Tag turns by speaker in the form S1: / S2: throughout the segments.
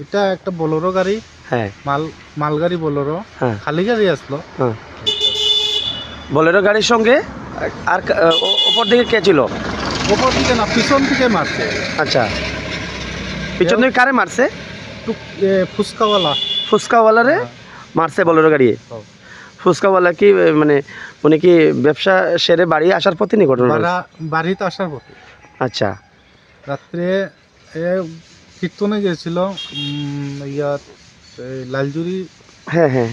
S1: এটা একটা বোলেরো গাড়ি,
S2: হ্যাঁ
S1: মালগাড়ি বোলেরো,
S2: হ্যাঁ
S1: খালি গাড়ি আসলো।
S2: হ্যাঁ বোলেরো গাড়ির সঙ্গে আর ওপর দিকে কে ছিল?
S1: ওপর দিকে না, পিছন থেকে মারছে।
S2: আচ্ছা, পিছন দিকে কারে মারছে?
S1: ফুচকাওয়ালা।
S2: ফুচকাওয়ালারে মারছে বোলেরো গাড়ি। ফুচকাওয়ালা কি মানে উনি কি ব্যবসা সেরে বাড়ি আসার পথে নি ঘটনা?
S1: বাড়িতে আসার পথে।
S2: আচ্ছা,
S1: রাত্রে কীর্তনে গেছিল লালজুরি।
S2: হ্যাঁ হ্যাঁ,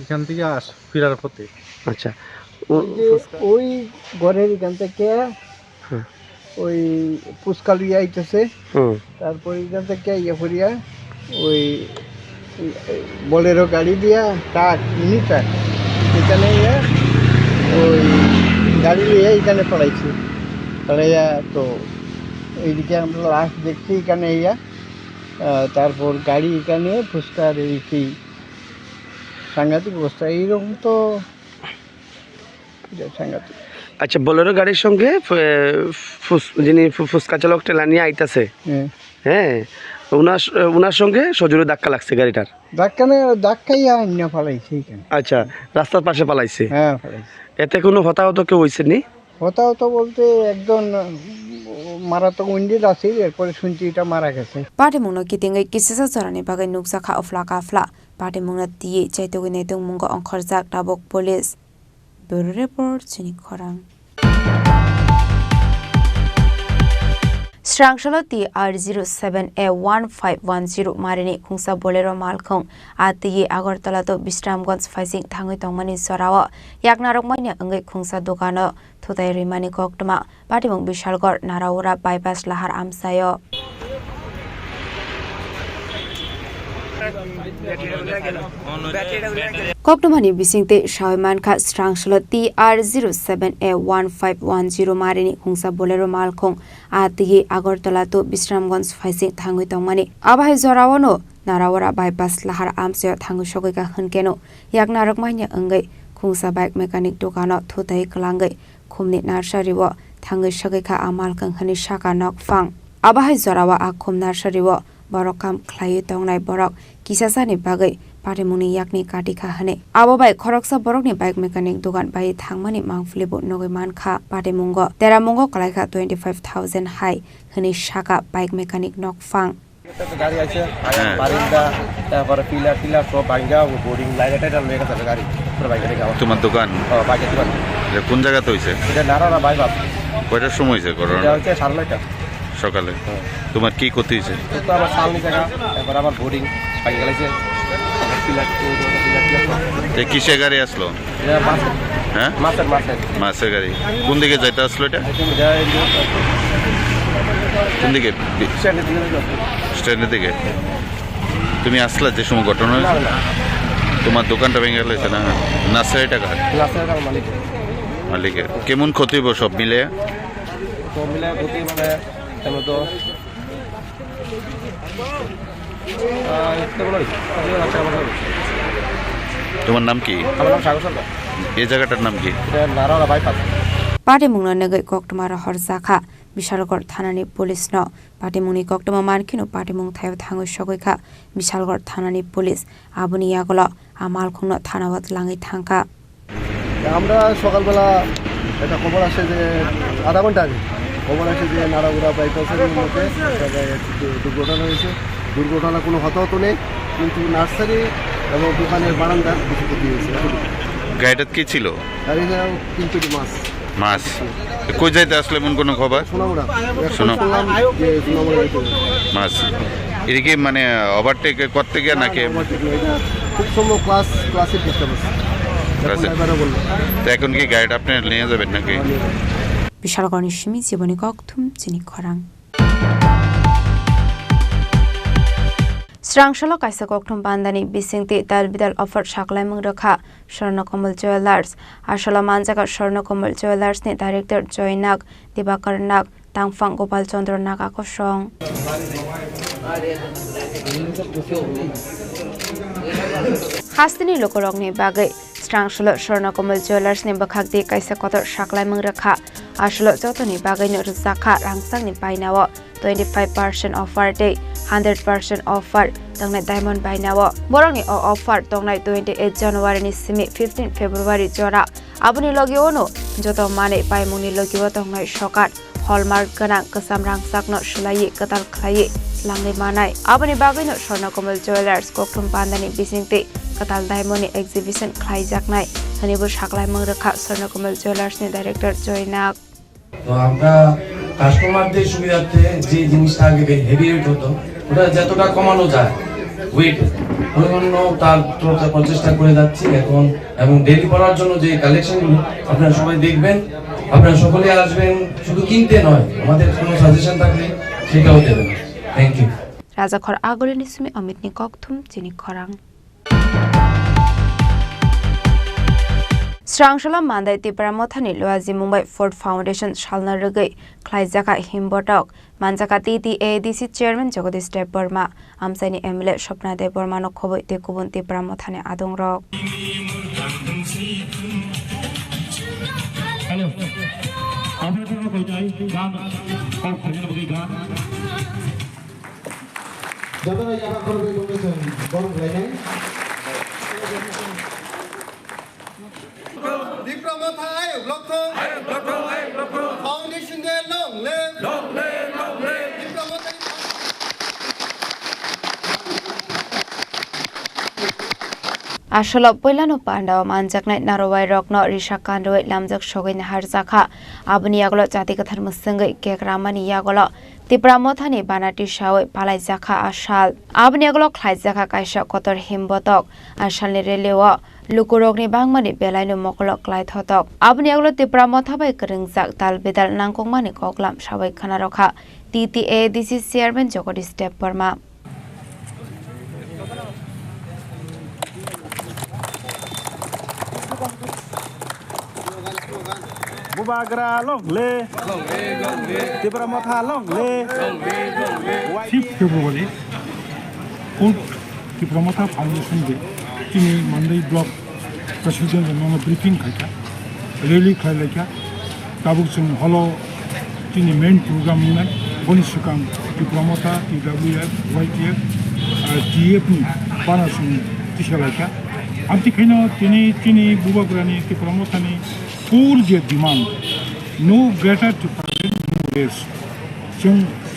S1: এখান থেকে ফেরার পথে।
S2: আচ্ছা,
S3: ওই ঘরের এখান থেকে ওই ফুচকা লইয়া আইতেছে, তারপর এখান থেকে ইয়ে করিয়া ওই বোলেরো গাড়ি দিয়া ট্রাক, মিনি ট্রাক, এখানে ওই গাড়ি লইয়া এখানে পড়াইছে। পড়াইয়া তো এইদিকে আমরা লাস্ট দেখছি এখানে তারপর গাড়ি এখানে ফুচকার এই সাংঘাতিক অবস্থা। এইরকম তো সাংঘাতিক।
S2: আচ্ছা, বোলেরো গাড়ির সঙ্গে যিনি ফুচকা চালক টেলা নিয়ে আইতাছে, হ্যাঁ, ওনার সঙ্গে সজোরে ধাক্কা লাগছে গাড়িটার।
S3: ধাক্কাইয়া আইনা ফালাইছে এখানে।
S2: আচ্ছা, রাস্তার পাশে পালাইছে।
S3: হ্যাঁ, ফালাইছে।
S2: এতে কোনো হতাহত কেউ হয়েছে নি?
S3: হতাহত বলতে একজন মারাত্মক উইন্ডিড আছে, এরপরে শুনছি এটা মারা গেছে।
S4: Patimungno kitingai kisisa sorani bagai nukjaka ofla kafla. Patimungna tiye chaitogui naitung mungo ongkhorjak tabok police. Bureau report Chini Khorang. Srangshala TR07A1510 marini khungsa bolero malkhung atiye Agartala to Bishramganj Faising thangui tongmani sorawa yaknarok maina angai khungsa dokano thutai rimani koktoma Patimung Bishalgor Narawura bypass lahar amsayo. Koktomani bisingte Shawmanka Strangshala TR07A1510 marini khungsa bolero malkhung atiye Agartala to Bishramganj Faising thangui tongmani abai zorawano Narawura bypass lahar amsayo thangu shogika khankeno yaknarok maina angai khungsa bike mechanic dokano thutai klangai khumni nursery wo thangu shogika amal kankhani shaka nok fang abai zorawa akhum nursery wo borokam khlai tongnai borok kisasani bagai Patimuni yakni kati khahane abobai khoroksa borokni bike mechanic dogan bai thangmani mangflibu nogoi mankha Patimungo teramungo kalaikha 25,000 high khani shaka bike mechanic nok fang
S5: গাড়ি আছে বারিন্দা তারপরে pillar সব ভাঙা boarding line এটা লয়ে গেছে গাড়ি পুরো ভাঙা গেছে।
S6: তোমার দোকান?
S5: বাইকের দোকান।
S6: এটা কোন জায়গাতে হইছে?
S5: এটা নারায়ণ বাইপাস।
S6: কয়টার সময় হইছে ঘটনা?
S5: এটা হচ্ছে 9:30
S6: সকালে। তোমার কি ক্ষতি হইছে?
S5: তো আমার সামনে জায়গা, তারপর আমার বোর্ডিং ভাঙা গেছে। পিলার
S6: কিসে গাড়ি আসলো? হ্যাঁ, মাছের গাড়ি। কোন দিকে যাইতে আসলো এটা? কোন দিকে? স্ট্যান্ডের দিকে। তুমি আসলা যে সময় ঘটনা হয়েছে? তোমার দোকানটা ভেঙে গেছে না? নার্সারিটা কার? মালিকের। কেমন ক্ষতি হইব সব মিলে? তোমার নাম কি? এই জায়গাটার নাম কি?
S4: Patimungno nagai koktoma horsakha Bishalgor thanani police no Patimuni koktoma mankino Patimung thayo thangu shogoikha Bishalgor thanani police abuni yagola amal khungno thanawat langai thangka.
S3: আমরা সকালবেলা একটা খবর আসে যে আধা ঘন্টা আগে খবর আসে যে নারায়ণগড় বাইপাসের মধ্যে দুর্ঘটনা হয়েছে। দুর্ঘটনা কোনো হতাহত নেই, কিন্তু নার্সারি এবং দোকানের বারান্দা কিছু ক্ষতি হয়েছে।
S6: গাড়িটা কি ছিল?
S3: গাড়িটা 3 কোটি
S6: মাছ। কই যাইতে আসলে এমন কোনো খবর? মাছ। এটা কি মানে ওভারটেক করতে গিয়ে নাকি?
S3: খুব সম্ভব ক্লাসে ডিস্টার্ব আছে।
S6: তো এখন কি গাড়িটা আপনি নিয়ে যাবেন নাকি?
S4: Bishalgor nishimi jiboni kokthum Chini Khorang. Srangshala kaisa kokthum bandani bisingti dalbidal offer shaklaimung rakha Swarnakomal Jewelers Ashala manjaka Swarnakomal Jewelers ni director Joynak Dibakar Nak Tangfang Gopal Chandra Nak akosong Hastini lokorok ni bagai Srangshala Swarnakomal Jewelers ni bakhakdi kaisa kotor shaklaimung rakha Ashlo jotoni bagaino rizakha rangsangni bainawo 25% offer day 100% offer tangnai diamond bainawo borongni offer tongnai 28 January ni simi 15 February jora abuni logiono joto mane paimuni logio tongnai sokat hallmark ganang kesam rangsakno sulai katal khlai langai manai abuni bagaino Swarnakomal Jewelers kokthum pandani bisingti katal diamond ni exhibition khlai jaknai hanibo saklai mangrakha Swarnakomal Jewelers ni director Joynak
S7: তো আমরা কাস্টমারদের সুবিধার্থে যে জিনিসটা আগে heavy weight হতো ওটা যতটা কমানো যায় ওয়েট ওই জন্য তার প্রচেষ্টা করে যাচ্ছি এখন এবং ডেলি পড়ার জন্য যে কালেকশনগুলো আপনারা সবাই দেখবেন আপনারা সকলে আসবেন শুধু কিনতে নয় আমাদের কোনো সাজেশন থাকলে সেটাও দেবেন thank you
S4: Rajakhor agolini sumi Amitni kokthum Chini Khorang Srangshala Mandai Tripura Mothani Loazi Mumbai Ford Foundation Shalna Rugai Klaijaka Himbotok Manjaka TTADC Chairman Jagadish Dev Burma Amsaini MLA Shopna Dev Burma no khoboi te kubun Tripura Mothani Adongrok
S8: Hello. Apa yang kau cakap? Gan, kau kerja bagi gan.
S3: যত জায়গা করবে commission বরং লাইনে diploma থাই block foundation দে long লে diploma
S4: Asholo poilano pandaw manjaknai narowai rokno risakandoi lamjak sogain harjakha abuni yagolo jatikathan musangai kekramani yagolo Tripura Mothani banati shawai palai jakha ashal abuni yagolo khlaijaka kaisa kotor himbotok ashalni relewa lukurokni bangmani belaino mokolo klai thotok abuni yagolo Tripura Mothabai kringjak talbedal nangkongmani koklam sabai khana rokha TTADC Chairman Jagadish Dev Burma
S8: Bubagra long le, Tripura Motha long le. 5th February, Old Tripura Motha Foundation Day. Chini Mandai Block President and briefing khaika, rally khaika, tabuk holo chini main program na bonishakam Tripura Motha TWF YTF TF ni panasung tishalaka. Amti khaina chini Bubagra ni Tripura Motha ni full demand, no greater Tripura land, no less. So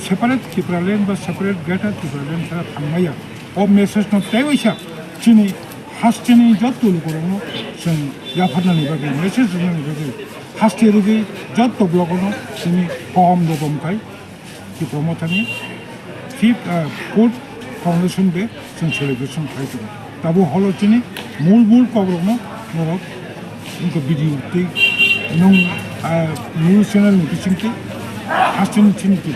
S8: separate Tripura land, but separate greater Tripura land sara thamaya. Or message no taiwisha. Chini has chini jotto lukorono. So yaphana ni bagi message ni bagi. Has chini bagi jotto blogono. Chini poham do bomkai. Tripura Motha ni 4th Foundation Day celebration khaito. Tabu holo chini mul kobrono norok. उनको video ते नों news channel में किसी हासिल चिन्ह की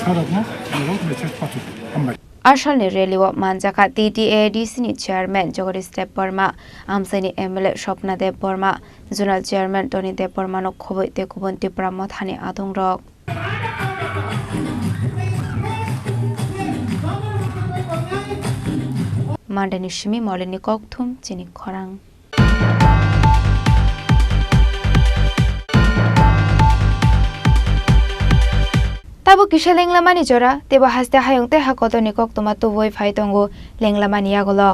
S8: सारा ना लोग मैसेज पाते हैं
S4: Ashalni relewa manjaka TTADC ni Chairman Jagadish Dev Burma Amsaini MLA Shopna Dev Burma Zonal Chairman Tony Dev Burma no khoboi te kubun Tripura Mothani adongrok Mandani Shimi Molini Kokthum Chini Khorang Tabu kisha lenglamani jora teba haste hayongte hakoto nikok toma tu voi phai tongo lenglamani yagolo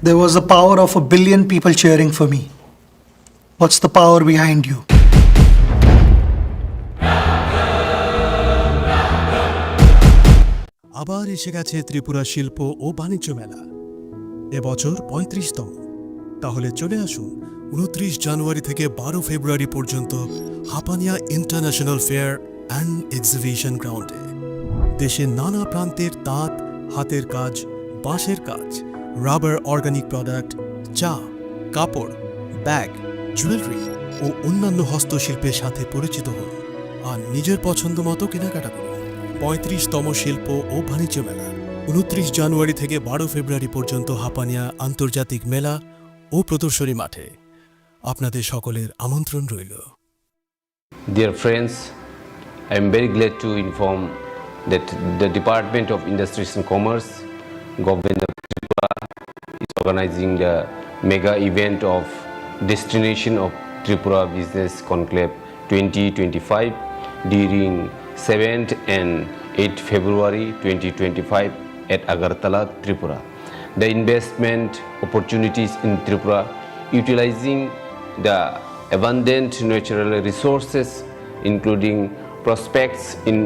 S9: There was the power of 1 billion people cheering for me. What's the power behind you?
S10: আবার এসে গেছে ত্রিপুরা শিল্প ও বাণিজ্য মেলা এবছর ৩৫তম। তাহলে চলে আসুন ২৯ জানুয়ারি থেকে ১২ ফেব্রুয়ারি পর্যন্ত Hapania international fair and exhibition গ্রাউন্ডে। দেশের নানা প্রান্তের তাঁত, হাতের কাজ, বাঁশের কাজ, রাবার অর্গানিক প্রোডাক্ট, চা, কাপড়, ব্যাগ, জুয়েলারি ও অন্যান্য হস্তশিল্পের সাথে পরিচিত হন আর নিজের পছন্দ মতো কেনাকাটা করুন। ৩৫তম শিল্প ও বাণিজ্য মেলা ২৯ জানুয়ারি থেকে ১২ ফেব্রুয়ারি পর্যন্ত হাপানিয়া আন্তর্জাতিক মেলা ও প্রদর্শনী মাঠে। আপনাদের সকলের আমন্ত্রণ রইল।
S11: Dear friends, I am very glad to inform that the Department of Industries and Commerce, Government of Tripura, is organizing the mega event of Destination of Tripura Business Conclave 2025 during 7th and 8th February 2025 at Agartala, Tripura. The investment opportunities in Tripura, utilizing the abundant natural resources, including prospects in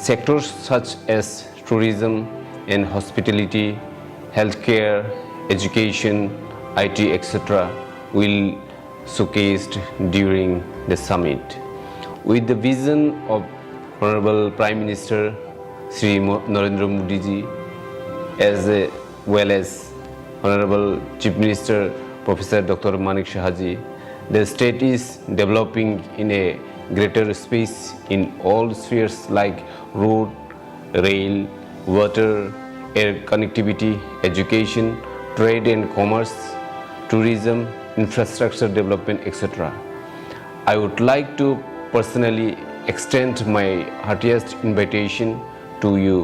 S11: sectors such as tourism and hospitality, healthcare, education, IT, etc., will showcased during the summit. With the vision of Honorable Prime Minister Sri Narendra Modi ji, as well as Honorable Chief Minister Professor Dr. Manik Shahaji, the state is developing in a greater space in all spheres like road, rail, water, air connectivity, education, trade and commerce, tourism, infrastructure development, etc. I would like to personally extend my heartiest invitation to you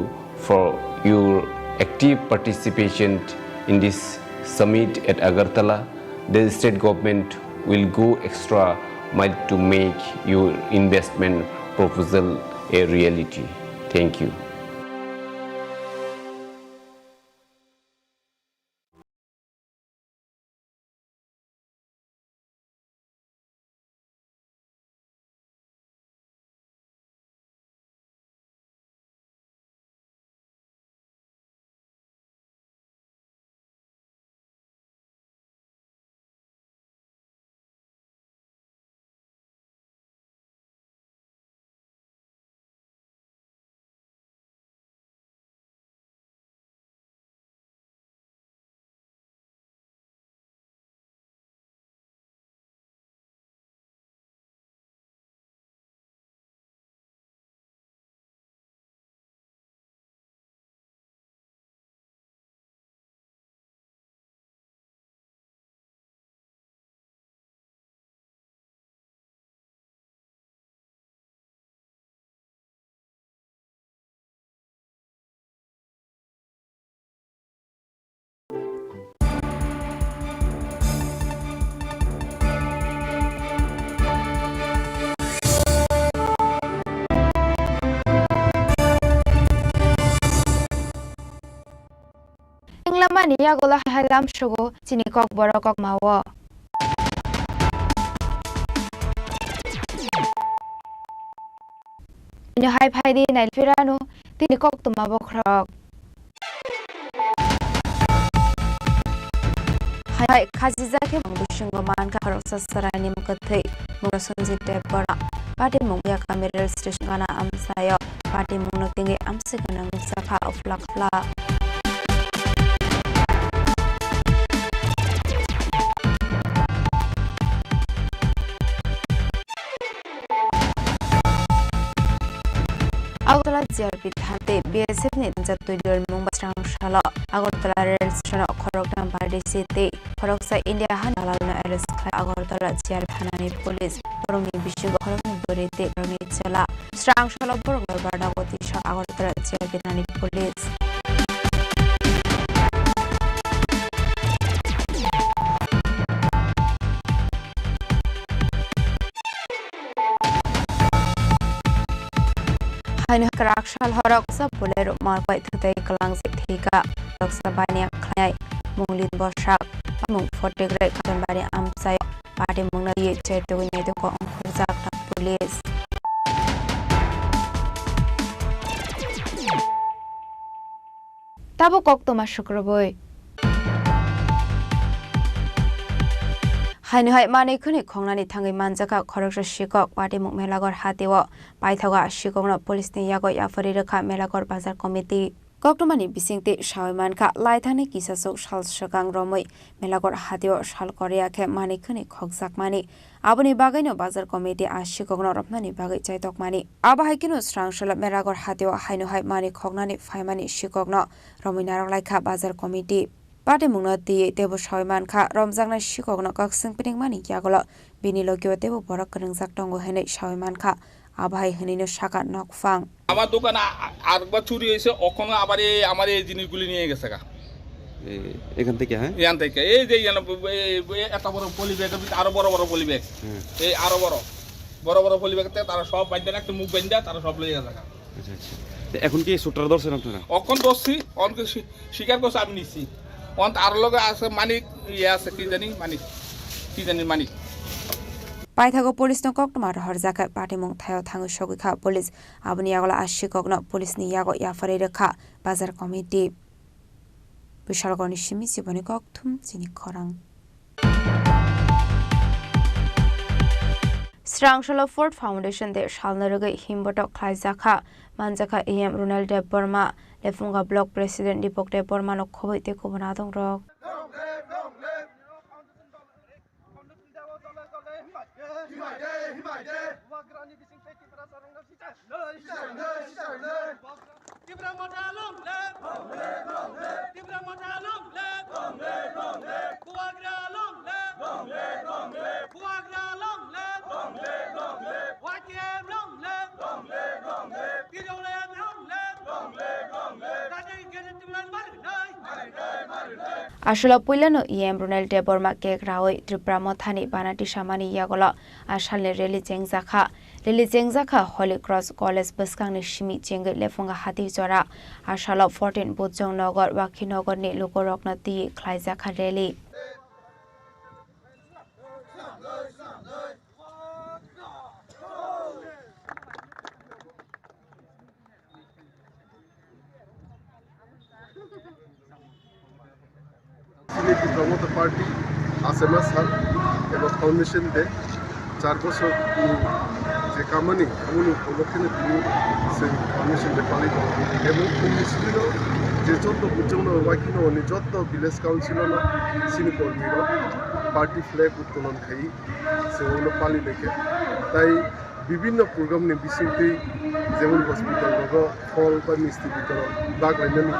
S11: for your active participation in this summit at Agartala. The state government will go extra mile to make your investment proposal a reality. Thank you.
S4: Lama ni ya gola halam shugo chini kok borokok mawo. Ni hai phai di nail pirano tini kok tuma bokrok. Hai khaziza ke mangdushungo man ka kharok sasarani mukathai murasun jite bara party mungya kameral station kana amsayo party mungno tinge amse kana musaka oflakla. Agartala JRP thate BSF ni jatoi dormung basrang shala Agartala rail station khorok nam party city khorok sa India han alalna arrest khai Agartala JRP hanani police borongni bising khorok ni borite roni chala strang shala borong barda goti sha Agartala JRP hanani police Hain karakshal horok sa bolero marpai thutai kalang sithika loksa bani khlai munglin bosak amung fotegrai khan bani amsai party mungna ye cheto ni to ko khuzak ta police tabo kok to ma shukraboi hainu hai mane khune khongnani thangai manjaka khoroksa shikok party muk melagor hatewo paithaga shikongna police ni yago yafari rakha melagor bazar committee Koktomani bisingte shawman ka laithane kisasok shal shakang romoi melagor hatewo shal korea khe mane khune khokjak mani aboni bagaino bazar committee ashikogno ropnani bagai chaitok mani aba haikino srangshala melagor hatewo hainu hai mane khognani phaimani shikogno romoi narok laikha bazar committee Pate mungna ti tebo shawman kha romjangna shikogno kaksing pining mani kyagolo binilogyo tebo borak kanangjak tongo hene shawman kha আবাই হনিনো Shaka নকফাং
S9: আমার দোকান আরেকবার চুরি হয়েছে ওখানে আবার আমার এই জিনিসগুলি নিয়ে গেছে গা
S2: এখান থেকে হ্যাঁ
S9: এখান থেকে এই যে এত বড় পলি ব্যাগ আরো বড় বড় পলি ব্যাগ এই আরো বড় বড় পলি ব্যাগ তারা সব বাইন্দা একটা মুখ বাইন্দা তারা সব লয়ে গেছে গা
S2: আচ্ছা আচ্ছা এখন কি সুটার ধরছেন আপনারা
S9: অখন ধরছি অনকে স্বীকার করছে আমি নিছি অন্ত আর লগে আছে মানিক ইয়ে আছে কি জানি মানিক
S4: Paithago police no kokto mar horjaka patimung thayo thangu shogikha police abuni yagola ashikogno police ni yago yafare rakha bazar committee bishalgoni shimi siboni kokthum chini khorang Srangshalo Ford Foundation de shalnarugai himboto khlaijaka manjaka am Ronald de Burma lefunga block president Dipok de Burma no khoboite kobonadong rok Ashula Pulano EM Ronald de Burma Kek Raoi Tripura Mothani Banati Shamani Yagola Ashale Reli Jengzakha Holy Cross College Buskang ni Shimi Jeng Lefunga Hati Zora Ashala 14 Bojong Nogor Waki Nogor ni Lukorokna Ti Klaizakha Reli
S3: Chini Promoter Party Asema Sal এবং foundation দে 4 বছর যে কামানি উপলক্ষে তিনি সেই foundation দে পালিত এবং ছিল যে যত বুঝুন ওয়াকিনো অনি যত ভিলেজ কাউন্সিলর সিনি কর্মীর পার্টি ফ্ল্যাগ উত্তোলন খাই সেগুলো পালি লেখে তাই বিভিন্ন প্রোগ্রামনি বিশেষতে যেমন হসপিটাল ফল বা মিষ্টি বিতরণ বাগলাইনানি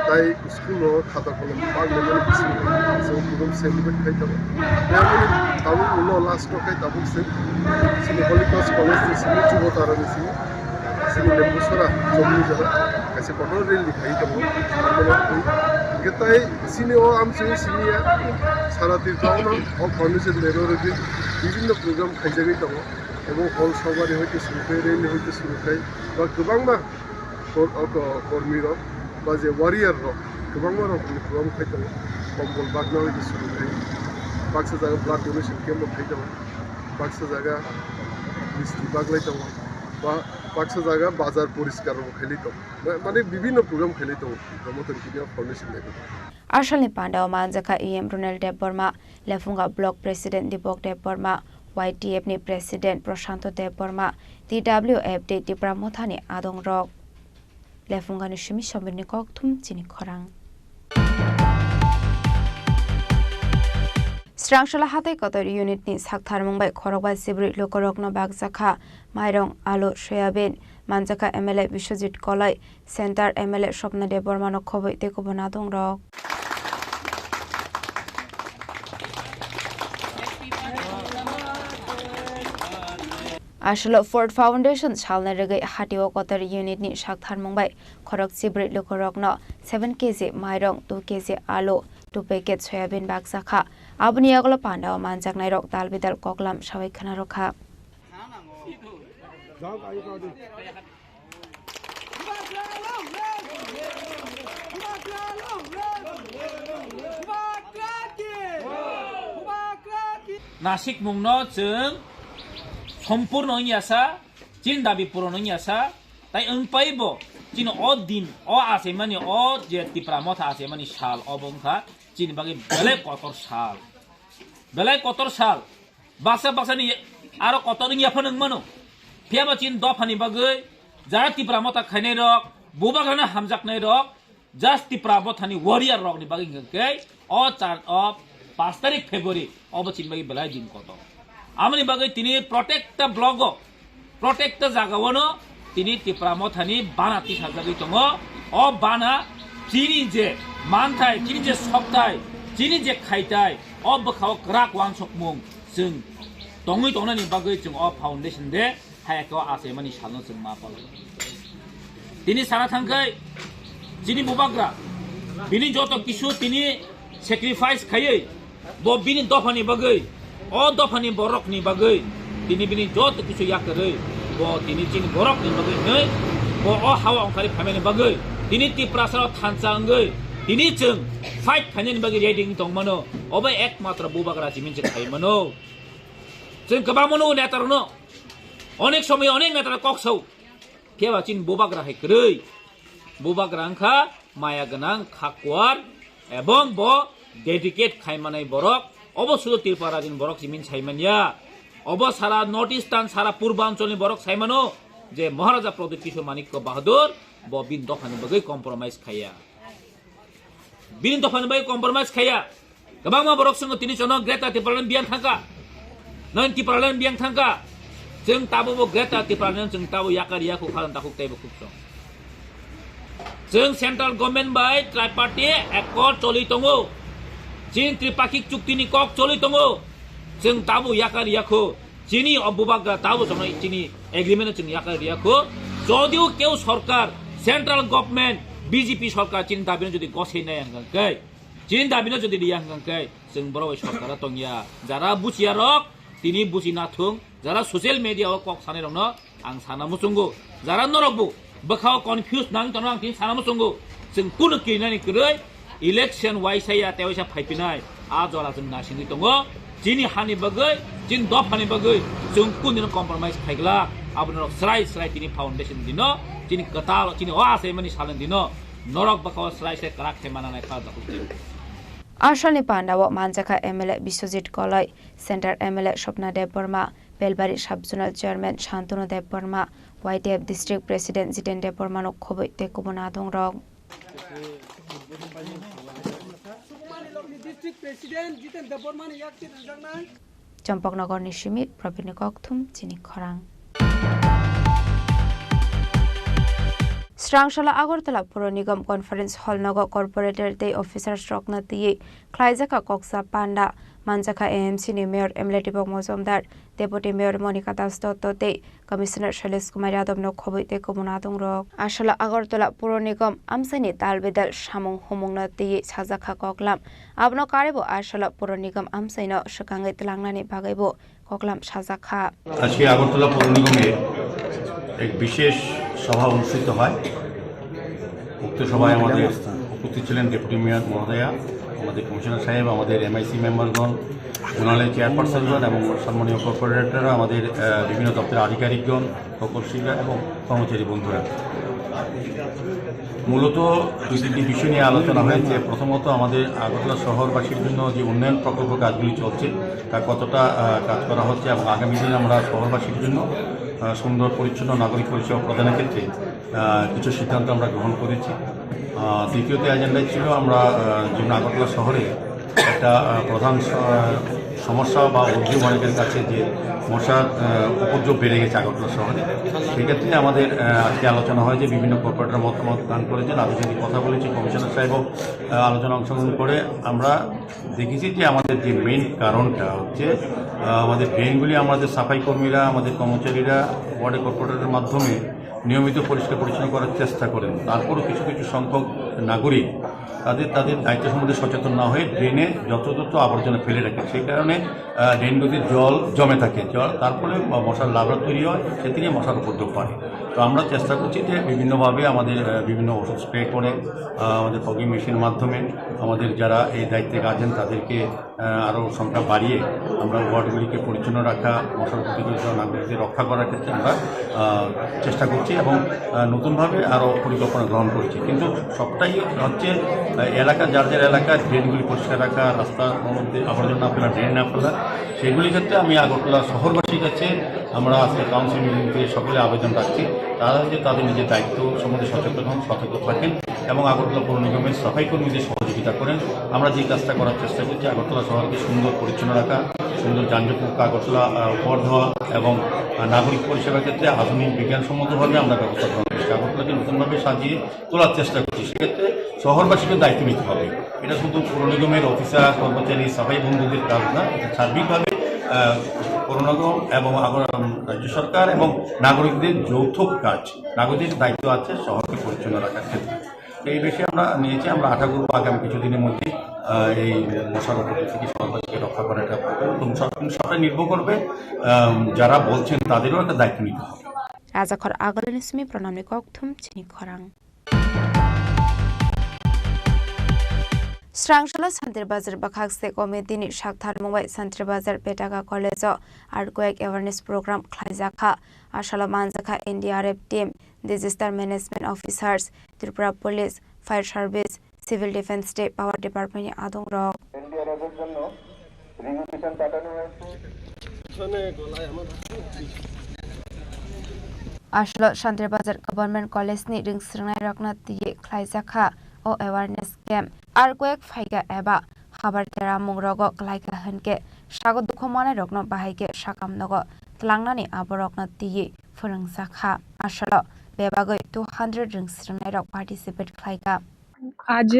S3: তাই স্কুল খাতা কলম বাগলাইনানি বিশেষ প্রোগ্রাম সেলিব্রেট খাইতাম তাবো উনো লাস্ট খাই তাবো সিনি হলিক্রস কলেজ সিনি যুবতারা সিনি সিনি লেম্বুসরা জমি যারা কাছে কঠোর রেল খাইতাম তাই সিনি ও আমসে সিনিয়া সারা তীর্থাওনো ও ফাউন্ডেশন লেরোরে বিভিন্ন প্রোগ্রাম খাইজাগাইতাম এবং হল সবারই হইতে শুরু খাই রেলি হইতে শুরু খাই বা গোबांबा কর্মীর বা যে ওয়ারিয়ার গোबांबा রকমের প্রোগ্রাম খাইতাম কম্বল বাগনা হইতে শুরু খাই বাক্সা জায়গা ব্লাড ডোনেশন ক্যাম্প খাইতাম বাক্সা জায়গা মিষ্টি বাগলাইতাম বা বাক্সা জায়গা বাজার পরিষ্কার খেলিতাম মানে বিভিন্ন প্রোগ্রাম খেলিতাম প্রমোটর কিনিয়া ফাউন্ডেশন লেগে
S4: Ashali Pandao Manjaka EM Ronald de Burma lefunga block president Dipok de Burma YTF ni president Prashanto de Burma TWF de Tripura Mothani Adong Rok lefunga ni shimi shambirni kokthum Chini Khorang Srangshala hatai kotor unit ni sakthar mungbai khorokbai sibri lokorokno bagjakha mairong alu soyabin manjaka MLA Bishojit Kolai Center MLA Shopna de Burma no khoboi te kobonadong rok Ashlo Ford Foundation chalna regai hatiwo kotor unit ni sakthar mungbai khorok sibri lokorokno 7 kg mairong 2 kg alu 2 packet soyabin bagjakha abuni agolo pandao manjaknai rok dalbidal koklam sabai khana rokha
S9: नासिक मुंगनो जों सम्पूर्ण यासा चिन दाबि पुरन यासा ताई अंपाइबो चिन ओ दिन ओ आसे माने ओ जे तिप्रा मथा आसे माने साल अबंखा चिन बागे बेलाय कतर साल बासा बासानि आरो कतर याफन मानो फियाबा चिन दफानि बागे जा तिप्रा मथा खाइनाय रक बुबागाना हामजाकनाय रक जास्ट तिप्रा मथानि वारियर रक नि बागे के ओ 5 तारिख फेब्रुवारी अब चिन बागे बेलाय दिन कत आमनि बागे तिनि प्रोटेक्ट ब्लग प्रोटेक्ट जागावनो तिनि तिप्रा मथानि बाना तिसाजागै दङ अ बाना चिनि जे मानथाय चिनि जे सप्ताय चिनि जे खाइथाय अ बखाव क्राक वांसकमुं जों दङै दंनानि बागै जों अ फाउन्डेसन दे हायाखौ आसे मानि सानो जों मा पालो तिनि साना थांखै चिनि बुबाग्रा बिनि जत किसु तिनि सेक्रिफाइस खायै ब बिनि दफानि बागै अ दफानि बरकनि बागै तिनि बिनि जत किसु याकरै ब तिनि चिनि बरकनि बागै नै ब अ हावा अंखारि फामेनि बागै तिनि तिप्रासाराव थानचांगै तिनि जों फाइट खायनायनि बागै रेडिं दंमोनो अबे एकमात्र बुबाग्रा जिमिनसे खायमोनो जों गोबां मनो नेतारनो अनेक समय अनेक नेतार कक्सौ केबा चिन बुबाग्रा हायकरै बुबाग्रा अंखा माया गोनां खाकवार एबं ब डेडिकेट खायमानाय बरक अबसुद त्रिपुरा जिन बरक जिमिन सायमानिया अब सारा नॉर्थ ईस्टार्न सारा पूर्वांचलनि बरक सायमानो जे महाराजा प्रदीप किशोर मानिक बाहादुर ब बिन दफानि बागै कम्प्रोमाइज खाया बिन दफानि बागै कम्प्रोमाइज खाया गोबां मा बरक संग तिनि जन ग्रेटा त्रिपुरानि बियान थांका नन त्रिपुरानि बियान थांका जों ताबो ग्रेटा त्रिपुरानि जों ताबो याकारियाखौ खालाम ताखौ ताइबो खुबसं जों सेंट्रल गभर्नमेंट बाय ट्राइपार्टी एकर्ड चलि दङो चीन त्रिपाक्षिक चुक्तिनि कक चलि दङो जों ताबो याकारियाखौ चिनि अबुबाग्रा ताबो जों चिनि एग्रीमेंट जों याकारियाखौ जदिও কেউ সরকার সেন্ট্রাল গভর্নমেন্ট বিজেপি সরকার চিন দাবিनो যদি গছাইনাय हांगांकै চিন दाबिनो যদি रिया हांगांकै जों बर' सरकारा तंगिया जारा बुचिया रक तिनि बुचिना थुं जारा सोशल मीडिया कक सानै रंनो आं साना मुसुंगु जारा नरबु बखाव कन्फ्यूज नां तनो आं तिनि साना मुसुंगु जों कुनु किनानि गरै इलेक्शन वाइसाया तेवसा फाइपिनाय आ जरा जों नासिनि दङ चिनि हानि बागै चिन दफानि बागै जों कुनिनो कम्प्रोमाइज खाइगला आबनो स्राय स्राय तिनि फाउन्डेसन दिनो चिनि कताल चिनि वासे मनि सालन दिनो नरक बखाव स्राय स्राय करा खेमानानाय खादा कुति
S4: आशलनि पाण्डाव मानजाखा एमएलए विश्वजित कलय centre MLA Swapna Deb Barma Belbari sub zonal chairman Shantanu Deb Barma वाइटेफ डिस्ट्रिक्ट प्रेसिडेंट जितेन देव बर्मानो खबै तेकुबना दं रग चम्पकनगरनि सिमित प्रवीण कक्थुम चिनी खरां स्रांशाला आगरतला पुर निगम कॉन्फ्रेंस हॉल नगर कॉर्पोरेटर दे ऑफिसर्स रकना दिए क्लाइजाका कक्सा पांडा मानजाखा एएमसी नि मेयर एमएलए दीपक मजमदार डेपुटी मेयर मनिका दास दत्त दे कमिशनर शैलेश कुमार यादव नो खबैते कबुना दं रक आशला आगरतला पुर निगम आमसानि तालबेदाल सामुं हुमुंना दिए साजाखा ककलाम आबनो कारेबो आशला पुर निगम आमसाइनो सकांगै तलांनानि बागैबो ककलाम साजाखा
S12: আজকে আগরতলা পৌর নিগমে এক বিশেষ সভা অনুষ্ঠিত হয় উক্ত সভায় আমাদের উপস্থিত ছিলেন ডেপুটি মেয়র মহোদয়া আমাদের কমিশনার সাহেব আমাদের এমআইসি মেম্বারগণ জোনালের চেয়ারপারসনগণ এবং সম্মানীয় কর্পোরেটররা আমাদের বিভিন্ন দপ্তরের আধিকারিকগণ প্রকৌশলীরা এবং কর্মচারী বন্ধুরা মূলত দুই তিনটি বিষয় নিয়ে আলোচনা হয়েছে প্রথমত আমাদের আগরতলা শহরবাসীর জন্য যে উন্নয়ন প্রকল্প কাজগুলি চলছে তা কতটা কাজ করা হচ্ছে এবং আগামী দিনে আমরা শহরবাসীর জন্য সুন্দর পরিচ্ছন্ন নাগরিক পরিষেবা প্রদানের ক্ষেত্রে কিছু সিদ্ধান্ত আমরা গ্রহণ করেছি দ্বিতীয়ত এজেন্ডায় ছিল আমরা যেমন আগরতলা শহরে একটা প্রধান সমস্যা বা অভিযোগ অনেকের কাছে যে মশার উপদ্রব বেড়ে গেছে আগরতলা শহরে সেক্ষেত্রে আমাদের আজকে আলোচনা হয় যে বিভিন্ন কর্পোরেটর মতামত দান করেছেন আমি যদি কথা বলেছি কমিশনার সাহেবও আলোচনা অংশগ্রহণ করে আমরা দেখেছি যে আমাদের যে মেইন কারণটা হচ্ছে আমাদের ড্রেনগুলি আমাদের সাফাই কর্মীরা আমাদের কর্মচারীরা ওয়ার্ডে কর্পোরেটরের মাধ্যমে নিয়মিত পরিষ্কার পরিচ্ছন্ন করার চেষ্টা করেন তারপরও কিছু কিছু সংখ্যক নাগরিক তাদের দায়িত্ব সম্বন্ধে সচেতন না হয়ে ড্রেনে যত্রতত্র আবর্জনা ফেলে রাখে সেই কারণে ড্রেনগুলিতে জল জমে থাকে তারপরে মশার লার্ভা তৈরি হয় সে থেকে মশার উপদ্রব বাড়ে তো আমরা চেষ্টা করছি যে বিভিন্নভাবে আমাদের বিভিন্ন ওষুধ স্প্রে করে আমাদের ফগিং মেশিনের মাধ্যমে আমাদের যারা এই দায়িত্বে আছেন তাদেরকে আরও সংখ্যা বাড়িয়ে আমরা ওয়ার্ডগুলিকে পরিচ্ছন্ন রাখা, মশার প্রতিরোধ নাগরিকদের রক্ষা করার ক্ষেত্রে আমরা চেষ্টা করছি এবং নতুনভাবে আরও পরিকল্পনা গ্রহণ করছি। কিন্তু সবটাই হচ্ছে এলাকা, যার যার এলাকার ড্রেনগুলি পরিষ্কার রাখা, রাস্তার মধ্যে আবর্জনা ফেলা, ড্রেন না ফেলা, সেগুলির ক্ষেত্রে আমি আগরতলা শহরবাসীর কাছে আমরা আজকে কাউন্সিল মিটিংকে সকলে আবেদন রাখছি তারা যে তাদের নিজের দায়িত্ব সম্বন্ধে সতর্ক থাকেন এবং আগরতলা পৌর নিগমের সাফাই কর্মীদের সহযোগিতা করেন। আমরা যে কাজটা করার চেষ্টা করছি আগরতলা শহরকে সুন্দর পরিচ্ছন্ন রাখা, সুন্দর যানজটমুক্ত আগরতলা উপহার দেওয়া এবং নাগরিক পরিষেবার ক্ষেত্রে আধুনিক বিজ্ঞানসম্মতভাবে আমরা ব্যবস্থা গ্রহণ করছি। আগরতলাকে নতুনভাবে সাজিয়ে তোলার চেষ্টা করছি। সেক্ষেত্রে শহরবাসীকে দায়িত্ব নিতে হবে। এটা শুধু পৌর নিগমের অফিসার, কর্মচারী, সাফাই বন্ধুদের কাজ না, এটা সার্বিকভাবে পৌর নিগম এবং রাজ্য সরকার এবং নাগরিকদের যৌথ কাজ। নাগরিকদের দায়িত্ব আছে শহরকে পরিচ্ছন্ন রাখার ক্ষেত্রে। এই বিষয়ে আমরা নিয়েছি। আমরা আশা করব আগামী কিছুদিনের মধ্যে এই মশার উপদ্রব থেকে শহরবাসীকে রক্ষা করার একটা এবং সবটা নির্ভর করবে যারা বলছেন তাদেরও একটা দায়িত্ব নিতে হবে।
S4: রাজাখর আগলনিসমি প্রণামী ককথুম চিনি খরাং স্রাংশলা শান্তির বাজার বাখাকসে কমিটিনি সাকথার মুম্বাই শান্তির বাজার পেটাকা কলেজ আর কয়েক অ্যাওয়ারনেস প্রোগ্রাম খাইজাখা আশালা মানজাখা NDRF team disaster management officers Tripura police fire service civil defence state power department আদং রক
S3: এনডিআরএফের জন্য রিভিশন পাঠানো হয়েছে।
S4: আসলো শান্তির বাজার গভর্নমেন্ট কলেজনি রিংস্রিংনাই রকনাথ দিয়ে খাইজাখা ও অ্যাওয়ারনেস ক্যাম্প আর কয়েক ফাইগা এবা খাবার তেরা মুংরগ ক্লাইকা হনকে সাগত দুঃখ মানায় রকন বাহাইকে সাকাম নগ ত্লাংনানি আবরকনা দিয়ে ফোরংজাখা আসলো বেবাগৈ 200 রিংস্রিংনাই রক পার্টিসিপেট খাইকা
S13: আজ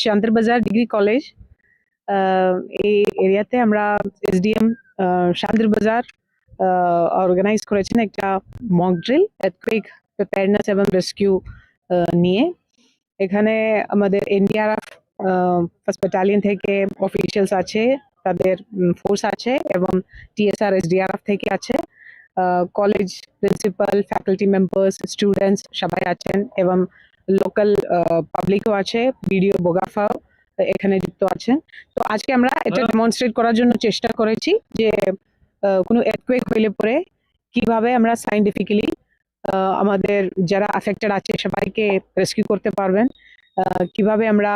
S13: শান্তির বাজার ডিগ্রি কলেজ এই এরিয়াতে আমরা এসডিএম শান্তির বাজার অর্গানাইজ করেছেন একটা মক ড্রিল এয়ারকুইক প্রিপেয়ারনেস এবং রেস্কিউ নিয়ে। এখানে আমাদের এনডিআরএফ ফার্স্ট ব্যাটালিয়ন থেকে অফিসিয়ালস আছে, তাদের ফোর্স আছে এবং টিএসআর এসডিআরএফ থেকে আছে, college principal, faculty members, students সবাই আছেন এবং লোকাল পাবলিকও আছে, ভিডিও বোগাফাও এখানে যুক্ত আছেন। তো আজকে আমরা এটা ডেমনস্ট্রেট করার জন্য চেষ্টা করেছি যে কোনো এয়ারকুয়েক হইলে পরে কিভাবে আমরা সাইন্টিফিক্যালি আমাদের যারা অ্যাফেক্টেড আছে সবাইকে রেস্কিউ করতে পারবেন, কিভাবে আমরা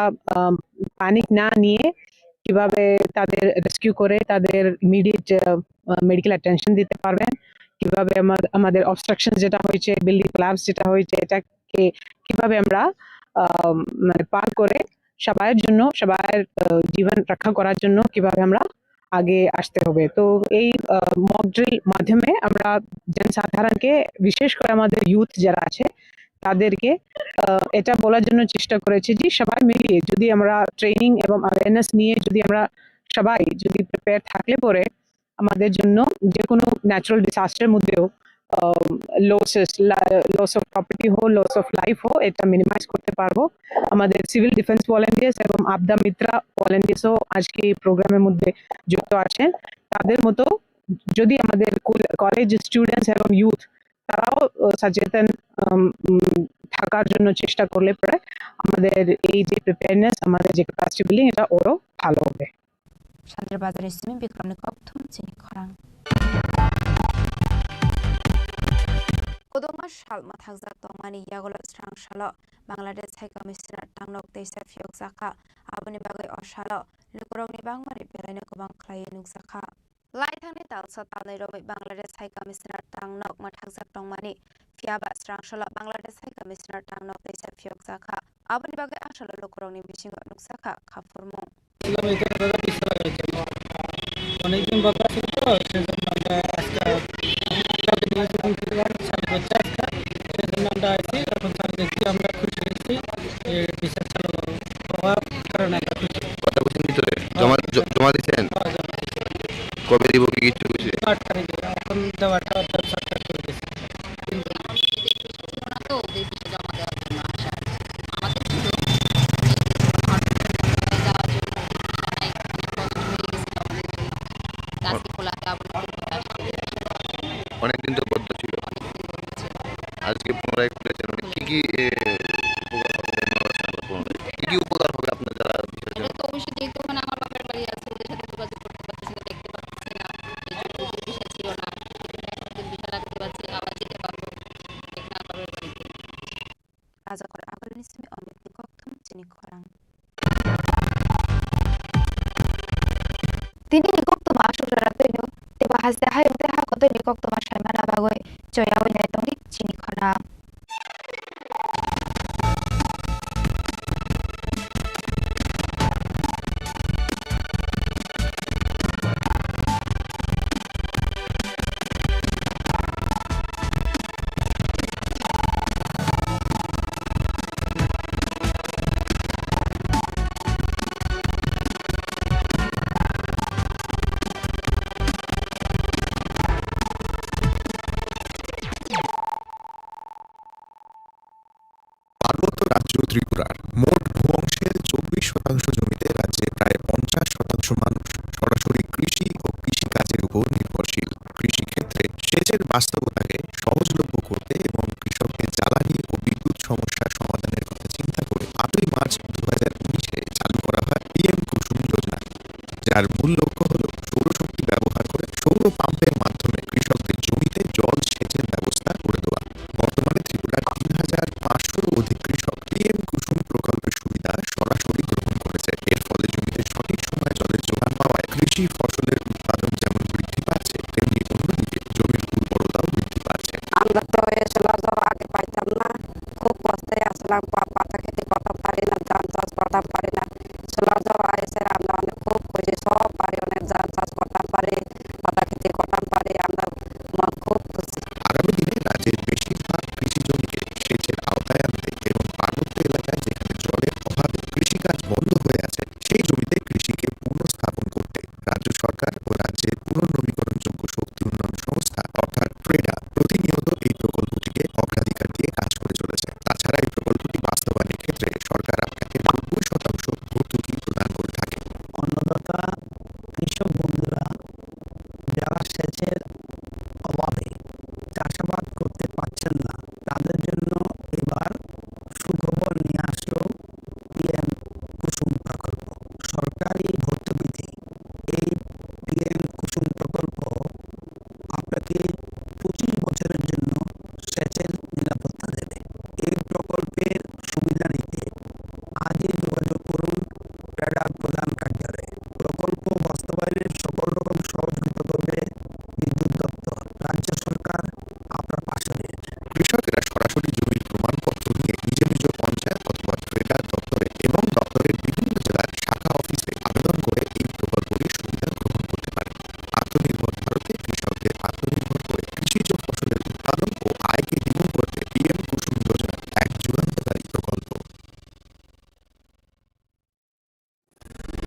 S13: প্যানিক না নিয়ে কিভাবে তাদের রেস্কিউ করে তাদের ইমিডিয়েট মেডিকেল অ্যাটেনশন দিতে পারবেন, কিভাবে আমাদের অবস্ট্রাকশন যেটা হয়েছে, বিল্ডিং কোলাপস যেটা হয়েছে, এটাকে কিভাবে আমরা মানে পার করে সবাইয়ের জন্য, সবাইয়ের জীবন রক্ষা করার জন্য কিভাবে আমরা আগে আসতে হবে। তো এই মক ড্রিল মাধ্যমে আমরা জনসাধারণকে, বিশেষ করে আমাদের ইউথ যারা আছে তাদেরকে এটা বলার জন্য চেষ্টা করেছি যে সবাই মিলিয়ে যদি আমরা ট্রেনিং এবং অ্যাওয়ারনেস নিয়ে যদি আমরা সবাই যদি প্রিপেয়ার থাকলে পরে আমাদের জন্য যে কোনো ন্যাচারাল ডিসাস্টারের মধ্যেও লস অফ প্রপার্টি হো, লস অফ লাইফ হো, এটা মিনিমাইজ করতে পারবো। আমাদের সিভিল ডিফেন্স ভলেন্টিয়ার্স এবং আপদা মিত্রা ভলেন্টিয়ার্সও আজকে এই প্রোগ্রামের মধ্যে যুক্ত আছেন। তাদের মতো যদি আমাদের কলেজ স্টুডেন্টস এবং ইউথ তারাও সচেতন থাকার জন্য চেষ্টা করলে পরে আমাদের এই যে প্রিপেয়ারনেস, আমাদের যে ক্যাপাসিটি বিল্ডিং, এটা ওরও ভালো হবে।
S4: শান্তির বাজারের সিমি বিক্রমনি ককথুম চিনি খরাং Kodoma Shalma Thakzak Tongmani Yagolo Strangshalo, Bangladesh High Commissioner Tangnok Desa Fiok Zaka, Abuni Bagay Oshalo, Lukuroni Bangmari Pelene Kubang Klay Nuksaka. Laitani Dalsa Talirobi Bangladesh High Commissioner Tangnok Mathakzak Tongmani, Fiaba Strangshalo, Bangladesh High Commissioner Tangnok Desa Fiok Zaka, Abuni Bagay Ashalo Lukuroni Bishingo Nuksaka, Kafurmo.
S14: অনেকদিন বন্ধ ছিল তো সেজন্য আমরা আজকে সেজন্য আমরা আছি। এখন স্যার দেখছি আমরা খুশি হয়েছি, বিচার চালু হওয়ার কারণে আমরা খুশি।
S6: ভিতরে জমা দিচ্ছেন কবে দিব কি কিছু বুঝে
S14: 8 তারিখে এখন দেওয়াটা সরকার করে দিয়েছে।
S6: অনেকদিন তো বদ্ধ ছিল, আজকে পুনরায় খুলেছেন। কি কি উপকার হবে আপনার যারা
S15: অবশ্যই যেহেতু আমার বাপের বাড়ি আছে
S4: Rajakor Aganismi Amit Nikoktum Chini Khorang Tini Nikoktum Ashura Penu Tiba has the high of the Hako Nikoktum Shamana Bagoi Joyawi Netoni Chini Khorang
S15: পার্বত্য রাজ্য ত্রিপুরার মোট ভূঅংশের 24% জমিতে রাজ্যে প্রায় 50% মানুষ সরাসরি কৃষি ও কৃষিকাজের উপর নির্ভরশীল। কৃষিক্ষেত্রে সেচের বাস্তবতাকে সহজলভ্য করতে এবং কৃষকদের জ্বালানি ও বিদ্যুৎ সমস্যা সমাধানের কথা চিন্তা করে 8 মার্চ 2019-এ চালু করা হয় পিএম কুসুম যোজনা, যার মূল লক্ষ্য হল সৌরশক্তি ব্যবহার করে সৌর পাম্পের মাধ্যমে কৃষকদের জমিতে জল সেচের ব্যবস্থা করে দেওয়া। বর্তমানে ত্রিপুরার 3500 অধিক কৃষক পিএম কুসুম প্রকল্পের সুবিধা সরাসরি গ্রহণ করেছে। এর ফলে জমিতে সঠিক সময়ে জলের যোগান পাওয়ায় কৃষি ফসলের উৎপাদন যেমন বৃদ্ধি পাচ্ছে, তেমনি অন্যদিকে জমির উর্বরতাও বৃদ্ধি পাচ্ছে।
S16: আমরা তো এসলা জল আগে পাইতাম না, খুব কষ্টে আসলাম, পাতা খেতে করতাম পারি না, ধান চাষ করতাম পারি না। সোলার জল এসে আমরা অনেক খুব খুশি, সব পারি, অনেক ধান চাষ করতাম পারি, পাতা খেতে করতাম পারি, আমরা মন খুব খুশি।
S15: আগামী দিনে রাজ্যের বেশিরভাগ কৃষি জমিকে সেচের আওতায় আনতে এবং পার্বত্য এলাকায় যেখানে জলের অভাবে কৃষিকাজ বন্ধ হয়ে আছে সেই জমিতে কৃষিকে পুনঃস্থাপন করতে রাজ্য সরকার ও রাজ্যের পুনর্নবীকরণযোগ্য শক্তি উন্নয়ন সংস্থা অর্থাৎ ট্রেডা প্রতিনিয়ত এই প্রকল্পটিকে অগ্রাধিকার দিয়ে কাজ করে চলেছে। তাছাড়া এই প্রকল্পটি বাস্তবায়নের ক্ষেত্রে সরকার আপনাকে 90% ভর্তুকি প্রদান করে থাকে।
S17: অন্নদাতা কৃষক বন্ধুরা যারা সেচের অভাবে চাষাবাদ করতে পারছেন না, তাদের জন্য এবার সুখবর নিয়ে আসলো পিএম কুসুম প্রকল্প। সরকারি ভর্তুকিতে এই পিএম কুসুম প্রকল্প আপনাকে 25 বছরের জন্য সেচের নিরাপত্তা দেবে। এই প্রকল্পের সুবিধা নিতে আজই যোগাযোগ করুন ট্রেডার প্রধান কার্যালয়ে। প্রকল্প বাস্তবায়নের সকল রকম সহযোগিতা করবে বিদ্যুৎ দপ্তর। রাজ্য সরকার আপনার পাশে রয়েছে।
S15: কৃষকেরা সরাসরি জমির প্রমাণপত্র নিয়ে নিজ নিজ পঞ্চায়েত অথবা ট্রেডার দপ্তরে এবং দপ্তরের বিভিন্ন জেলার শাখা অফিসে আবেদন করে এই প্রকল্পটির সুবিধা গ্রহণ করতে পারে। আত্মনির্ভর ভারতে কৃষকদের আত্মনির্ভর করে কৃষিজ ফসলের উৎপাদন ও আয়কে দ্বিগুণ করতে পিএম কুসুম যোজনা এক যুগান্তকারী প্রকল্প।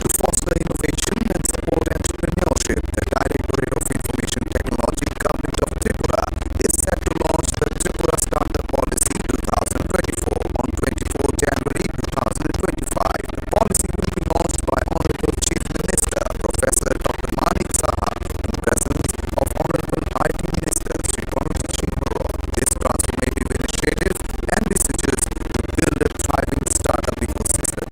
S15: To foster innovation and support entrepreneurship, the Directorate of Information Technology, Government of Tripura, is set to launch the Tripura Startup Policy 2024 on 24 January 2025. The policy will be launched by Honorable Chief Minister, Professor Dr. Manik Saha, in presence of Honorable IT Minister, Sri Chini Khorang. This transformative initiative envisages to build a thriving startup ecosystem.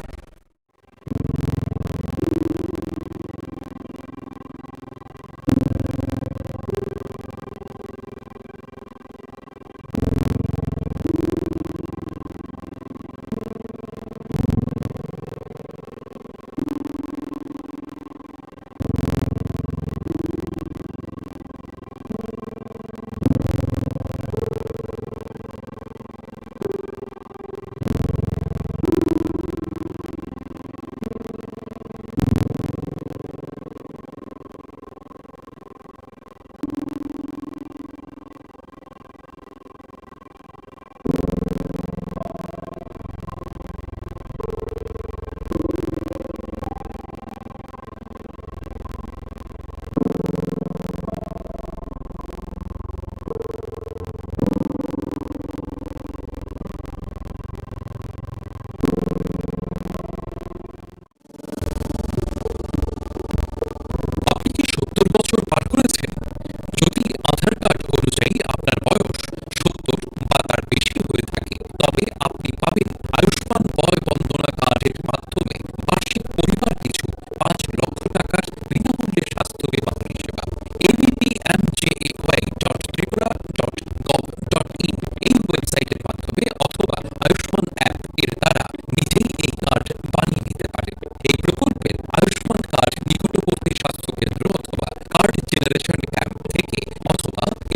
S10: ওয়েবসাইটের মাধ্যমে অথবা আয়ুষ্মান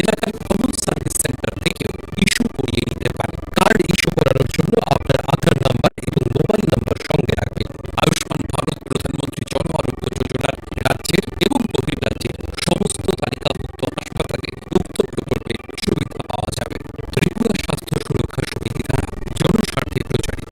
S18: এলাকার common service centre থেকেও issue করিয়ে নিতে পারেন। Card issue করানোর জন্য আপনার আধার নাম্বার এবং মোবাইল নাম্বার সঙ্গে রাখবেন। আয়ুষ্মান ভারত প্রধানমন্ত্রী জন আরোগ্য যোজনার রাজ্যের এবং বহির্রাজ্যের সমস্ত তালিকাভুক্ত হাসপাতালে উক্ত প্রকল্পে সুবিধা পাওয়া যাবে। ত্রিপুরা স্বাস্থ্য সুরক্ষা সমিতি দ্বারা জনস্বার্থে প্রচারিত।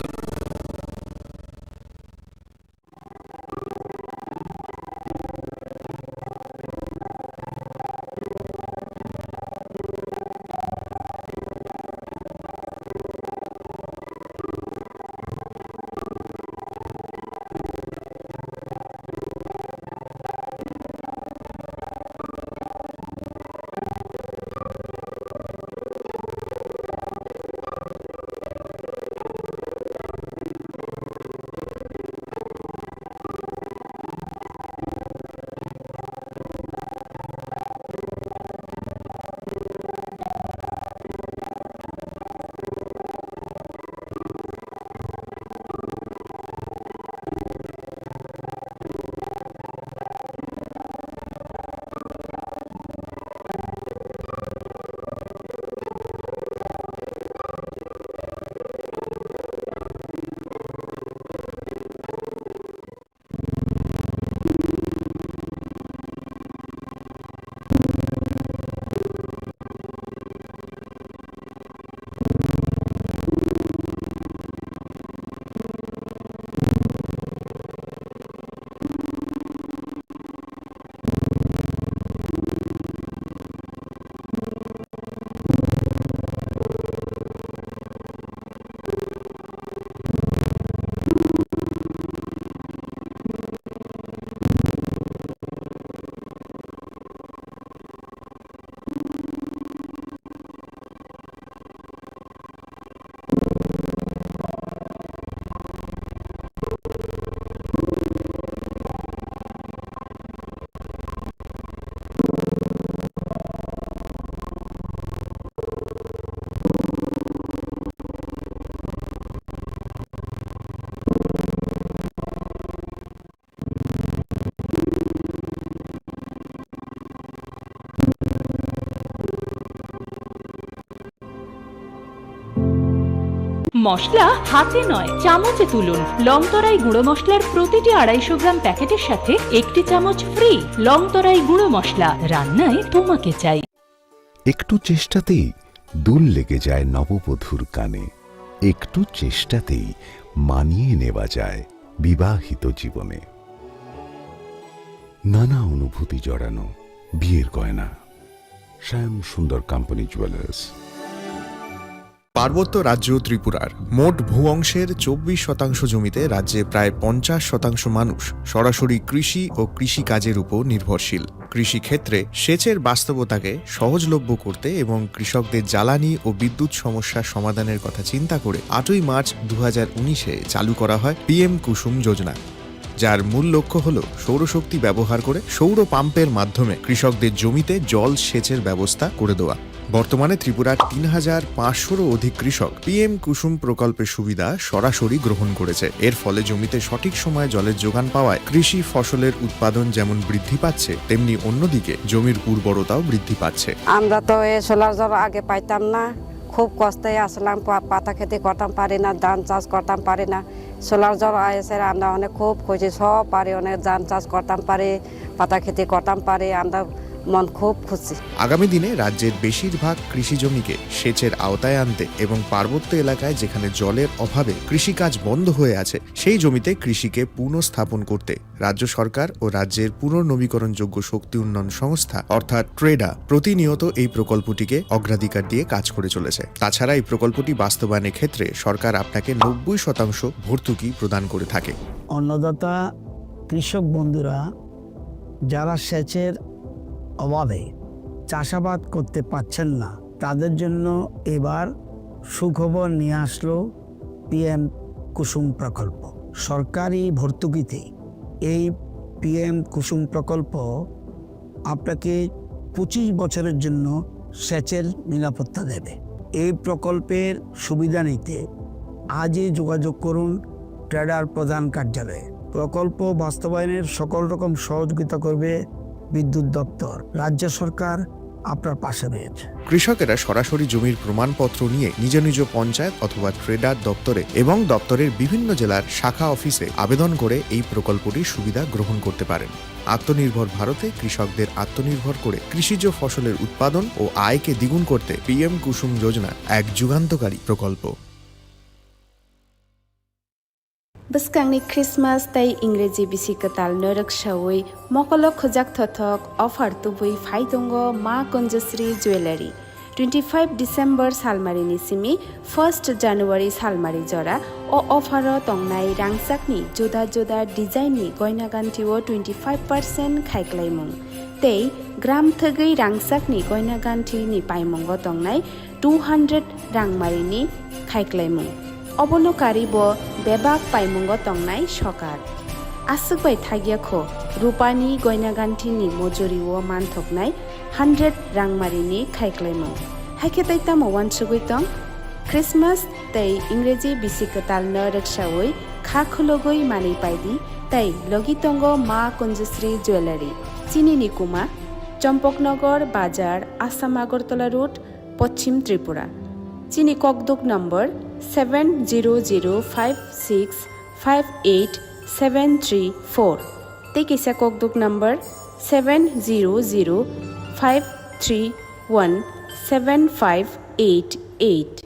S19: মশলা হাতে নয় চামচে তুলুন। লংতরাই গুঁড়ো মশলার প্রতিটি 250 গ্রাম প্যাকেটের সাথে 1টি চামচ ফ্রি। লংতরাই গুঁড়ো মশলা, রান্নায় তোমাকে চাই।
S20: একটু চেষ্টাতেই দুল লেগে যায় নববধূর কানে, একটু চেষ্টাতেই মানিয়ে নেওয়া যায় বিবাহিত জীবনে। নানা অনুভূতি জড়ানো বিয়ের গয়না। শ্যাম সুন্দর কোম্পানি জুয়েলার্স।
S15: পার্বত্য রাজ্য ত্রিপুরার মোট ভূ অংশের 24% জমিতে রাজ্যে প্রায় 50% মানুষ সরাসরি কৃষি ও কৃষিকাজের উপর নির্ভরশীল। কৃষিক্ষেত্রে সেচের বাস্তবতাকে সহজলভ্য করতে এবং কৃষকদের জ্বালানি ও বিদ্যুৎ সমস্যা সমাধানের কথা চিন্তা করে 8ই মার্চ 2019-এ চালু করা হয় PM কুসুম যোজনা, যার মূল লক্ষ্য হল সৌরশক্তি ব্যবহার করে সৌর পাম্পের মাধ্যমে কৃষকদের জমিতে জল সেচের ব্যবস্থা করে দেওয়া। বর্তমানে ত্রিপুরার 3500-রও অধিক কৃষক PM কুসুম প্রকল্পের সুবিধা সরাসরি গ্রহণ করেছে। এর ফলে জমিতে সঠিক সময়ে জলের যোগান পাওয়ায় কৃষি ফসলের উৎপাদন যেমন বৃদ্ধি পাচ্ছে, তেমনি অন্যদিকে জমির উর্বরতাও বৃদ্ধি পাচ্ছে।
S16: আমরা তো এই সোলার জল আগে পাইতাম না, খুব কষ্টে আসলাম, পাতা খেতে করতাম পারি না, ধান চাষ করতাম পারি না। সোলার জল এসে আমরা অনেক খুব খুশি, সব পারি, অনেক ধান চাষ করতাম পারি, পাতা খেতে করতাম পারি, আমরা মন খুব খুশি।
S15: আগামী দিনে রাজ্যের বেশিরভাগ কৃষি জমিকে সেচের আওতায় আনতে এবং পার্বত্য এলাকায় যেখানে জলের অভাবে কৃষিকাজ বন্ধ হয়ে আছে সেই জমিতে কৃষিকে পুনঃস্থাপন করতে রাজ্য সরকার ও রাজ্যের পুনর্নবীকরণযোগ্য শক্তি উন্নয়ন সংস্থা অর্থাৎ ট্রেডা প্রতিনিয়ত এই প্রকল্পটিকে অগ্রাধিকার দিয়ে কাজ করে চলেছে। তাছাড়া এই প্রকল্পটি বাস্তবায়নের ক্ষেত্রে সরকার আপনাকে 90% ভর্তুকি প্রদান করে থাকে।
S17: অন্নদাতা কৃষক বন্ধুরা যারা সেচের অভাবে চাষাবাদ করতে পারছেন না, তাদের জন্য এবার সুখবর নিয়ে আসলো PM কুসুম প্রকল্প। সরকারি ভর্তুকিতে এই PM কুসুম প্রকল্প আপনাকে 25 বছরের জন্য সেচের নিরাপত্তা দেবে। এই প্রকল্পের সুবিধা নিতে আজই যোগাযোগ করুন ট্রেডার প্রধান কার্যালয়ে। প্রকল্প বাস্তবায়নের সকল রকম সহযোগিতা করবে বিদ্যুৎ দপ্তর, রাজ্য সরকার আপনার পাশে রয়েছে।
S15: কৃষকেরা সরাসরি জমির প্রমাণপত্র নিয়ে নিজ নিজ পঞ্চায়েত অথবা ট্রেডার দপ্তরে এবং দপ্তরের বিভিন্ন জেলার শাখা অফিসে আবেদন করে এই প্রকল্পটির সুবিধা গ্রহণ করতে পারেন। আত্মনির্ভর ভারতে কৃষকদের আত্মনির্ভর করে কৃষিজ ফসলের উৎপাদন ও আয়কে দ্বিগুণ করতে পিএম কুসুম যোজনা এক যুগান্তকারী প্রকল্প।
S21: Beskangni Christmas tai Ingreji bisi ketal nerak shawai mokolok khojak thothok offer tubui faidongo ma Konjasri Jewelry 25 December salmari ni simi 1st January salmari jora o offer tongnai rangsakni joda joda design ni goina ganti o 25% khaiklaimung tei gram thagei rangsakni goina ganti ni paimongo tongnai 200 rangmari ni khaiklaimung অবনকারী ব বেবাক পাইমঙ্গ তংনাই সকার আসুকবাই থাগিয়াখো রূপানি গয়নাগান্ঠিনি মজুরি ও মানথকনাই 100 রাংমারিনি খাইক্লাইমং হাইকেতাইতাম ওয়ানসুগুই তং Christmas তাই ইংরেজি বিসিকতাল ন রক্ষাওই খা খুলগই মানি পাইদি তাই লগিতঙ্গ মা কুঞ্জশ্রী jewellery চিনি কুমা চম্পকনগর বাজার আসাম আগরতলা রোড পশ্চিম ত্রিপুরা চিনি ককদুক নম্বর 7005658734 te kisa kokduk number 7005317588.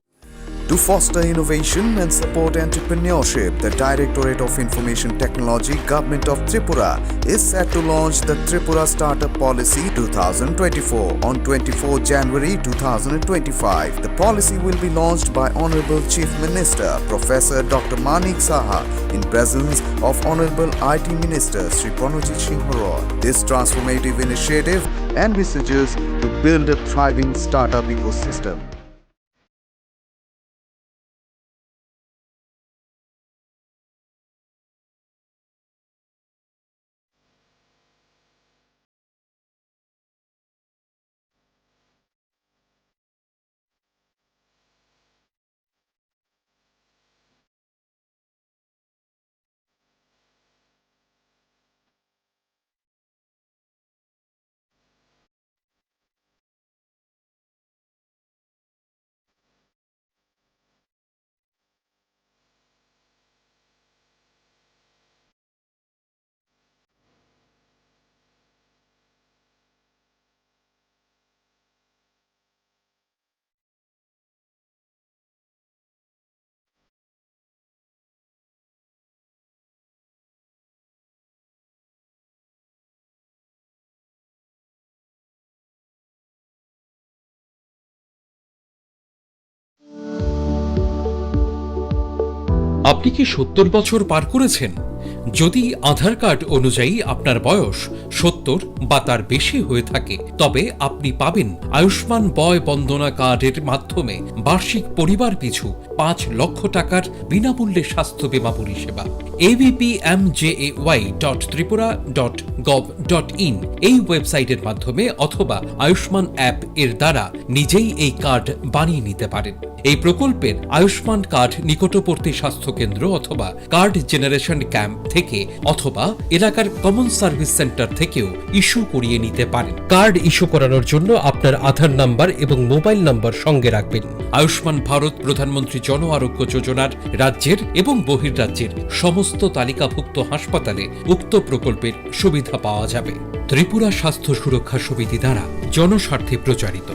S22: To foster innovation and support entrepreneurship, the Directorate of Information Technology, Government of Tripura is set to launch the Tripura Startup Policy 2024 on 24 January 2025. The policy will be launched by Honorable Chief Minister Professor Dr. Manik Saha in presence of Honorable IT Minister Sri Pranojit Singh Roy. This transformative initiative envisages to build a thriving startup ecosystem.
S18: আপনি কি 70 বছর পার করেছেন? যদি আধার card অনুযায়ী আপনার বয়স 70 বা তার বেশি হয়ে থাকে তবে আপনি পাবেন আয়ুষ্মান বয় বন্দনা কার্ডের মাধ্যমে বার্ষিক পরিবার পিছু 5 লক্ষ টাকার বিনামূল্যে স্বাস্থ্য বীমা পরিষেবা। abpmjay.tripura.gov.in এই ওয়েবসাইটের মাধ্যমে অথবা আয়ুষ্মান অ্যাপ এর দ্বারা নিজেই এই কার্ড বানিয়ে নিতে পারেন। এই প্রকল্পের আয়ুষ্মান কার্ড নিকটবর্তী স্বাস্থ্য কেন্দ্র অথবা কার্ড জেনারেশন ক্যাম্প থেকে অথবা এলাকার কমন সার্ভিস সেন্টার থেকেও ইস্যু করিয়ে নিতে পারেন। কার্ড ইস্যু করানোর জন্য আপনার আধার নাম্বার এবং মোবাইল নাম্বার সঙ্গে রাখবেন। আয়ুষ্মান ভারত প্রধানমন্ত্রী জন আরোগ্য যোজনার রাজ্যের এবং বহির্রাজ্যের সমস্ত তালিকাভুক্ত হাসপাতালে উক্ত প্রকল্পের সুবিধা পাওয়া যাবে। ত্রিপুরা স্বাস্থ্য সুরক্ষা সমিতি দ্বারা জনস্বার্থে প্রচারিত।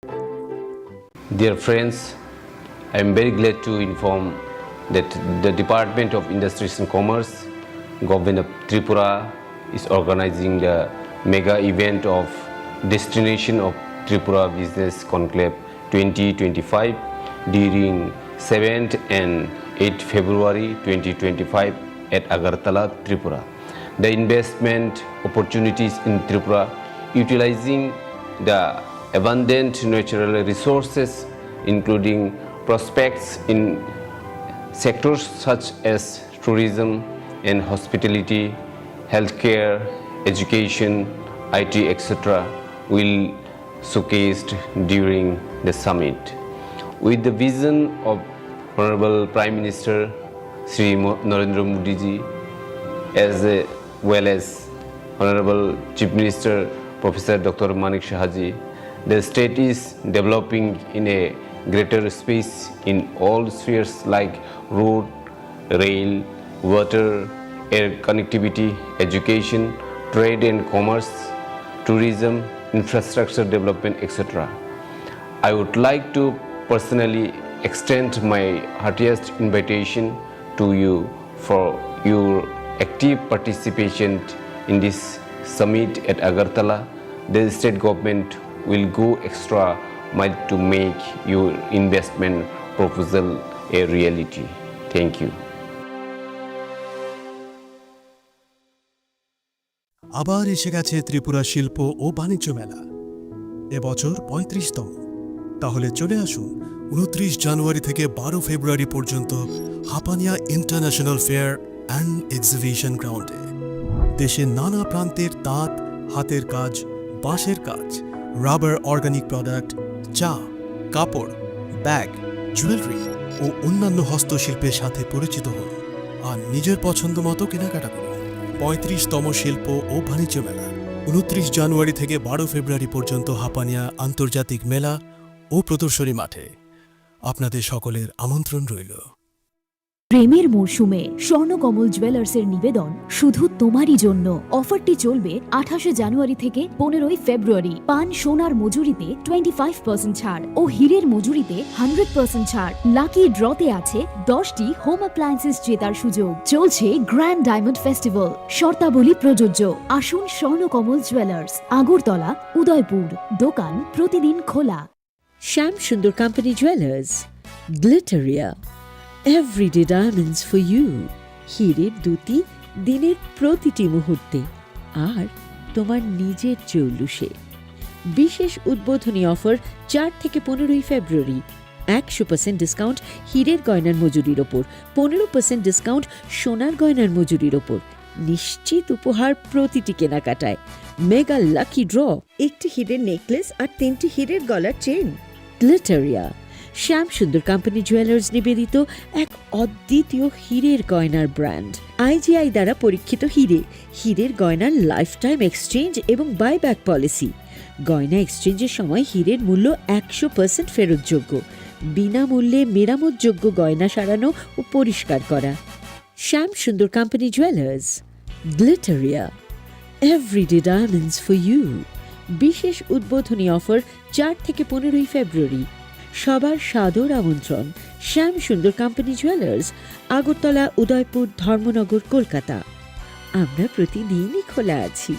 S11: Dear friends, I am very glad to inform that the Department of Industries and Commerce, Government of Tripura, is organizing the mega event of Destination of Tripura Business Conclave 2025 during 7th and 8th February 2025 at Agartala, Tripura. The investment opportunities in Tripura, utilizing the abundant natural resources, including prospects in sectors such as tourism and hospitality, healthcare, education, IT, etc., will showcased during the summit. With the vision of Honorable Prime Minister Sri Narendra Modi ji, as well as Honorable Chief Minister Professor Dr. Manik Shahaji, the state is developing in a greater space in all spheres like road, rail, water, air connectivity, education, trade and commerce, tourism, infrastructure development, etc. I would like to personally extend my heartiest invitation to you for your active participation in this summit at Agartala. The state government will go extra mile to make your investment proposal a reality. Thank you.
S10: আবার এসে গেছে ত্রিপুরা শিল্প ও বাণিজ্য মেলা এবছর 35তম। তাহলে চলে আসুন 29 জানুয়ারি থেকে 12 ফেব্রুয়ারি পর্যন্ত Hapania international fair and exhibition গ্রাউন্ডে। দেশের নানা প্রান্তের তাঁত, হাতের কাজ, বাঁশের কাজ, রাবার অর্গানিক প্রোডাক্ট, চা, কাপড়, ব্যাগ, জুয়েলারি ও অন্যান্য হস্তশিল্পের সাথে পরিচিত হন আর নিজের পছন্দ মতো কেনাকাটা করুন। 35তম শিল্প ও বাণিজ্য মেলা 29 জানুয়ারি থেকে 12 ফেব্রুয়ারি পর্যন্ত হাপানিয়া আন্তর্জাতিক মেলা ও প্রদর্শনী মাঠে। আপনাদের সকলের আমন্ত্রণ রইল।
S1: প্রেমের মরশুমে স্বর্ণকমল জুয়েলার্সের নিবেদন শুধু তোমারই জন্য। অফারটি চলবে 28 জানুয়ারি থেকে 15 ফেব্রুয়ারি। পান সোনার মজুরিতে 25% ছাড় ও হীরের মজুরিতে 100% ছাড়। লাকি ড্রতে আছে 10টি হোম অ্যাপ্লায়েন্সেস জেতার সুযোগ। চলছে গ্র্যান্ড ডায়মন্ড ফেস্টিভ্যাল, শর্তাবলী প্রযোজ্য। আসুন স্বর্ণকমল জুয়েলার্স, আগরতলা, উদয়পুর। দোকান প্রতিদিন খোলা।
S5: Shyam Sundar company jewellers, Glitteria, everyday diamonds for you. হীরের দুটি দিনের প্রতিটি মুহূর্তে আর তোমার নিজের চৌলুসে। বিশেষ উদ্বোধনী অফার 4 থেকে 15 ফেব্রুয়ারি। 100% ডিসকাউন্ট হীরের গয়নার মজুরির ওপর, 15% ডিসকাউন্ট সোনার গয়নার মজুরির ওপর। নিশ্চিত উপহার প্রতিটি কেনাকাটায়। মেগা লাকি ড্র, একটি হীরের নেকলেস আর 3টি হীরের গলার চেন। গ্লিটারিয়া, শ্যাম সুন্দর কোম্পানি জুয়েলার্স নিবেদিত এক অদ্বিতীয় হীরের গয়নার ব্র্যান্ড। আইজিআই দ্বারা পরীক্ষিত হীরে, হীরের গয়নার লাইফ টাইম এক্সচেঞ্জ এবং বাইব্যাক পলিসি। গয়না এক্সচেঞ্জের সময় হীরের মূল্য 100% ফেরতযোগ্য। বিনামূল্যে মেরামতযোগ্য গয়না সারানো ও পরিষ্কার করা। Shyam Sundar company jewellers, Glitteria, everyday diamonds for you. বিশেষ উদ্বোধনী অফার 4 থেকে 15 ফেব্রুয়ারি। সবার সাদর আমন্ত্রণ। শ্যাম সুন্দর কোম্পানি জুয়েলার্স, আগরতলা, উদয়পুর, ধর্মনগর, কলকাতা। আমরা প্রতিদিনই খোলা আছি।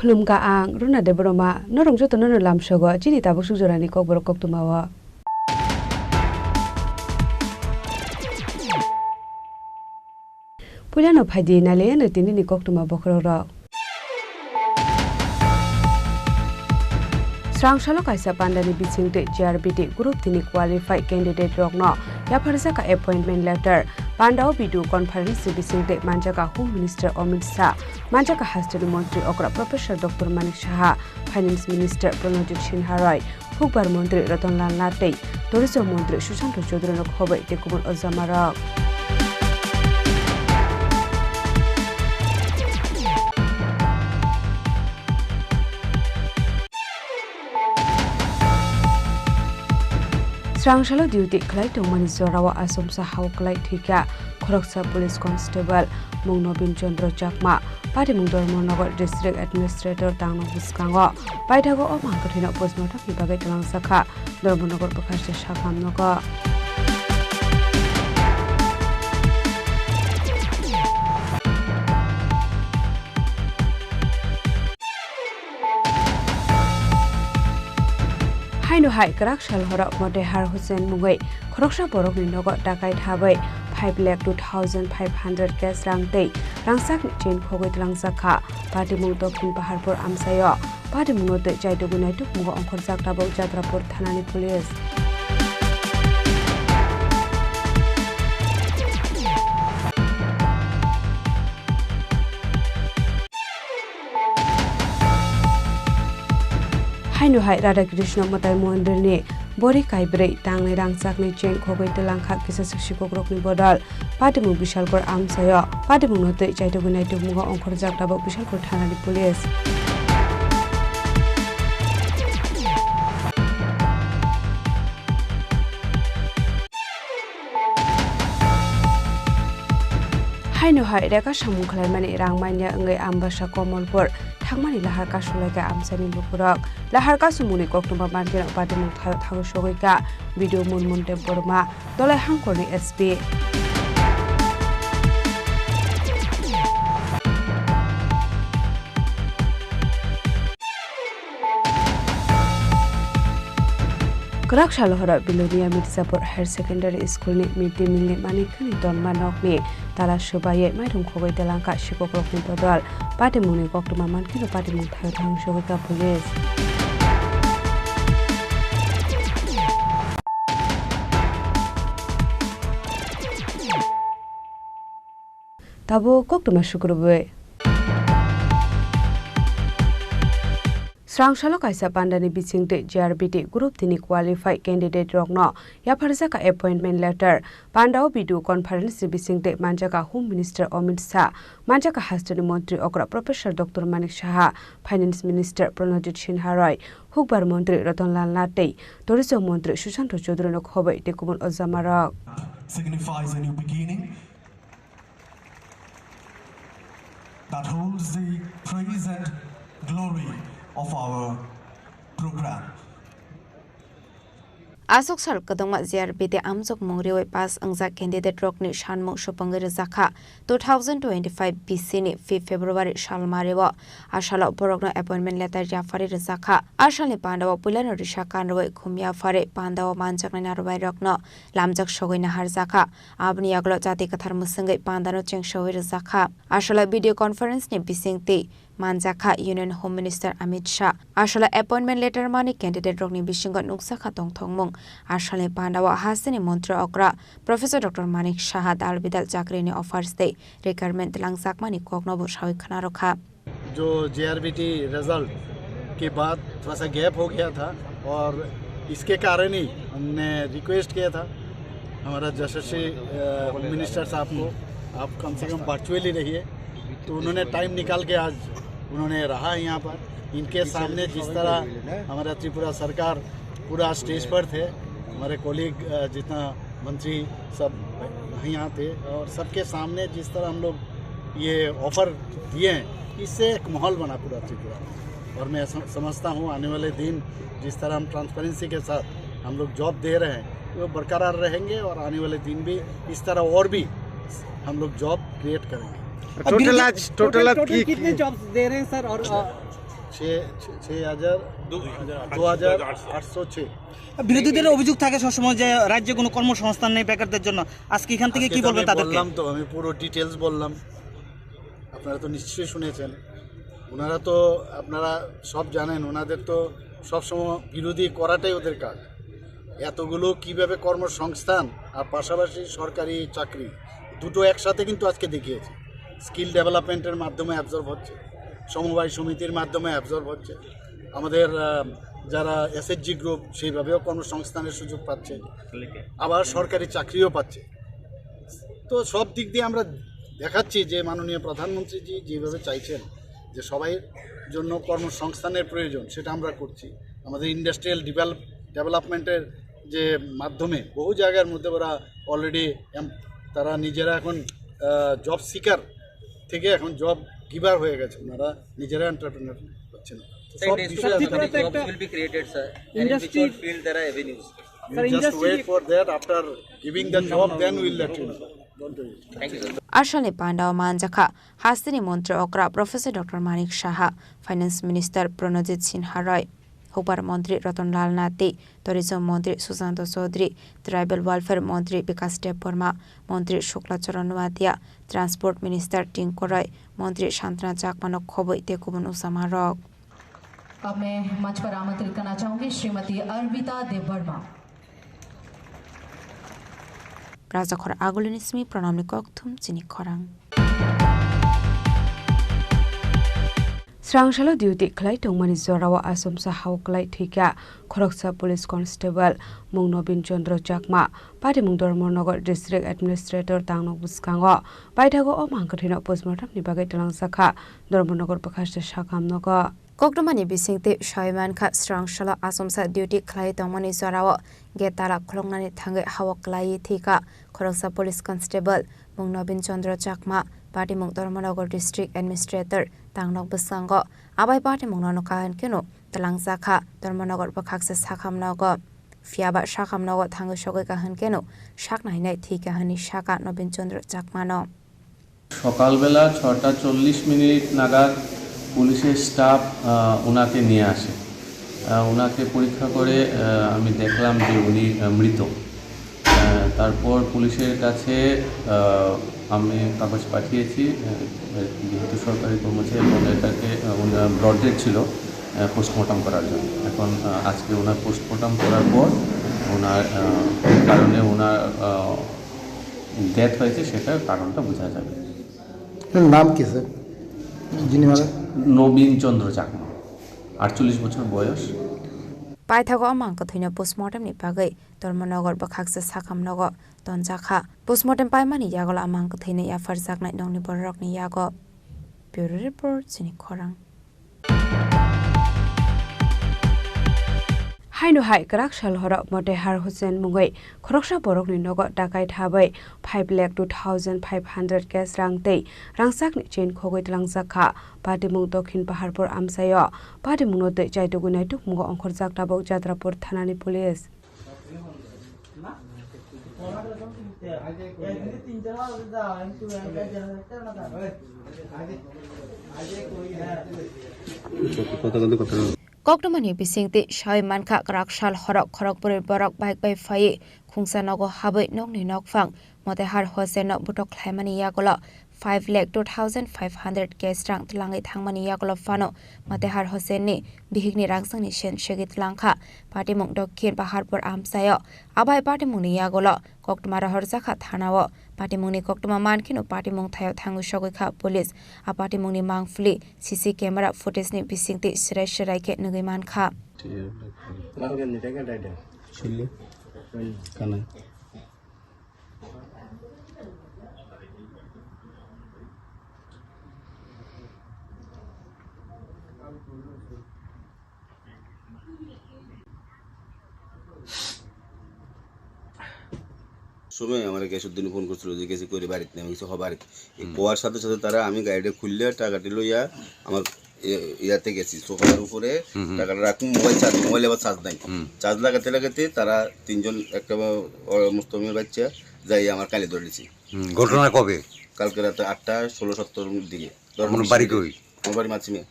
S7: खुलुमगा आं रुना देबरमा नरंग जतो ननो लामसगो चिनि ताबुक सुजरानि ककबर कक्तुमावा पुलानो फाइदि नाले नतिनि कक्तुमा बखरो Srangshalo kaisa pandani bisingte JRBT group tini qualified candidate rokno yafarjaka appointment letter pandao bidu conference bisingte manjaka home minister Amit Shah manjaka hasturi montri okra professor Dr. Manik Saha finance minister Pranojit Sinha Roy Phukbar montri Ratanlal Natei tourism montri Sushant Chaudhary nok hobai tekubon ozamara Srangshalo duty khlai tongmani zorawa asomsa hau khlai thika khoroksa police constable Mungnobin Chandra Chakma pati Mungdormonagar district administrator tangno buskango paithago o mangkathina postmortem ni bagai talang sakha Dormonagar Prakasha Shakhamnogo Haino hai karak shalhora Modehar Hussein Mugoi Khoroksa Borok ni nogo dakai thabai 5,02,500 cash rangtei rangsak ni chain khogoi tlangsakha pati mung Dokhin Paharpur amsayo pati mungote chaidogunai tuk mugo ongkhor jaktabau Jatrapur thanani police Haino hai Radha Krishna Matai Mondir ni Bori Kaibrei tangnai rangsak ni chain khogoi telangkha kisa sikshikokrok ni bodal patimu Bishalkor amsayo patimu note chaidogunai tuk mugo ongkhor jaktabau Bishalkor thanani police Haino hai reka samung khlaimani rangmanya ngai ambasa Komolpur thangmani lahar ka sulaika amsani lupurak lahar ka sumuni koktuma mankena pati mung thayo thago sogoika video munmunte borma dolai hangkorni SP Karak Shalohara Bilonia Mirzapur Higher Secondary School ni midday meal ni manikani donma nokni tala shobaye maidum khogoi telangka shikokrok ni bodal pati mungni koktuma mankino pati mung thayo thang shogoika police Tabo koktuma shukrube Srangshalo kaisa pandani bisingte JRBT group tini qualified candidate rokno yafarjaka appointment letter pandao bidu conference bisingte manjaka home minister Amit Shah manjaka hasturi montri okra professor Dr. Manik Saha finance minister Pranojit Sinha Roy Phukbar montri Ratanlal Natei tourism montri Sushant Chaudhary nok hobai tekubon ozamara
S8: signifies a new beginning that holds the praise and glory of our program.
S4: Asok sal kadangma JRBT amjok mongreoi pas angja candidate rokni shanmung shopangere zakha 2025 BC ni 5 February salmarewa ashala borokno appointment letter jafari zakha ashalni pandawa pulano rishakan roi khumya fare pandawa manjakna narbai rokno lamjak sogoina har zakha abni aglo jati kathar musangai pandano chengsoi zakha ashala video conference ni bisingti Manjaka Union Home Minister Amit Shah ashala appointment letter mani candidate rokni bisingo nuksa khatong thongmung ashalni pandawa hasini montra okra Professor Dr. Manik Saha dal bidal chakri ni offers de requirement langsak mani kokno bo shawi khana rakha
S3: जो JRBT result के बाद थोड़ा सा gap हो गया था और इसके कारण ही हमने रिक्वेस्ट किया था हमारा यशस्वी होम मिनिस्टर साहब को आप कम से कम वर्चुअली रहिए तो उन्होंने टाइम निकाल के आज उन्होंने रहा यहाँ पर इनके सामने जिस तरह हमारा त्रिपुरा सरकार पूरा स्टेज पर थे हमारे कोलीग जितना मंत्री सब यहाँ थे और सबके सामने जिस तरह हम लोग ये ऑफर दिए हैं इससे एक माहौल बना पूरा त्रिपुरा और मैं समझता हूँ आने वाले दिन जिस तरह हम ट्रांसपेरेंसी के साथ हम लोग जॉब दे रहे हैं वो बरकरार रहेंगे और आने वाले दिन भी इस तरह और भी हम लोग जॉब क्रिएट करेंगे
S2: टोटल आज
S14: कितने जॉब्स दे रहे हैं सर और
S3: 6,2806।
S14: বিরোধীদের অভিযোগ থাকে সবসময় যে রাজ্যে কোনো কর্মসংস্থান নেই বেকারদের জন্য। আজকে এখান থেকে কি বলবেন তাদেরকে?
S3: বললাম তো, আমি পুরো ডিটেলস বললাম, আপনারা তো নিশ্চয়ই শুনেছেন। ওনারা তো, আপনারা সব জানেন, ওনাদের তো সবসময় বিরোধী করাটাই ওদের কাজ। এতগুলো কিভাবে কর্মসংস্থান আর পাশাপাশি সরকারি চাকরি দুটো একসাথে কিন্তু আজকে দেখিয়েছে। স্কিল ডেভেলপমেন্টের মাধ্যমে অ্যাবজর্ব হচ্ছে, সমবায় সমিতির মাধ্যমে অ্যাবজর্ব হচ্ছে, আমাদের যারা এসএইচজি গ্রুপ সেইভাবেও কর্মসংস্থানের সুযোগ পাচ্ছে, আবার সরকারি চাকরিও পাচ্ছে। তো সব দিক দিয়ে আমরা দেখাচ্ছি যে মাননীয় প্রধানমন্ত্রীজি যেভাবে চাইছেন যে সবাই জন্য কর্মসংস্থানের প্রয়োজন, সেটা আমরা করছি। আমাদের ইন্ডাস্ট্রিয়াল ডেভেলপমেন্টের যে মাধ্যমে বহু জায়গার মধ্যে ওরা অলরেডি তারা নিজেরা এখন জব সিকার থেকে এখন জব গিভার হয়ে গেছে, ওনারা নিজেরা এন্টারপ্রেনার হচ্ছেন। সব বিষয়ে just wait for that. After giving the job, then we'll let you know. Don't worry.
S4: Arshani Pandao Manjaka, Hastini Montre Okra, Professor Dr. Manik Shaha, Finance Minister Pranajit Sinha Roy, Hopar Montri Ratan Lal Nati, Tourism Montri Susanto Sodri, Tribal Welfare Montri Vikas Deborma, Montri Shukla Charanwatia, Transport Minister Tinko Roy, Montri Shantana Jakmanok Khoboi Tekubun Usama Rock.
S9: अब मैं मंच पर आमंत्रित करना चाहूंगी Shrimati अर्विता Debbarma.
S4: Rajakhor Agulinismi Pranamni Kokthum Chini Khorang
S7: Srangshala duty klai tongmani zorawa asomsa hauklai thika Khoroksa Police Constable Mungnobin Chandra Jakma Pati Mungdormonogar District Administrator Tangnok Buskango Baithago o mangkathina postmortem ni bagai talang sakha Dormonogar Pakhasta Shakamnogo
S4: Kokdomani bisingte Shaiman Kha Srangshala Asomsa duty klai tongmani zorawa Getara Khlongnani thangai hawaklai thika Khoroksa Police Constable Mungnobin Chandra Jakma Pati Mungdormonogar District Administrator Tangnok Buskango Abai Pati Mungnono kahan keno talang sakha Dormonogar Pakhasta Shakamnogo Fiaba Shakamnogo thangai shogai kahan keno shaknainai thika hani shaka Nobin Chandra Jakmano
S12: সকালবেলা 6:40 নাগাদ পুলিশের staff ওনাকে নিয়ে আসে। ওনাকে পরীক্ষা করে আমি দেখলাম যে উনি মৃত। তারপর পুলিশের কাছে আমি কাগজ পাঠিয়েছি, যেহেতু সরকারি কর্মচারী এবং এটাকে ব্লড ডেড ছিল পোস্টমর্টম করার জন্য। এখন আজকে ওনার পোস্টমর্টম করার পর ওনার কারণে ওনার ডেথ হয়েছে সেটার কারণটা বোঝা যাবে।
S3: নাম কি স্যার? যিনি মারা?
S12: নবীন চন্দ্র চাকমা, 48 বছর বয়স।
S4: Paithago amangkathina postmortem ni bagai Dormonogar Pakhasta Sakamnogo Tonjakha postmortem paimani yagola amangkathina ya farjaknai nongni borok ni yago Bureau Report Chini Khorang
S7: Hainu hai karak shalhora Motehar Hussein Mungai Khoroksa borok ni nogo dakai thabai 5,02,500 cash rangtei rangsak ni chain khogoi tlangsakha Pati Mung Dokhin Paharpur Amsayo Pati Mung Nodei Jaidugunai tuk mungo onkhorjak tabok Jatrapur Thanani Police
S4: Kokdomani bisingte Shaiman Kha Karakshal Horok Khorokpur Borok Bike by Fai Khungsanogo Habai Nokni Nokfang Motehar Hossein Butok Khlaimani Yagola 5,02,500 cash rang tlangai thangmani yagola fano Motehar Hossein ni bihigni rangsangni shen shegit langkha Pati Mung Dokhin Paharpur Amsayo Abai Pati Mung ni yagola Kokdmara Horjakha Thanao Pati Mung ni Kokdma Mankino Pati Mung Thayo Thangu Shogikha Police A Pati Mung ni Mangfli CC camera footage ni bisingti Shirai Shirai ke Nugai Mankha
S23: সময় আমার Gyasuddin phone করছিল যে গেছি করে বাড়িতে আমি কিছু হবার কোয়ার সাথে সাথে তারা আমি গাড়িটা খুললে টাকাটি লইয়া আমার ইয়াতে গেছি সোফার উপরে টাকাটা রাখুন মোবাইল আবার চার্জ নাই চার্জ লাগাতে লাগাতে তারা তিনজন একটা মুস্তমির বাচ্চা যাই আমার কানে ধরেছি।
S24: ঘটনা কবে?
S23: কালকে রাতে 8:16-17 দিকে।
S24: আমার বাড়ি কই?
S23: আমার বাড়ি মাছিমিয়া।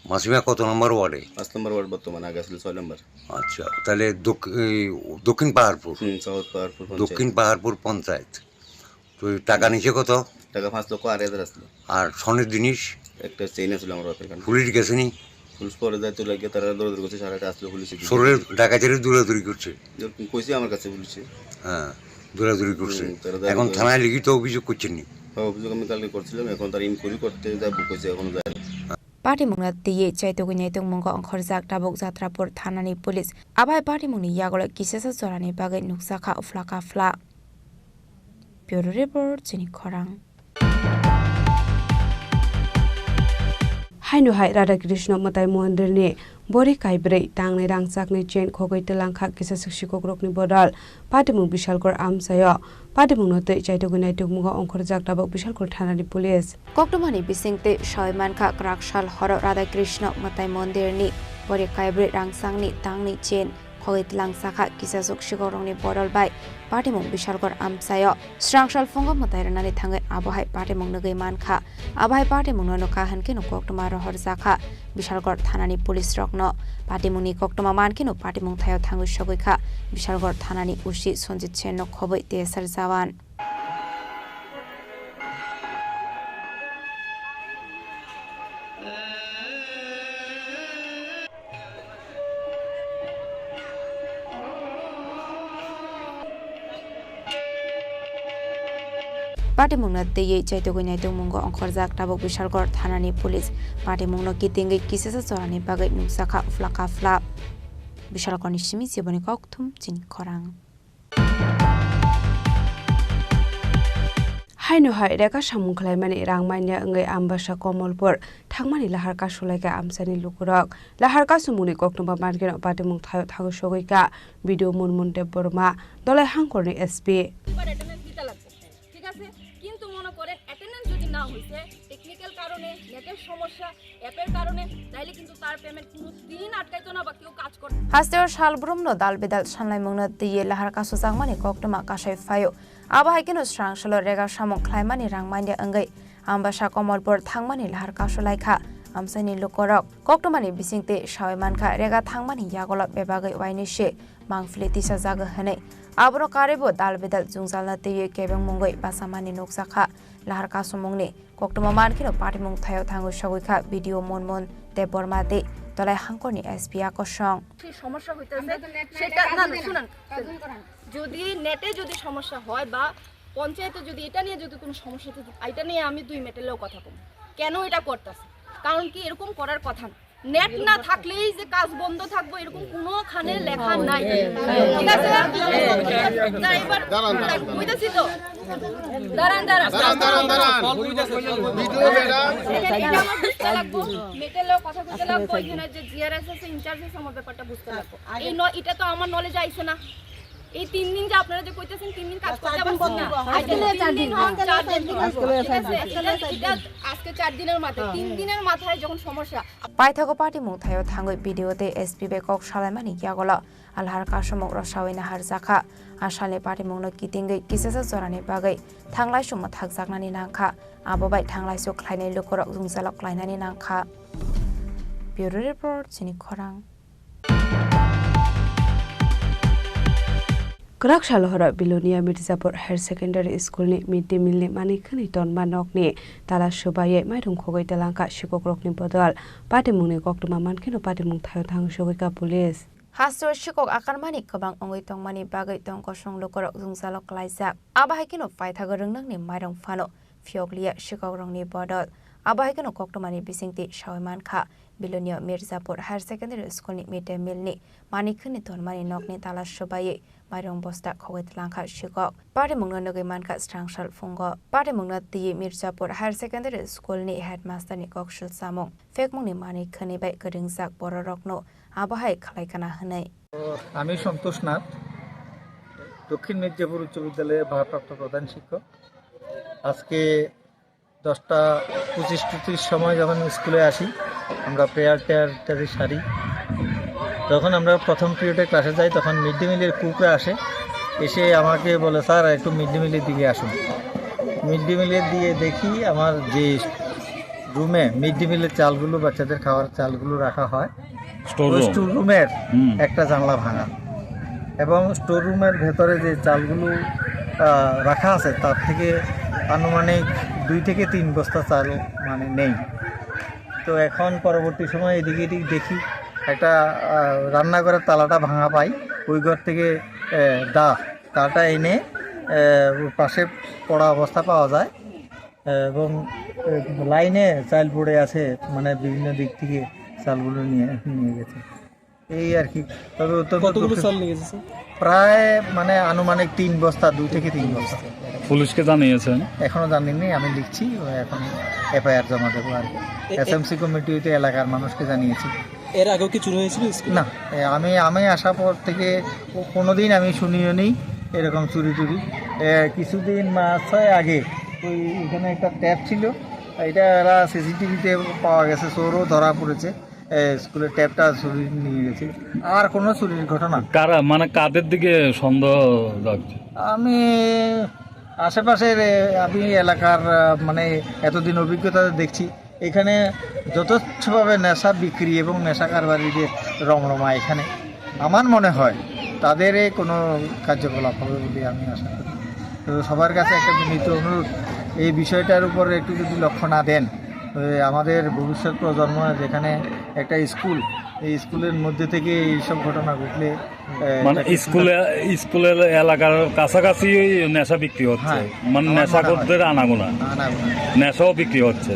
S6: মাসিমা কত নম্বর ওয়ার্ডে?
S23: 5 নম্বর ওয়ার্ড বর্তমানে, আগে ছিল 6 নম্বর।
S6: আচ্ছা, তাহলে দক্ষিণ পাহাড়পুর,
S23: সাউথ পাহাড়পুর
S6: দক্ষিণ পাহাড়পুর পঞ্চায়েত। তো টাকা নিচে কত?
S23: টাকা 5,08,000 আসলো।
S6: আর স্বর্ণের জিনিস?
S23: একটা চেইন আছিল আমার বাপের কাছে।
S6: পুলিশ গেছে নি?
S23: পুলিশ পরে যাইতে লাগে, তারা দৌড়াদৌড়ি করছে, সারাটা আসলো পুলিশ।
S6: শরীরের ডাকাতের দৌড়াদৌড়ি করছে?
S23: কইছি আমার কাছে পুলিশে।
S6: হ্যাঁ, দৌড়াদৌড়ি করছে। এখন থানায় লিখিত অভিযোগ করছেন নি?
S23: অভিযোগ আমি কালকে করছিলাম, এখন তার ইনকোয়ারি করতে যাবো কইছে, এখনো যায় না।
S4: পাটিমুংনা তিয়ে চাইতগুনাই তংমুংগ অংখরজাক টাবুক যাত্রাপুর থানানি পুলিশ আবাই পাটিমুংনি ইয়াগলে কিসেসা জরানি বাগै নুকसाखा उफ्लाका फ्ला। ब्यूरो रिपोर्ट चिनी खरां।
S7: हाइनुहाय राधाकृष्ण मताय मन्दिरनि बरि काइब्रै टांनै रांचाकनि चेन खगै तलांखा किसा सिकसिको ग्रुपनि बदल पाटिमुं बिशालगर आमसायो पाटिमुंनो तै चाइतगुनाय तुगमुगा अंखर जागटाबो बिशालगर थानानि पुलिस कक्टमानि बिसिंते सयमानखा क्राकशाल हर राधाकृष्ण मताय मन्दिरनि बरि काइब्रै रांचाकनि टांनै चेन खगै तलांसाखा किसा सिकसिको रंनि बदल बाय पाटिमुं बिशालगर आमसायो स्रांशाल फंग मताय रनानि थाङै आबहाय पाटिमुं नगै मानखा आबहाय पाटिमुंनो नका हनकेनो कक्टमा रहर जाखा बिशालगर थानानि पुलिस रक्नो पाटिमुंनि कक्टमा मानकेनो पाटिमुं थायाव थाङै सगैखा बिशालगर थानानि उसी सन्जित सेननो खबै तेसर जवान पाटिमुंना तैयै चाइतगुनाय तंमुंगो अंखरजाक टाबुक बिशालगर थानानि पुलिस पाटिमुंनो कितिंगै किसेसा जरानि बागै नुकसाखा उफ्लाका फ्ला बिशालगरनि सिमि जेबनि कक्थुम चिनि खरां। हाइनुहाय रेखा सामुंखलायमानि रांमानिया अंगै आम्बासा कमलपुर थांमानि लाहारका सुलायका आमसानि लुकुरक लाहारका सुमुनि कक्टुम्बा मानकेन पाटिमुं थायो थागो सगैका भिडिअ मुनमुन देब बर्मा दलाय हांकरनि एसपी
S13: কিন্তু মনে করেন অ্যাটেন্ডেন্স যদি না হইছে টেকনিক্যাল কারণে নেটের সমস্যা অ্যাপের কারণে তাইলে কিন্তু তার পেমেন্ট কোনো দিন আটকাইতো না বা কেউ কাজ করতে
S4: হাস্তের সালব্রুমনো দালবেদাল সানলাইমুংনা দিয়ে লাহার কাসু জাংমানি কক্টমা কাসাই ফাयो आबाहायकेनो स्रांसलो रेगा सामुं ख्लायमानि रांमानिया अंगै आम्बासा कमलपुर थांमानि लाहार कासु लायखा आमसानि लुकरक कक्टमानि बिसिंते सावयमानखा रेगा थांमानि यागला बेबागै वाइनिसे मांफिले तिसा जागो हनै आबरो कारेबो दालबेदाल जुंजालना तेये केबें मुंगै बासामानि नोकसाखा लाहार कासुमुंनि कक्टमा मानकेनो पाटिमुं थायाव थाङो सगैखा भिडिअ मनमन देब बर्माते तलाय हांकरनि एसपी आकर्षण
S13: সমস্যা হইতাছে সেটা না শুনুন যদি নেটে যদি সমস্যা হয় বা পঞ্চায়েতে যদি এটা নিয়ে যদি কোনো সমস্যা থাকে এটা নিয়ে আমি 2 মিনিটেও কথা বলবো কেন এটা করতেছে কারণ কি এরকম করার কথা না নেট না থাকলেই যে কাজ বন্ধ থাকবে এরকম কোনোখানে লেখা নাই ঠিক আছে না এবার কইতাছি তো দাঁড়ান ভিডিও ম্যাডাম এটা আমার বুঝতে লাগবে মেটেলেও কথা কইতে লাগবে এখানে যে জিআরএস এর ইনচার্জ আছে আমার ব্যাপারটা বুঝতে লাগবে এই এটা তো আমার নলেজ আইছে না এই 3 দিন যে আপনারা যে কইতেছেন 3 দিন কাজ করতে পারছেন না আজকে 4 দিন আজকে 4 দিনের মাথায় 3 দিনের মাথায় যখন সমস্যা
S4: পাইথাগো পার্টি মুথাयो थाङै भिडिअते एसपी बेकक सालायमानि यागला आलहार कासमक रसावैना हारजाखा आसालनि पार्टी मुंनो कितिंगै किसेसा जरानि बागै थांलाय सम थागजागनानि नांखा आबोबाय थांलाय सु ख्लायनाय लुकरक जुंजालक ख्लायनानि नांखा ब्यूरो रिपोर्ट चिनि खरां।
S7: क्राकशालहरा बिलोनिया मिर्जापुर हायर सेकेंडारी स्कुलनि मिड डे मिलनि मानिखनि तनमा नकनि ताला सुबायै माइरं खगै तलांका शिककरकनि बदल पाटिमुंनि कक्टमा मानखेनो पाटिमुं थायो थां सगैका पुलिस
S4: हास्टर शिकक आकारमानि गोबां अंगै तंमानि बागै तंकसं लुकरक जुंजालक ख्लायजाक आबाहायकेनो फायथागो रोंनांनि माइरं फानो फियकलिया शिकक रंनि बदल आबाहायकेनो कक्टमानि बिसिंति सावयमानखा बिलोनिया मिर्जापुर हायर सेकेंडारी स्कुलनि मिड डे मिलनि मानिखनि तनमानि नकनि ताला सुबायै माइरं बस्ता खगै तलांखा शिकक पाटिमुंनो नगै मानखा स्रांसाल फुंग पाटिमुंनो तिये मिर्जापुर हायर सेकेंडारी स्कुलनि हेडमास्टारनि कक्सुल सामुं फेकमुंनि मानिखनि बाय गदिंजाक बर' रकनो आबाहाय खालायखाना होनाय
S19: আমি সন্তোষ নাথ দক্ষিণ মির্জাপুর উচ্চ বিদ্যালয়ের ভারপ্রাপ্ত প্রধান শিক্ষক আজকে 10:25-30 সময় যখন স্কুলে আসি আমরা প্রেয়ার সারি যখন আমরা প্রথম পিরিয়ডে ক্লাসে যাই তখন মিড ডে মিলের কুকরা আসে এসে আমাকে বলে স্যার একটু মিড ডে মিলের দিকে আসুন মিড ডে মিলের দিয়ে দেখি আমার যে রুমে মিড ডে মিলের চালগুলো, বাচ্চাদের খাওয়ার চালগুলো রাখা হয়।
S16: স্টোর
S19: রুমের একটা জানলা ভাঙা, এবং স্টোর রুমের ভেতরে যে চালগুলো রাখা আছে তার থেকে আনুমানিক 2 থেকে 3 বস্তা চাল মানে নেই। তো এখন পরবর্তী সময় এদিকে দেখি একটা রান্নাঘরের তালাটা ভাঙা পাই, ওই ঘর থেকে তালটা এনে পাশে পড়া অবস্থা পাওয়া যায়, এবং লাইনে চাল পড়ে আছে, মানে বিভিন্ন দিক থেকে চালগুলো নিয়ে গেছে, এই আর কি। তবে
S16: কতগুলো চাল নিয়ে গেছে?
S19: প্রায় মানে আনুমানিক 3 বস্তা, 2 থেকে 3 বস্তা।
S16: পুলিশকে জানিয়েছেন?
S19: এখনো জানিনি, আমি লিখছি, এখন এফআইআর জমা দেবো আর কি। এসএমসি কমিটিতে এলাকার মানুষকে জানিয়েছি।
S16: এর আগেও কি চুরি হয়েছিল?
S19: না, আমি আসার পর থেকে কোনোদিন আমি শুনিও নি এরকম চুরি টুরি। কিছুদিন মাস 6 আগে ওই এখানে একটা ট্যাপ ছিল, এটা এরা সিসিটিভিতে পাওয়া গেছে, চোরও ধরা পড়েছে, স্কুলের ট্যাপটা চুরি নিয়ে গেছে। আর কোনো চুরির ঘটনা
S16: কারা, মানে কাদের দিকে সন্দেহ লাগছে?
S19: আমি আশেপাশের আমি এলাকার মানে এতদিন অভিজ্ঞতা দেখছি, এখানে যথেচ্ছভাবে নেশা বিক্রি এবং নেশা কারবারিদের রমরমা এখানে। আমার মনে হয় তাদের কোনো কার্যকলাপ হবে বলে আমি আশা করি। তো সবার কাছে একটা বিনীত অনুরোধ, এই বিষয়টার উপর একটু যদি লক্ষ্য না দেন, আমাদের ভবিষ্যৎ প্রজন্ম যেখানে একটা স্কুল, এই স্কুলের মধ্যে থেকে এইসব ঘটনা ঘটলে,
S16: মানে স্কুলের এলাকার কাছাকাছি নেশা বিক্রি হচ্ছে, মানে নেশাখোরদের আনাগোনা, নেশাও বিক্রি হচ্ছে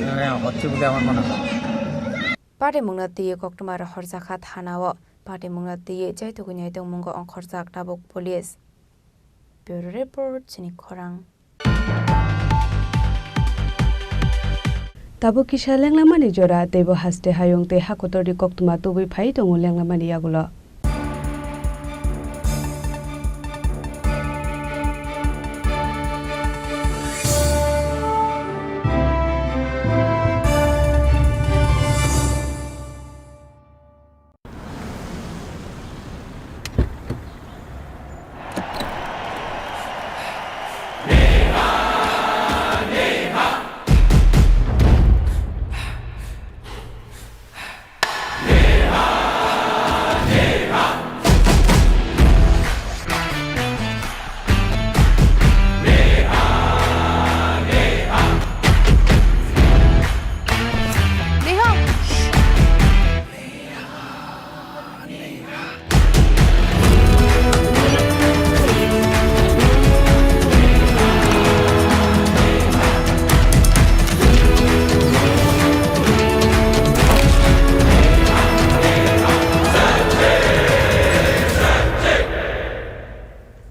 S19: বলে আমার মনে হয়।
S4: পাটে মুংনাতিয়ে কক্টমার হরজাখা থানাও পাটে মুংনাতিয়ে জাইতগুনিয়াই দংমুঙ্গ অংখরজাক টাবক পুলিশ। ব্যুরো রিপোর্ট চিনি খরাং।
S7: Tabo kisha lenglamani jora tebo haste hayong te hakotori koktuma tubui phai tongu lenglamani yagulo.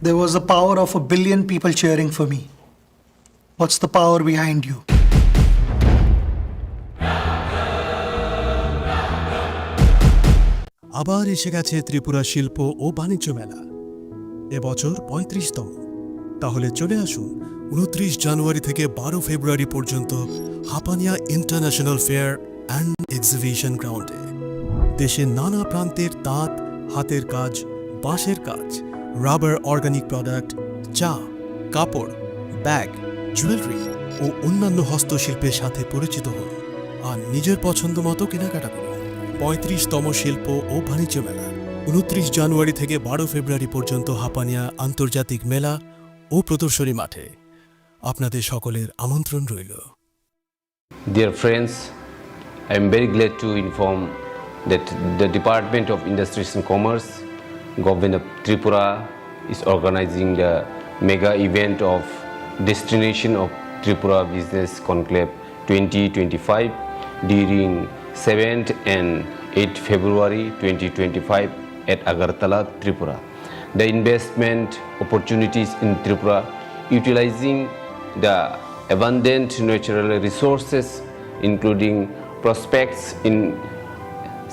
S17: There was the power of 1 billion people cheering for me. What's the power behind you?
S10: আবার এসে গেছে ত্রিপুরা শিল্প ও বাণিজ্য মেলা, এবছর 35তম। তাহলে চলে আসুন 29 জানুয়ারি থেকে 12 ফেব্রুয়ারি পর্যন্ত Hapania international fair and exhibition গ্রাউন্ডে। দেশের নানা প্রান্তের তাঁত, হাতের কাজ, বাঁশের কাজ, রাবার অর্গানিক প্রোডাক্ট, চা, কাপড়, ব্যাগ, জুয়েলারি ও অন্যান্য হস্তশিল্পের সাথে পরিচিত হন আর নিজের পছন্দ মতো কেনাকাটা করুন। 35তম শিল্প ও বাণিজ্য মেলা 29 জানুয়ারি থেকে 12 ফেব্রুয়ারি পর্যন্ত হাপানিয়া আন্তর্জাতিক মেলা ও প্রদর্শনী মাঠে। আপনাদের সকলের আমন্ত্রণ রইল।
S11: Dear friends, I am very glad to inform that the Department of Industries and Commerce, Government of Tripura is organizing the mega event of Destination of Tripura Business Conclave 2025 during 7th and 8th February 2025 at Agartala, Tripura. The investment opportunities in Tripura, utilizing the abundant natural resources, including prospects in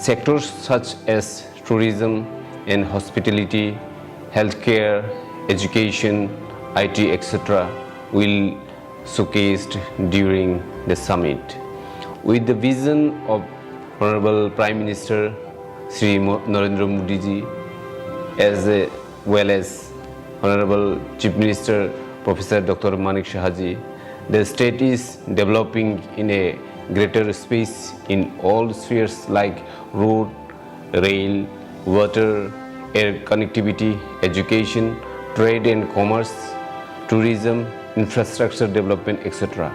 S11: sectors such as tourism and hospitality, healthcare, education, IT, etc., will showcased during the summit. With the vision of Honorable Prime Minister Sri Narendra Modi ji, as well as Honorable Chief Minister Professor Dr. Manik Shahaji, the state is developing in a greater space in all spheres like road, rail, water, air connectivity, education, trade and commerce, tourism, infrastructure development, etc.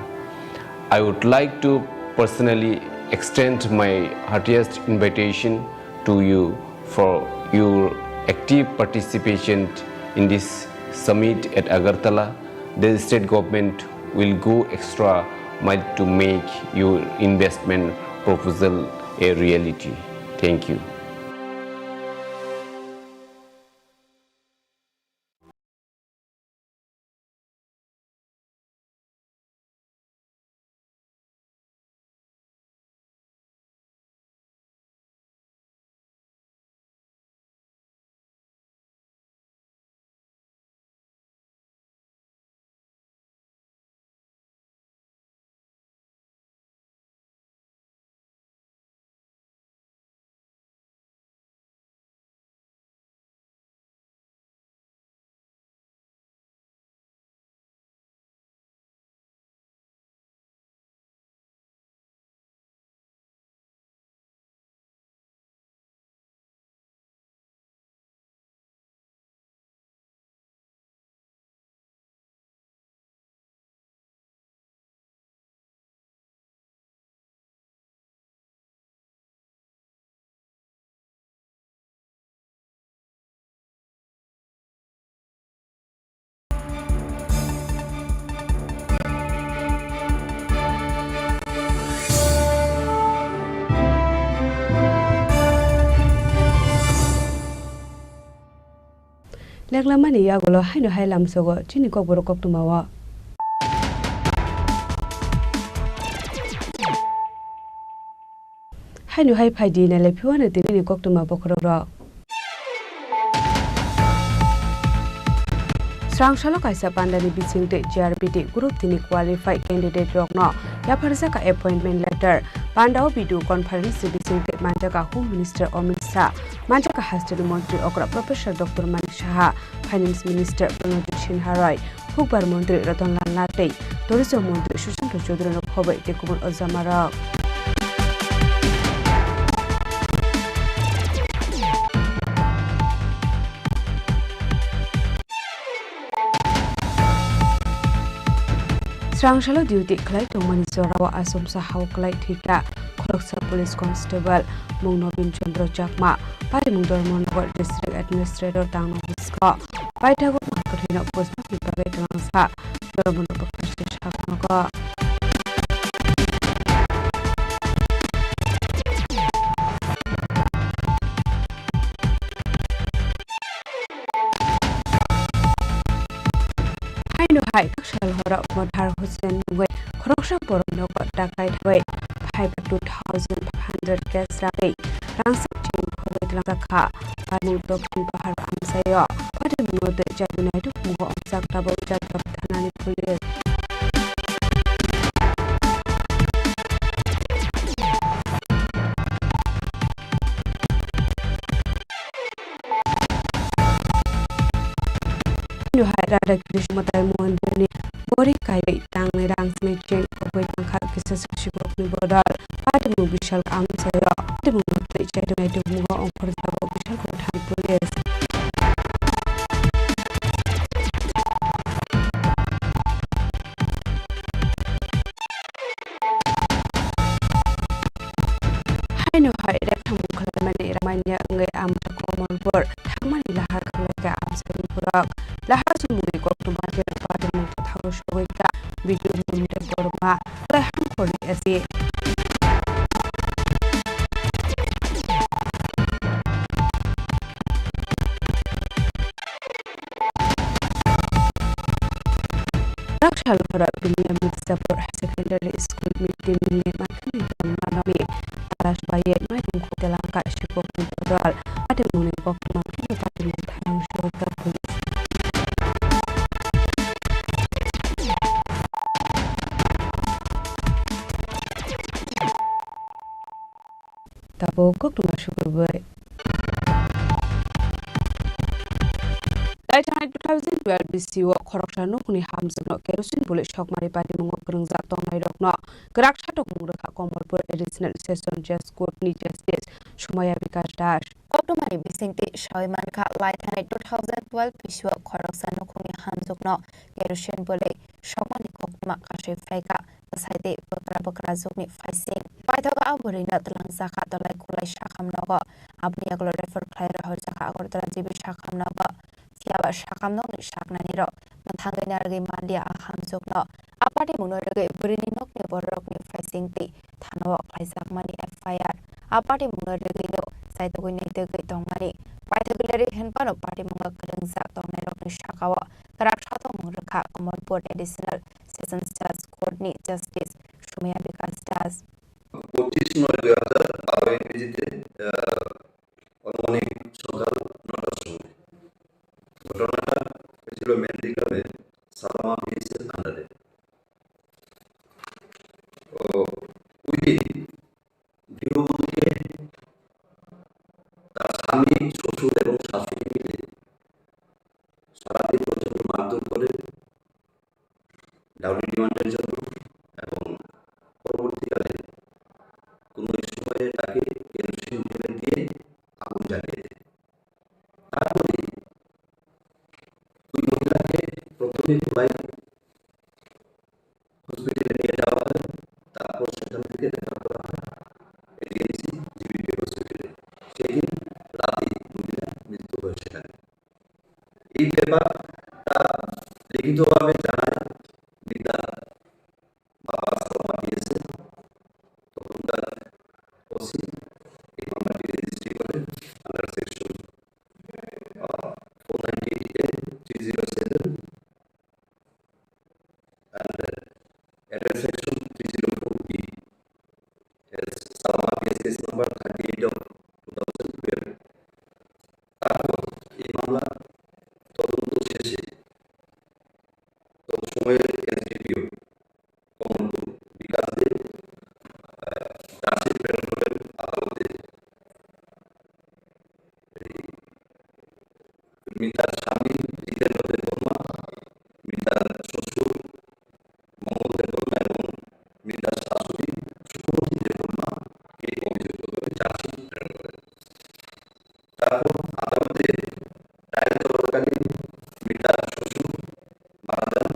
S11: I would like to personally extend my heartiest invitation to you for your active participation in this summit at Agartala. The state government will go extra mile to make your investment proposal a reality. Thank you.
S7: Leklamani yagolo haino hailam sogo chini kokboro koktumawa. Haino hai phaidi na lepiwana tini koktuma bokroro. Srangshalo kaisa pandani bisingte JRPT group tini qualified candidate rokno yafarsa ka appointment letter Pandao Bidu conference bisingte manjaka Home Minister Amit Shah manjaka Hasturi Montri Okra Professor Dr. Manik Shah Finance Minister Pranajit Sinha Roy Phukbar Montri Ratan Lal Natei Tourism Montri Sushant Chaudhary no khobai tekumul ozamara Srangshalo duty klai tongmani zorawa asomsa hau klai thika Khoroksa Police Constable Mungnobin Chandra Chakma Pari Mungdormonagor District Administrator Tangno Hiska Paitago Makarina Posma Vipagai Tangsa Dormono Professor Shakmaga Haino hai kakshal hora Modhar Hussein Nugoi Khoroksa Borno Dakai Thawai 2,500 cash rate Rangsik Chini Khorang Tripura Panu Tokin Pahar Amsayo Pada Minote Jadunai Tu Mugo Omsak Tabau Jadwab Thanani Police Haino hai Radha Krishna Matai Mohan Birni Bori Kai Tang Rang Smith Koi Tangkhat Kisah Shikok Ni Bodal Pada Mu Bishal Amsayo Pada Mu Mote Jadunai Tu Mugo Omkor Tabau Bishal Kothan Police Haino hai Rekha Mukhalamani Ramanya Ngai Amta Komol Bor Thangmani Lahar Khalaka Amsari Purak Lahar Sumuri Koktumati Pada Mu Thau Shoika Video Mumita Borma Lahar Kori Esi Rakshal Hora Billiam Mitzapur Secondary School Meeting Makani Manami Alash Baye Maidum Kotelangka Shikok Bodal Pada Muni Koktumati Pada Mu Thau Shoika Police Tabo Koktuma Shukurboy. Right, 2000 12 BCO khoroksa nokni hamjokno kerosene bole sokmari party mungo krungjak tongnai rokno grak satok mungrekha Komolpur additional session judge court ni justice Sumaya Vikas Das
S4: October bisingti Shaimanka Laithanai 2012 BCO khoroksa nokni hamjokno kerosene bole sokmani kokma kashe faika saite bakra jokni faising paithoga aborina tlangjaka tolai kulai sakhamnogo abni aglo refer khlaira horjaka agortara jibi sakhamnogo siaba sakamno ni saknani ro manthangai nargi mandia hamjokno apati munorege burini nokni borokni faisingti thano khlaijak FIR apati munorege no saitogoi neitogoi tongmani paithogilari henpano party munga krungjak tongnai rokni sakawa karak sato mungrekha Komolpur additional session judge court ni justice Sumaya Vikas Das
S23: 25/9/12 ইংরেজিতে অনুমানিক সকাল 9টার সময় ঘটনাটা হয়েছিল মেদিনীগ্রামে সালামা পিএসের আন্ডারে ওই দিন গৃহবধূকে তার স্বামী শ্বশুর এবং শাশুড়ি মিলে সারাদিন প্রচন্ড মারধর করে ডাউরি ডিমান্ডের জন্য এবং পরবর্তীকালে কোনো সময়ে তাকে কেরোসিন ঢেলে দিয়ে আগুন জ্বালিয়ে দেয় তারপরে ওই মহিলাকে প্রথমে ধুলাই হসপিটালে নিয়ে যাওয়া হয় তারপর সেখান থেকে রেফার করা হয় এডিএমসি জিবিপি হসপিটালে সেদিন রাতে মহিলা মৃত্যু হয় সেখানে এই ব্যাপারটা লিখিতভাবে জানায় মিতার বাবা সালামা দিয়েছে তখনকার ওসি এই মামলাটি রেজিস্ট্রি করে under section 498A 307 and under section 304B as Salama cases number 38 of 2012 তারপর এই মামলা তদন্ত শেষে তখন সময়ের এনসিপিও কমলপুর বিকাশ দেব চার্জশিট প্রেরণ করেন আদালতে মিতার স্বামী জিতেন্দ্র দেববর্মা মিতার শ্বশুর মঙ্গল দেববর্মা এবং মিতার শাশুড়ি সুকুমতি দেববর্মাকে অভিযুক্ত করে চার্জশিট প্রেরণ করেন তারপর আদালতে ট্রায়াল চলাকালীন মিতার শ্বশুর মারা যান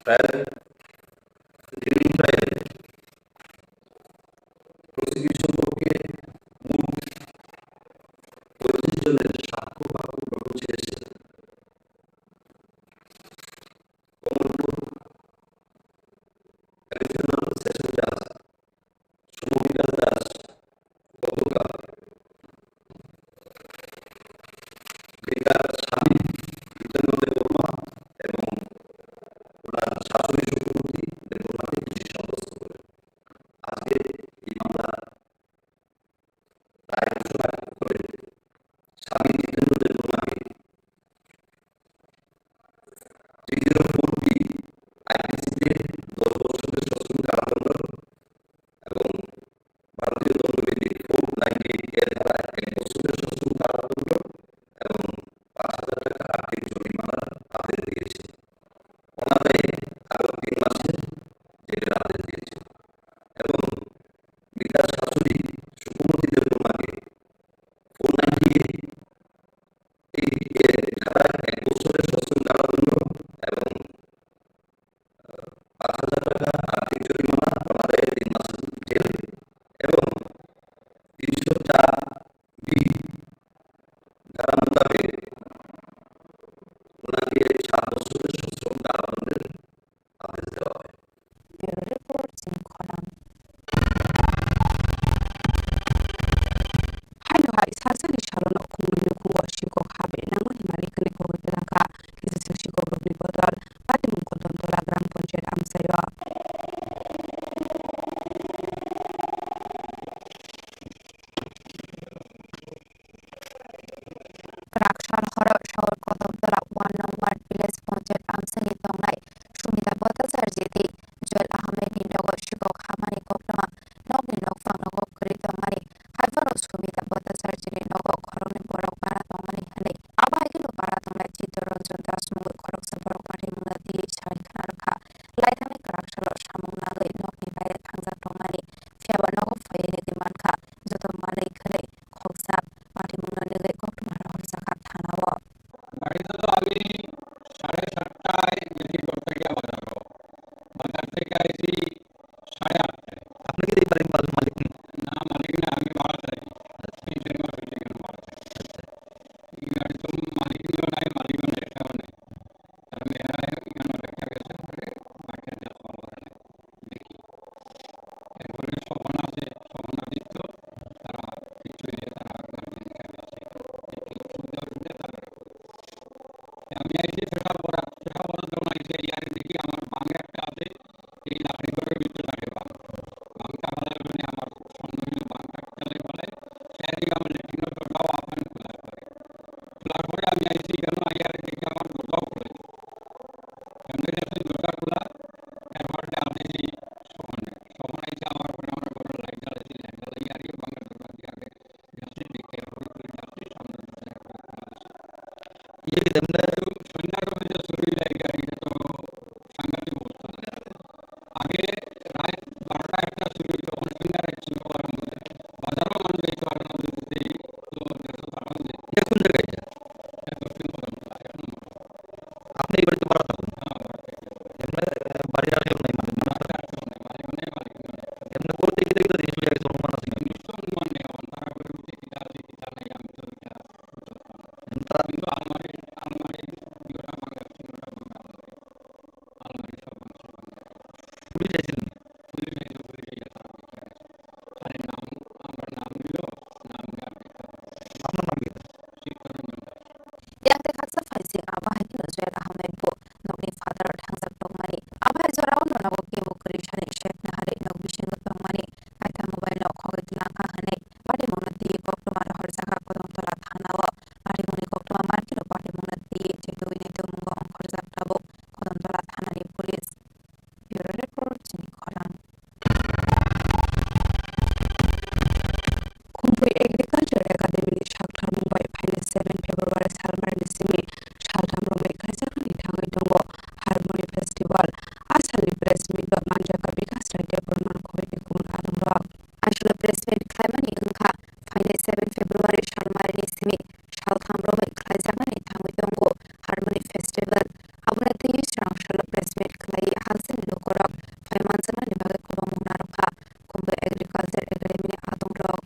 S23: ট্রায়ালে প্রসিকিউশন পক্ষে মোট 25 জনের সাক্ষ্য বাক্য গ্রহণ শেষে কমলপুর অ্যাডিশনাল সেশন জাজ সুমবিকাশ দাস গতকাল মৃতার স্বামী জিতেন্দ্র দেববর্মা এবং ওনার শাশুড়ি
S14: আমি আইছি সেটা বড় যখন আইছি ইয়ার দেখি আমার বাংলা একটা আছে এই লাকড়ি ঘরের ভিতরে থাকে বাংলা মানে আমার সন্দেহ বাংলা চলে বলে সেই আমার লেটিনের দরজাও আপনি খোলার পরে আমি আইছি কেন ইয়ার দেখি আমার দরজাও খুলে এমনি দেখছি দরজা খোলা এরপরে আমি সমান আইছে আমার উপরে আমার ঘরে লাইট জ্বালাইছি লাইট জ্বালাই আর বাংলা দরজা দিয়ে আগে যাচ্ছি দেখে এরপরে যাচ্ছি সামনে ये हमने सन्नार में जो सुरी लाई गाड़ी तो संगति होता आगे रात 12टा একটা শুরু হলো সন্নার এক শুরু করার মধ্যে বাজারও মানুষ এই করার মধ্যে তো দেখুন জায়গায় আপনি এই বাড়িতে ভাড়া থাকুন বাড়ি আর কেউ নাই মানে এমনি করতে গিয়ে তো জিনিস জায়গায় অনুমান আছে নিশ্চয় অনুমান নেই তারা করে উঠে কি আছে কি নাই আমি তো তারা কিন্তু আমার
S4: yang dekat sefasi abah itu sudah hamil bu nongni father thangsak tongmani abah jorao nona bo ke bo kri shane shek na hare nok bising tongmani aita mobile nok khoi tilaka hane pare monati koktoma har jaga kodong tola thana wa pare moni koktoma markilo pare monati jeto ne to mungo khor jakta bo kodong tola thana ni police bureau report Chini Khorang Kumpui Agriculture Academy ni Shakthar Mumbai Finance 7 February Salmar ni Simi Shaltam Romai Kajak ni Thangai Dongo Harmony Festival Asali Press Meet Manjaka Bikas Raja Perman Komite Kun Adong Rock Asali Press Meet Khaimani Engkha Finance 7 February Salmar ni Simi Shaltam Romai Kajak ni Thangai Dongo Harmony Festival Abuna Tiyi Srang Shala Press Meet Klai Halsin Lokorok Phaimansana ni Bagai Kolom Munarka Kumpui Agriculture Academy ni Adong Rock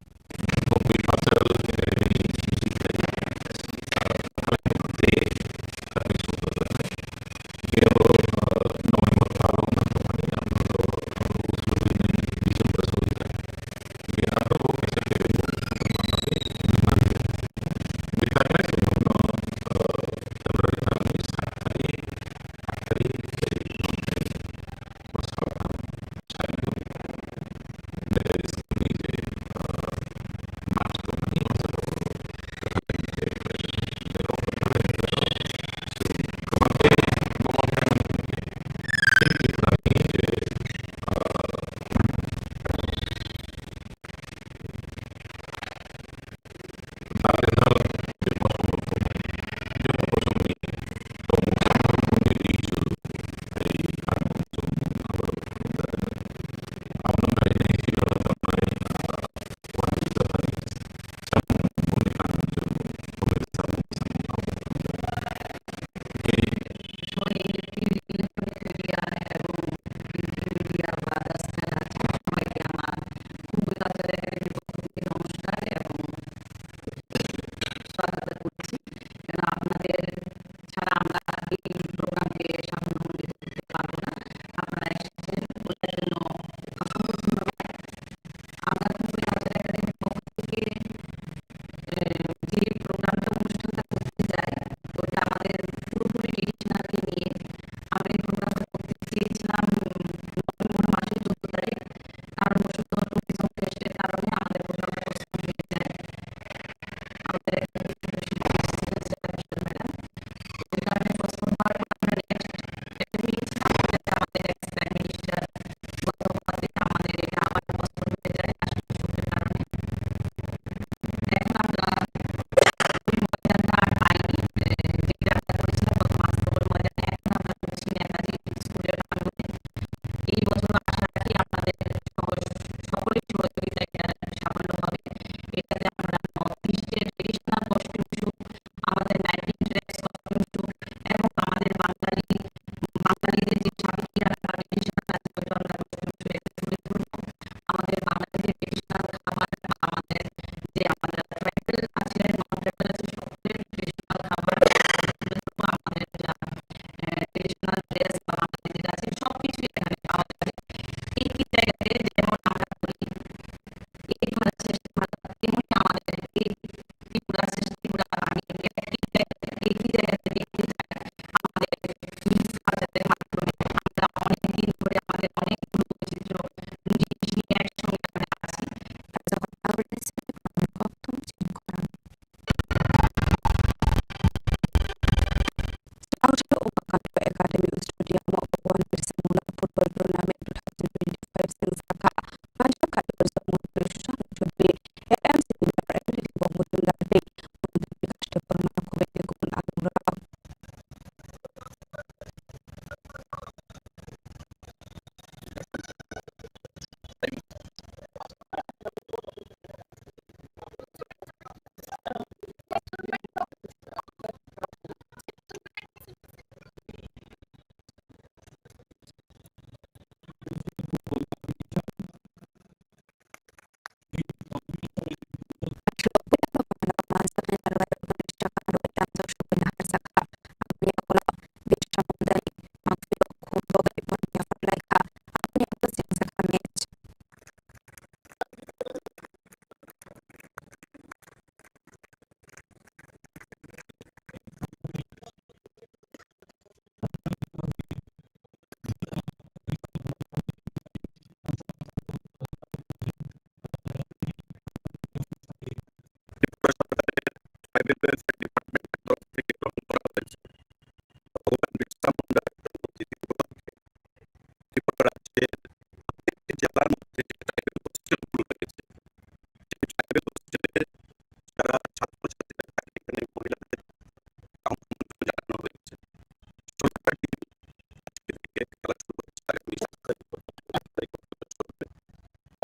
S15: থেকে খেলা শুরু হচ্ছে আগামী 7 তারিখ পর্যন্ত, 8 তারিখ পর্যন্ত চলবে।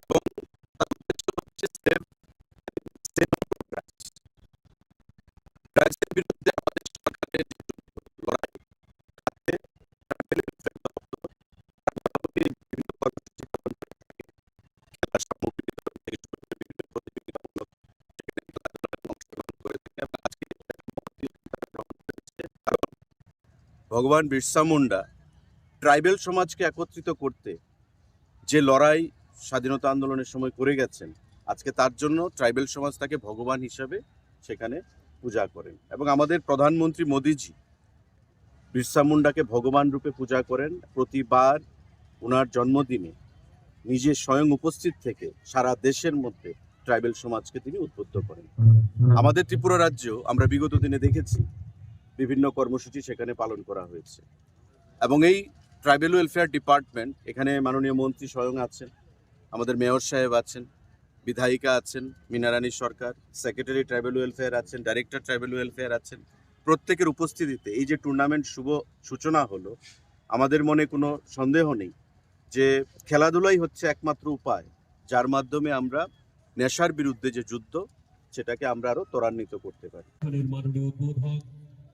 S15: এবং তার উদ্দেশ্য হচ্ছে ড্রাগসের বিরুদ্ধে আমাদের সরকারের যে লড়াই, তাতে বিভিন্ন কর্মসূচি পালন করে থাকে, খেলার সামগ্রী বিতরণ থেকে শুরু করে বিভিন্ন প্রতিযোগিতামূলক সেখানে খেলাধুলায় অংশগ্রহণ করে থাকে। এবং আজকে গ্রহণ করেছে কারণ ভগবান বিরসা মুন্ডা ট্রাইবেল সমাজকে একত্রিত করতে যে লড়াই স্বাধীনতা আন্দোলনের সময় করে গেছেন, আজকে তার জন্য ট্রাইবেল সমাজ তাকে ভগবান হিসাবে সেখানে পূজা করেন। এবং আমাদের প্রধানমন্ত্রী মোদিজি বিরসা মুন্ডাকে ভগবান রূপে পূজা করেন। প্রতিবার ওনার জন্মদিনে নিজে স্বয়ং উপস্থিত থেকে সারা দেশের মধ্যে ট্রাইবেল সমাজকে তিনি উদ্বুদ্ধ করেন। আমাদের ত্রিপুরা রাজ্যেও আমরা বিগত দিনে দেখেছি বিভিন্ন কর্মসূচি সেখানে পালন করা হয়েছে। এবং এই ট্রাইবেল ওয়েলফেয়ার ডিপার্টমেন্ট, এখানে মাননীয় মন্ত্রী স্বয়ং আছেন, আমাদের মেয়র সাহেব আছেন, বিধায়িকা আছেন মিনারানী সরকার, সেক্রেটারি ট্রাইবেল ওয়েলফেয়ার আছেন, ডাইরেক্টর ট্রাইবেল ওয়েলফেয়ার আছেন। প্রত্যেকের উপস্থিতিতে এই যে টুর্নামেন্ট শুভ সূচনা হলো, আমাদের মনে কোনো সন্দেহ নেই যে খেলাধুলাই হচ্ছে একমাত্র উপায় যার মাধ্যমে আমরা নেশার বিরুদ্ধে যে যুদ্ধ, সেটাকে আমরা আরো ত্বরান্বিত করতে পারি।
S8: মাননীয় উদ্বোধক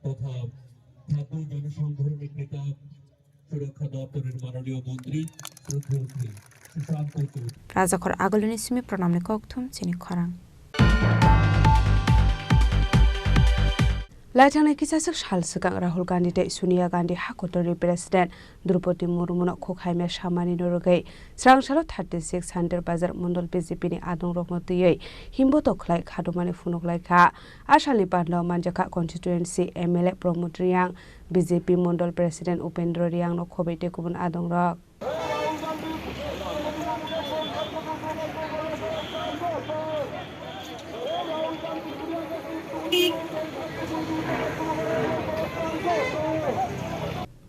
S8: তথা খাদ্য জনসংগ্রহের নেতা, সুরক্ষা দপ্তরের মাননীয় মন্ত্রী শ্রদ্ধেয়
S4: Rajakor agoloni sumi pranamni kokthum Chini Khorang.
S7: Laitang kisasak hal sekang Rahul Gandhi de Sonia Gandhi Hakotori President Drupadi Murmu no Khokhaime Shamani Norogai Srang Salo 36 Hunter Bazar Mondol BJP ni Adong Rokmotiyei Himboto Khlai Khadumani Funoklai Kha Ashali Padlaw Manjaka Constituency MLA Promote Riang BJP Mondol President Upendra Riang no Khobete Kubun Adong Rok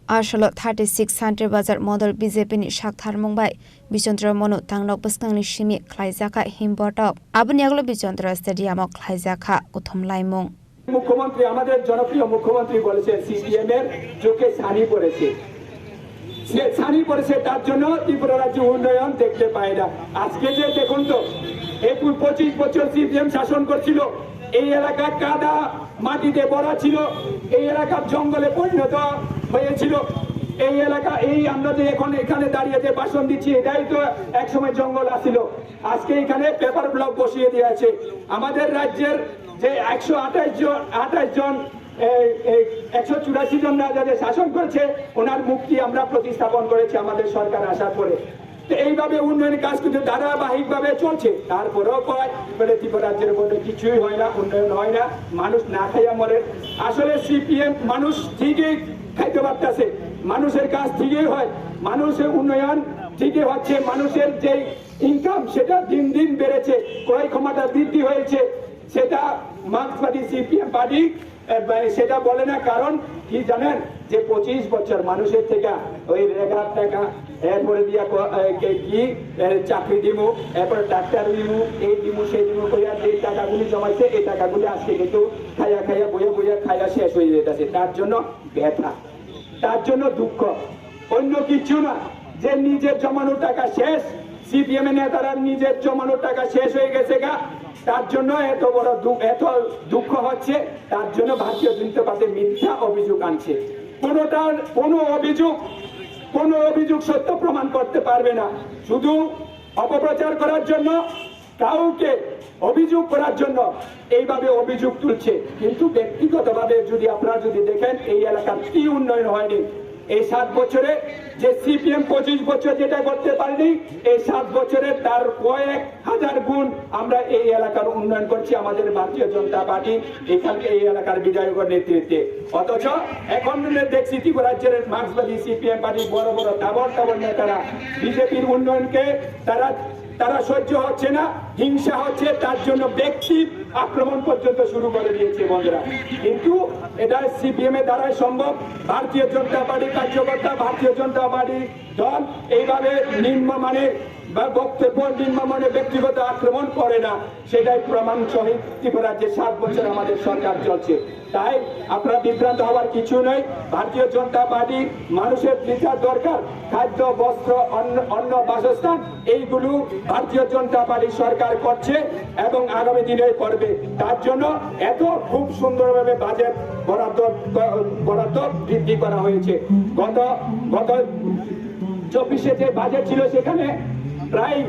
S4: Ashalo 36 Hunter Bazar Model BJP ni Shakthar Mumbai Bichandra Monu Tangnok Buskangni Shimi Khlaijaka Himbotok Abuniaglo Bichandra Stadium Khlaijaka Uthom Laimong
S20: মুখ্যমন্ত্রী আমাদের জনপ্রিয় মুখ্যমন্ত্রী বলেছেন CPM এর চোখে ছানি পড়েছে সে ছানি পড়েছে তার জন্য ত্রিপুরা রাজ্য উন্নয়ন দেখতে পায় না আজকে যে দেখুন তো 25 বছর সিপিএম শাসন করছিল এই এলাকা কাদা মাটিতে ভরা ছিল এই এলাকা জঙ্গলে পরিণত হয়েছিল এই এলাকা এই আমরা যে এখন এখানে দাঁড়িয়ে যে ভাষণ দিচ্ছি এটাই তো একসময় জঙ্গল আছিল আজকে এখানে পেপার ব্লক বসিয়ে দেওয়া আছে আমাদের রাজ্যের যে 128 জন 184 জন রাজা যে শাসন করেছে ওনার মুক্তি আমরা প্রতিস্থাপন করেছি আমাদের সরকার আসার পরে তো এইভাবে উন্নয়নের কাজ কিন্তু ধারাবাহিকভাবে চলছে তারপরেও কয় বলে ত্রিপুরা রাজ্যের মধ্যে কিছুই হয় না উন্নয়ন হয় না মানুষ না খাইয়া মরে আসলে সিপিএম মানুষ ঠিকই খাইতে পারতেছে মানুষের কাজ ঠিকই হয় মানুষের উন্নয়ন ঠিকই হচ্ছে মানুষের যে ইনকাম সেটা দিন দিন বেড়েছে ক্রয় ক্ষমতা বৃদ্ধি হয়েছে সেটা মার্ক্সবাদী সিপিএম পার্টি সেটা বলে না কারণ কি জানেন যে 25 বছর মানুষের থেকে ওই রেগার টাকা এরপরে দিয়া কি চাকরি দিমু এরপরে ডাক্তার দিমু এই দিমু সেই দিমু কইয়া যে টাকাগুলি জমাইছে এই টাকাগুলি আজকে কিন্তু খাইয়া খাইয়া বইয়া খাইয়া শেষ হয়ে যেতেছে তার জন্য ব্যথা তার জন্য দুঃখ অন্য কিছু না যে নিজের জমানো টাকা শেষ সিপিএম এর নেতারা নিজের জমানো টাকা শেষ হয়ে গেছে গা তার জন্য এত বড় দুঃখ হচ্ছে তার জন্য ভারতীয় জনতা পার্টি মিথ্যা অভিযোগ আনছে কোনো অভিযোগ সত্য প্রমাণ করতে পারবে না শুধু অপপ্রচার করার জন্য কাউকে অভিযোগ করার জন্য এইভাবে অভিযোগ তুলছে কিন্তু ব্যক্তিগতভাবে যদি আপনারা যদি দেখেন এই এলাকার কি উন্নয়ন হয়নি এই 7 বছরে যে সিপিএম 25 বছর যেটা করতে পারেনি এই 7 বছরে তার কয়েক হাজার গুণ আমরা এই এলাকার উন্নয়ন করছি আমাদের ভারতীয় জনতা পার্টি এখানে এই এলাকার বিধায়কের নেতৃত্বে অথচ এখন দেখছি ত্রিপুরা রাজ্যের মার্ক্সবাদী সিপিএম পার্টি বড় বড় টাবর নেতারা বিজেপির উন্নয়নকে তারা সহ্য হচ্ছে না হিংসা হচ্ছে তার জন্য ব্যক্তি আক্রমণ পর্যন্ত শুরু করে দিয়েছে বন্ধুরা কিন্তু এটা সিপিএম এর দ্বারাই সম্ভব ভারতীয় জনতা পার্টি কার্যকর্তা ভারতীয় জনতা পার্টি দল এইভাবে নিম্নমানের বা বক্তব্য নিম্নমানের ব্যক্তিগত আক্রমণ করে না, সেটাই প্রমাণ সহিত ত্রিপুরার যে 7 বছর আমাদের সরকার চলছে। তাই আপনারা বিভ্রান্ত হওয়ার কিছু নেই। ভারতীয় জনতা পার্টি মানুষের বিচার দরকার, খাদ্য, বস্ত্র, অন্ন, বাসস্থান, এইগুলো ভারতীয় জনতা পার্টি সরকার করছে এবং আগামী দিনে করবে। তার জন্য এত খুব সুন্দরভাবে বাজেট বরাদ্দ বৃদ্ধি করা হয়েছে। গত 24-এ যে বাজেট ছিল সেখানে প্রায়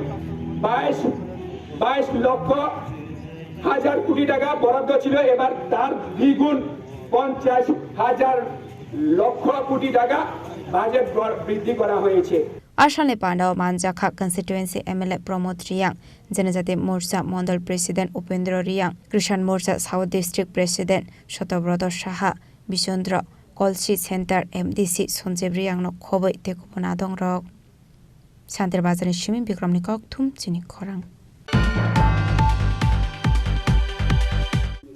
S20: 22 লক্ষ হাজার কোটি টাকা বরাদ্দ ছিল, এবার তার দ্বিগুণ 50,000 লক্ষ কোটি টাকা বাজেট বৃদ্ধি করা হয়েছে।
S4: আসালে পান্ডাও মানজাখা constituency MLA Pramod Riang, Janajati Morcha mandal president Upendra Riang, Krishan Morcha south district president Satabrata Saha, Bichandra Kalsi centre MDC Sanjeev রিয়াংনো খবই তেকুপনা দং রক। শান্তির বাজারের সিমি বিক্রমনি কক থুম চিনি খরাং।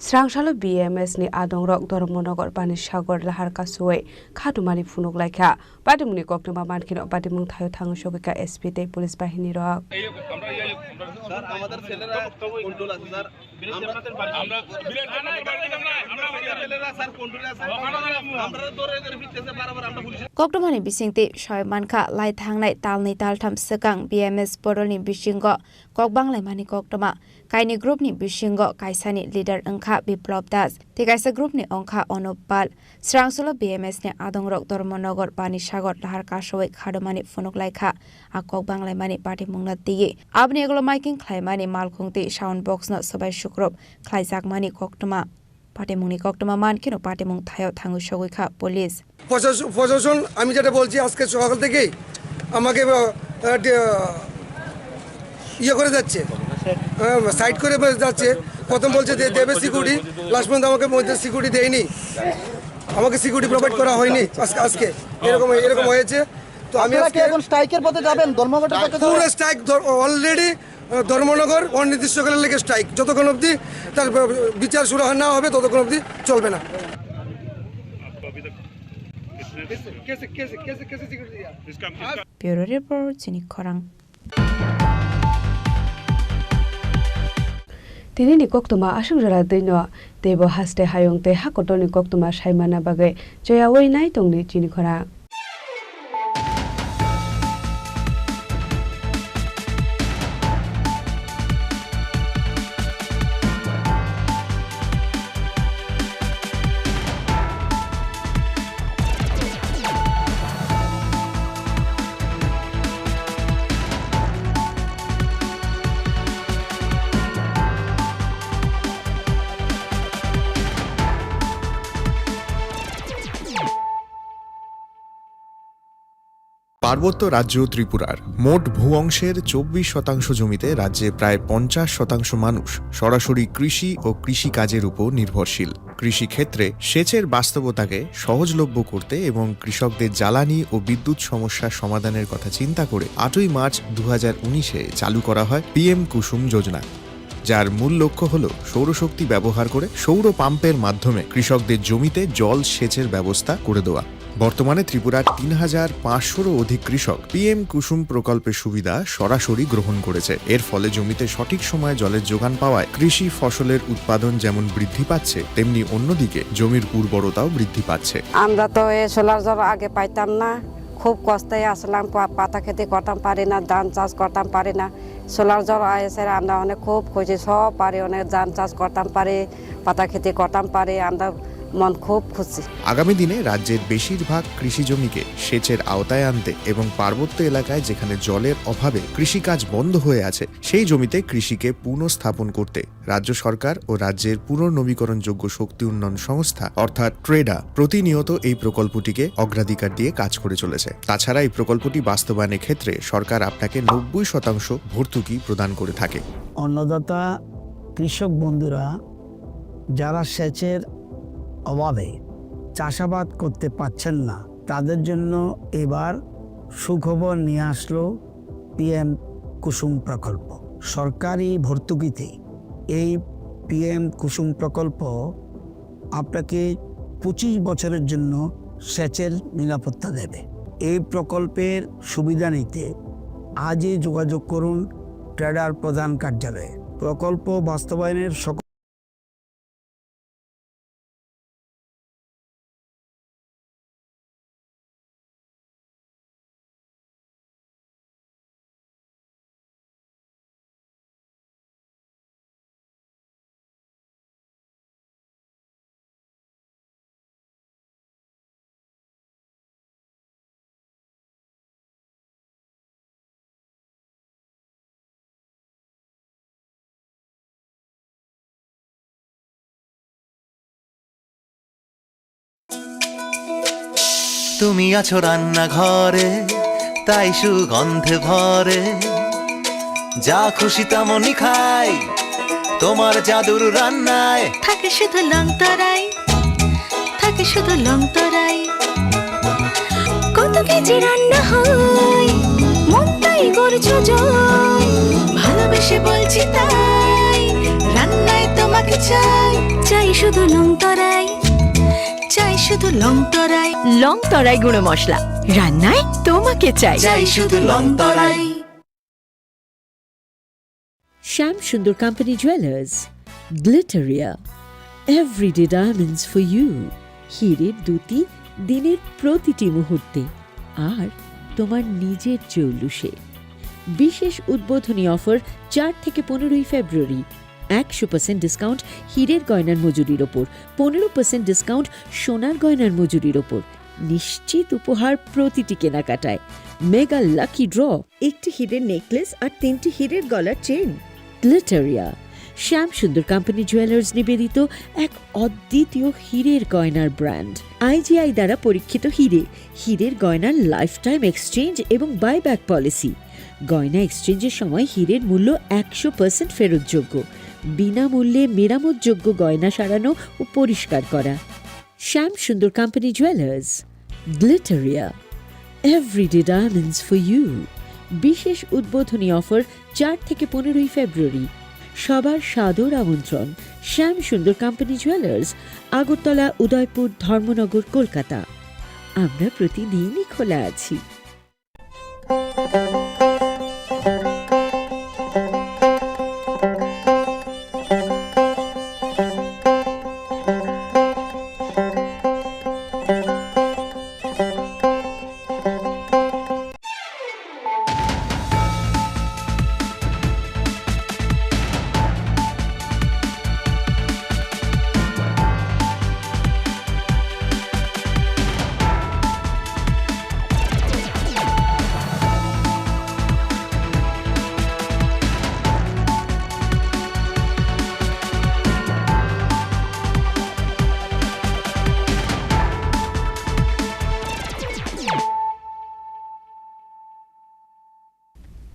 S7: স্রাংসালো BMS ni adongrok Dharmanagar Banisagar লাহার কাসুয়ে খাটুমানি ফুনুক লাইখা পাটিমুনি কক্টমা মানখিন পাটিমুং থায়ো থাঙ্গু সগিকা এসপি তে পুলিশ বাহিনী রক
S3: স্যার আমাদের ছেলেরা কন্ট্রোল আছে স্যার আমরা ছেলেরা স্যার কন্ট্রোল আছে আমরা দৌড়ে করে ফিরতেছে বারবার আমরা পুলিশ
S4: কক্টমানি বিসিংতে ছয় মানখা লাই থাংনাই তালনি তালথাম সেকাং বিএমএস পরলনি বিসিংগ ককবাংলাই মানি কক্টমা কাইনি গ্রুপনি বিসিংগ কাইসানি লিডার अंखा बिप्लव दास तेगाइसा ग्रुपनि अंखा अनुप पाल स्रांसुलो बीएमएस नि आदंग्रक धर्मनगर बाणीसागर लाहार कासोय खाडमानि फुनुक लाइखा आकक बांग्लायमानि पार्टी मुंगना दिये आबनि एगलो माइकिं ख्लायमानि मालखुंति साउन्ड बक्स न सबाय शुक्रब ख्लायजाकमानि कक्टमा पार्टी मुंगनि कक्टमा मानखिनो पार्टी मुंग थायो थांगु सगैखा पुलिस
S18: প্রশাসন আমি যেটা বলছি আজকে সকাল থেকেই আমাকে ইয়ে করে যাচ্ছে সাইড করে যাচ্ছে প্রথম বলছে যে দেবে সিকিউরিটি লাস্ট পর্যন্ত আমাকে মধ্যে সিকিউরিটি দেয়নি আমাকে সিকিউরিটি প্রোভাইড করা হয়নি আজকে এরকম হয়েছে তো আমি আজকে এখন স্ট্রাইকের পথে যাবেন ধর্মঘটের পথে পুরো স্ট্রাইক অলরেডি ধর্মনগর অনির্দিষ্টকালের লেগে স্ট্রাইক যতক্ষণ অবধি তার বিচার শুরু না হবে ততক্ষণ অবধি চলবে না
S4: ব্যুরো রিপোর্ট চিনি খরাং
S7: তিনি ni koktuma asung jara deino debo haste hayong te hakotoni koktuma saimana bagai joya wei nai tongni chini khora
S21: পার্বত্য রাজ্য ত্রিপুরার মোট ভূ অংশের 24% জমিতে রাজ্যে প্রায় 50% মানুষ সরাসরি কৃষি ও কৃষিকাজের উপর নির্ভরশীল। কৃষিক্ষেত্রে সেচের বাস্তবতাকে সহজলভ্য করতে এবং কৃষকদের জ্বালানি ও বিদ্যুৎ সমস্যার সমাধানের কথা চিন্তা করে 8ই মার্চ 2019-এ চালু করা হয় পিএম কুসুম যোজনা, যার মূল লক্ষ্য হল সৌরশক্তি ব্যবহার করে সৌর পাম্পের মাধ্যমে কৃষকদের জমিতে জল সেচের ব্যবস্থা করে দেওয়া। বর্তমানে ত্রিপুরার 3,500-রও অধিক কৃষক পিএম কুসুম প্রকল্পের সুবিধা সরাসরি গ্রহণ করেছে। এর ফলে জমিতে সঠিক সময়ে জলের যোগান পাওয়ায় কৃষি ফসলের উৎপাদন যেমন বৃদ্ধি পাচ্ছে, তেমনি অন্যদিকে জমির উর্বরতাও বৃদ্ধি পাচ্ছে।
S22: আমরা তো এই সোলার জল আগে পাইতাম না, খুব কষ্টে আসলাম, পাতা খেতে করতাম পারি না, ধান চাষ করতাম পারি না। সোলার জল এসে আমরা অনেক খুব খুশি, সব পারি, অনেক ধান চাষ করতাম পারি, পাতা খেতে করতাম পারি, আমরা মন খুব খুশি। আগামী দিনে রাজ্যের বেশিরভাগ কৃষি জমিকে সেচের আওতায় আনতে এবং পার্বত্য এলাকায় যেখানে জলের অভাবে কৃষিকাজ বন্ধ হয়ে আছে সেই জমিতে কৃষিকে পুনঃস্থাপন করতে রাজ্য সরকার ও রাজ্যের পুনর্নবীকরণযোগ্য শক্তি উন্নয়ন সংস্থা অর্থাৎ ট্রেডা প্রতিনিয়ত এই প্রকল্পটিকে অগ্রাধিকার দিয়ে কাজ করে চলেছে। তাছাড়া এই প্রকল্পটি বাস্তবায়নের ক্ষেত্রে সরকার আপনাকে 90% ভর্তুকি প্রদান করে থাকে।
S24: অন্নদাতা কৃষক বন্ধুরা যারা সেচের অভাবে চাষাবাদ করতে পারছেন না, তাদের জন্য এবার সুখবর নিয়ে আসলো পিএম কুসুম প্রকল্প। সরকারি ভর্তুকিতে এই পিএম কুসুম প্রকল্প আপনাকে 25 বছরের জন্য সেচের নিরাপত্তা দেবে। এই প্রকল্পের সুবিধা নিতে আজই যোগাযোগ করুন ট্রেডার প্রধান কার্যালয়ে। প্রকল্প বাস্তবায়নের সকল
S1: তুমি আছো রান্নাঘরে, তাই সুগন্ধে ভরে, যা খুশি তেমনই খাই তোমার জাদুর রান্নায়।
S2: থাকে শুধু লং তরাই, থাকে শুধু লং তরাই, কত কেজি রান্না হয় মন তাই করছো জয়, ভালোবেসে বলছি তাই রান্নায় তোমাকে চাই, চাই শুধু লং তরাই, চাই শুধু লং তরাই, লং তরাই গুঁড়ো মশলা, রান্নায় তোমাকে চাই, চাই শুধু long Terai.
S5: Sham Sundar Company Jewelers, Glitteria, everyday diamonds for you. হীরের দুতি দিনের প্রতিটি মুহূর্তে আর তোমার নিজের জৌলুসে। বিশেষ উদ্বোধনী অফার 4 থেকে 15 ফেব্রুয়ারি। 100% ডিসকাউন্ট হীরের গয়নার মজুরির ওপর, 15% ডিসকাউন্ট সোনার গয়নার মজুরির ওপর। নিশ্চিত উপহার প্রতিটি কেনাকাটায়। মেগা লাকি ড্র, একটি হীরের নেকলেস আর 3টি হীরের গলার চেন। গ্লিটারিয়া, শ্যাম সুন্দর কোম্পানি জুয়েলার্স নিবেদিত এক অদ্বিতীয় হীরের গয়নার ব্র্যান্ড। আইজিআই দ্বারা পরীক্ষিত হিরে, হীরের গয়নার লাইফ টাইম এক্সচেঞ্জ এবং বাইব্যাক পলিসি। গয়না এক্সচেঞ্জের সময় হীরের মূল্য 100% ফেরতযোগ্য। বিনামূল্যে মেরামতযোগ্য গয়না সারানো ও পরিষ্কার করা। Shyam Sundar company jewellers, Glitteria, everyday diamonds for you. বিশেষ উদ্বোধনী অফার 4 থেকে 15 ফেব্রুয়ারি। সবার সাদর আমন্ত্রণ। শ্যাম সুন্দর কোম্পানি জুয়েলার্স, আগরতলা, উদয়পুর, ধর্মনগর, কলকাতা। আমরা প্রতিদিনই খোলা আছি।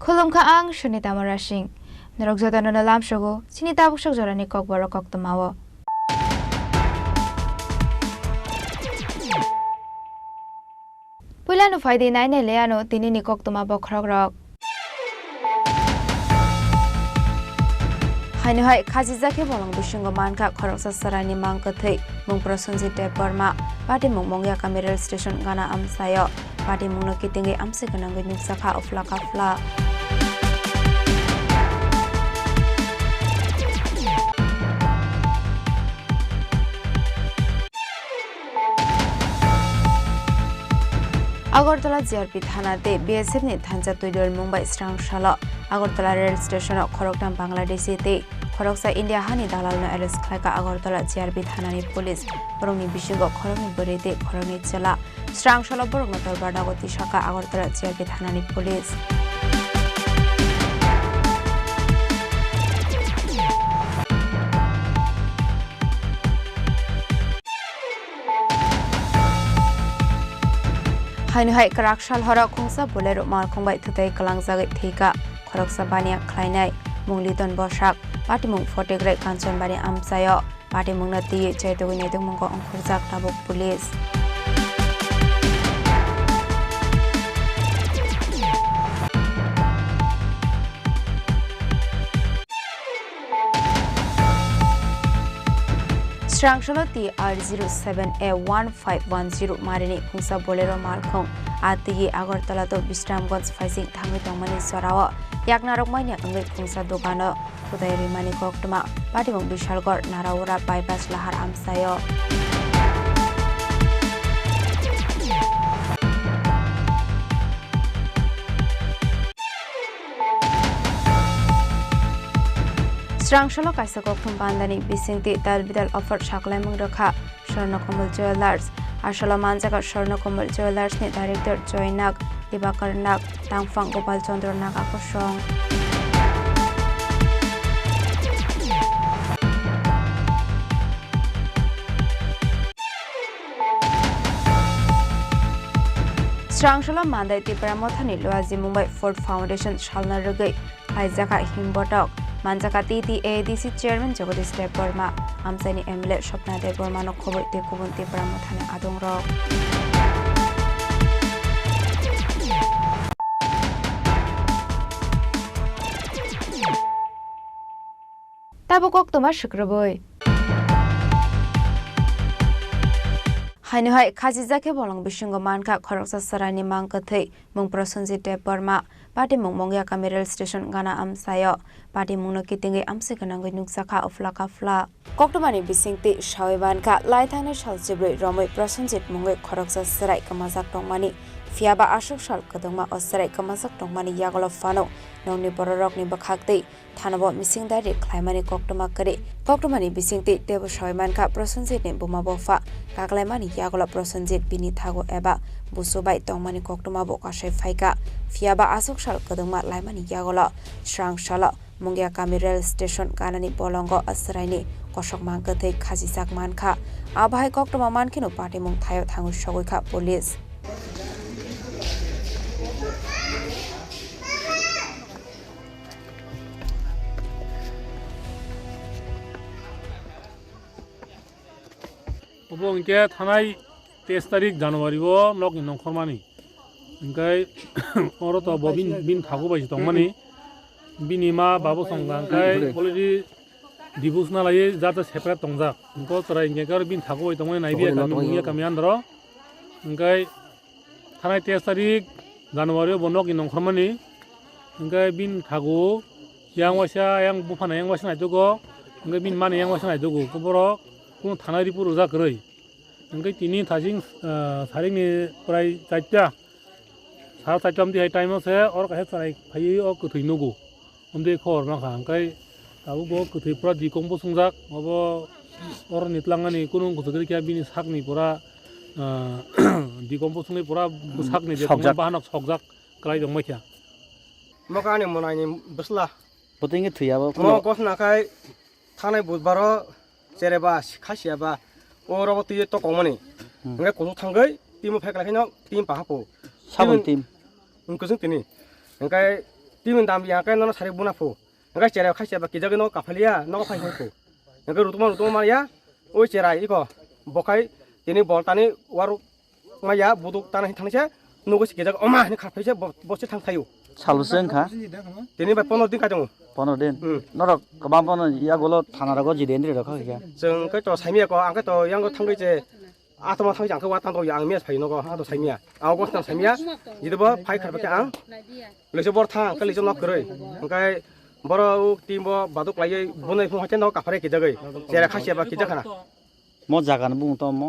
S4: Khulum ka ang Shunita Marashing. Narogzata na nalam shogo, sinitabok siya jorani kogbara koktomawa. Pula no faidi nai ne leano tini ni koktoma bokhrogrok. Haino hai khajizake bolong bishingo manka khoroksa sarani mangkathei mung prosunji teparma pati mung mongya kamera station gana amsayo pati mung no kitinge amse kanangoi nimsakha ofla kafla. Agartala GRP থানাতে BSF নি থানচা তৈরির মুম্বাই স্ট্রাংশালা Agartala rail station খরকটাম বাংলাদেশিতে খরকসা India হানি দালালনো অ্যারেস্ট খাইকা আগরতলা জিআরপি থানানি পুলিশ বরংনি বিশিগ খরংনি বরেতে খরংনি চালা স্ট্রাংশালা বরং তরবাডাগতি শাখা আগরতলা জিআরপি থানানি police Haino hai karakshal hora khungsa bolero mal khongbai thutai kalangjagai theika khoroksa bania khlainai mungliton bosak patimung photograi kanchanbani amsayo patimung na ti chaitogoi nedong mungko angkhurjak tabok police Srangshalo TR07A1510 marini khungsa bolero malkhong atigi Agartala to Bisramganj faising thangi tongmani sorawa yaknarok maina angai khungsa dogano Kudai mani koktuma patimong Bishalgor Narawura bypass lahar amsayo Srangshalo kaisa kokthum bandani bisingti dalbidal offer shaklai mungrakha Swarnakomal Jewelers Ashala Manjaga Swarnakomal Jewelers ni director Joynak Dibakar Nak Tangfang Gopal Chandra Nak akosong Srangshalo Mandai Tripura Mothani Loazi Mumbai Ford Foundation Shalna Rugai Aizaka Himbotok Manjaka TTADC Chairman Jagadish Dev Burma Amsani MLA Shopna Dev Burma no Khoboi Te Kubun Tripura Mothani Adongrok Tabukok Toma Shukraboi Hainohai Khajizake Bolong Bishingo Manka Khoroksa Sarani Mangkathei Mung Prasanjit Dev Burma Party Mung Mongya Kameral Station Gana Amsayo Party Mungno Kitinge Amsikanangoi Nuksaka Ofla Kafla Koktomani Bisingti Shawibanka Laithane Shaljibroi Romoi Prasanjit Mungoi Khoroksa Sarai Kamazak Tongmani Fiaba Ashok Shal Kadongma Osarai Kamazak Tongmani Yagolo Fano Nongni Bororok ni Bakhakti Thanabo Missing Dari Klaimani Koktoma Kare Koktomani Bisingti Devo Shawibanka Prasanjit ni Buma Bofa Kaklaimani Yagola Prasanjit Bini Thago Eba Busubai Tongmani Koktoma Bokashe Faika Fiaba Ashok Shal Kadongma Laimani Yagola Srangshalo Mungya Kameral Station Kanani Bolongo Asraini Koshok Mangkathei Khajijak Mankha Abhai Koktoma Mankino Party Mung Thayo Thangu Shogoikha Police
S6: Obong ke thanai 23 tarik January bo nok ni nongkhormani engkai oro to bobin bin thago bai tongmani bini ma babo songga engkai already dibus na lai jata separate tongja engko tara engkai gar bin thago bai tongmani naibia kami mungya kami andro engkai thanai 23 tarik January bo nok ni nongkhormani engkai bin thago yang wasa yang bufana yang wasa na jogo engkai bin mane yang wasa na jogo kuboro কোনো থানা report ওজা করে ওকে তিনি থাজিং সারিংনি প্রায় 4টা 4:30 আমদি high time আছে আর কাহে সারাই phi ও কথৈ নগো আমদি খর না খা ওকে তাও গো কথৈ পুরা ডিকম্পো সংজাক হবো আর নিতলাঙ্গানি কোনো কথৈ কিয়া বিনি সাকনি পুরা ডিকম্পো সংনি পুরা সাকনি যে বাহানক সকজাক ক্লাই দং মাইয়া
S9: মকানি মনাইনি বসলা
S12: বতিংগে থুয়াবো
S9: মো গসনাখাই থানাই বুধবারো जेरेबा खासियाबा अराबो तुय तो कमनि ओंगे कोजो थांगै टिम फेकलाखैनो टिम पाहापो
S12: साबन टिम
S9: उनको जों तिनि ओंगे टिम दाम याकै न सारे बुनाफो ओंगे जेरेबा खासियाबा किजागै न काफलिया न फाइफो ओंगे रुतमा मारिया ओइ जेरा इको बखाय तिनि बलतानि वारु माया बुदुक तानाहि थांसे नगोस किजाग अमा नि खाफैसे बसे थांथायो
S12: सालुसों खा
S9: तिनि बा 15 दिन कादों
S12: 15 दिन नरक कबाम पन या गोलो थानारगो जिदेन रे रखा गया
S9: जों कै तो साइमिया को आंखै तो यांगो थांगै जे आतमा थांगै आंखै वातान तो यां मेस फाइनो को आदो साइमिया आव गस्ता साइमिया जिदबो फाइ खारबाके आं लेसे बर थां कलि जों नकरै ओंखाय बर टिम बो बादुक लायै बुनै फुं हाते न काफारे किजागै जेरा खासियाबा किजाखाना
S12: म जागान बुं तो
S9: म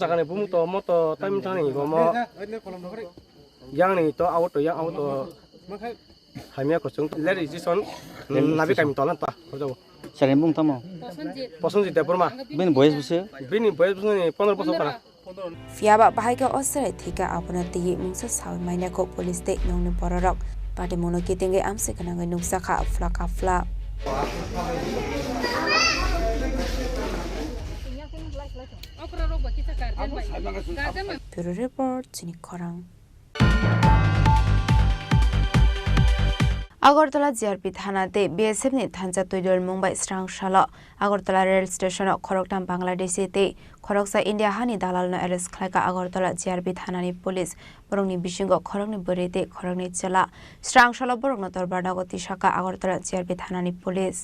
S9: जागान बुं तो म तो टाइम थानि गो म yang ni to auto yang auto hamia ko chung le register nabi kam tolan ta hojo
S12: sare mung tamo
S9: posunji de burma
S12: bin boys buse
S9: bin boys buse ni 15 bosor kana
S4: Fiaba bahaiga osare thika apuna ti mungsa sawi maina ko police te nongni pororok pati mono kitinge amse kananga nungsa kha afla kafla Bureau Report Chini Khorang Agartala JRP Thanate BSF ni Thancha Toidol Mumbai Srangshalo Agartala Rail Station Khoroktam Bangladesh te Khoroksa India Hani Dalal no arrest khlaika Agartala JRP Thanani police borongni bisingo khorokni borete khorokni chala Srangshalo borongno torbarna goti shaka Agartala JRP Thanani police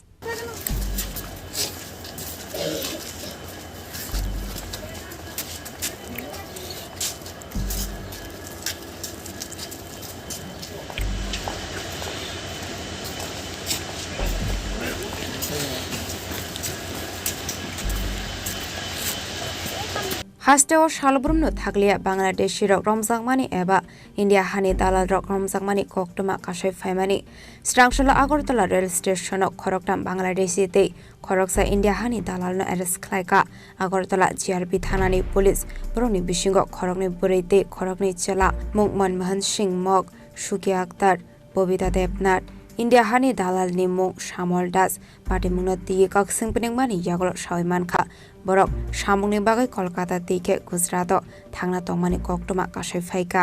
S4: হাস্টেও সালব্রুমনো থাকলিয়া বাংলাদেশি রক রমজাংমানি এবা India হানি দালাল রক রমজাংমানি কক্টমা কাশাই ফাইমানি স্রাংশলা আগরতলা রেল স্টেশন খরকটাম বাংলাদেশিতে খরকসা ইন্ডিয়া হানি দালালনো এরেস্ট খাইকা আগরতলা জিআরপি থানানি পুলিশ বরনি বিশিঙ্গ খরকনি বুরেইতে খরকনি চেলা মুং মনমোহন সিং মগ সুকি আক্তার ববিতা দেবনাথ ইন্ডিয়া হানি দালাল ni mung Shamol Das pati mungna tiye kak singpening mani yagol shawi manka borok samungni bagai Kolkata tike Gujarat thangna tongmani koktoma kasai phaika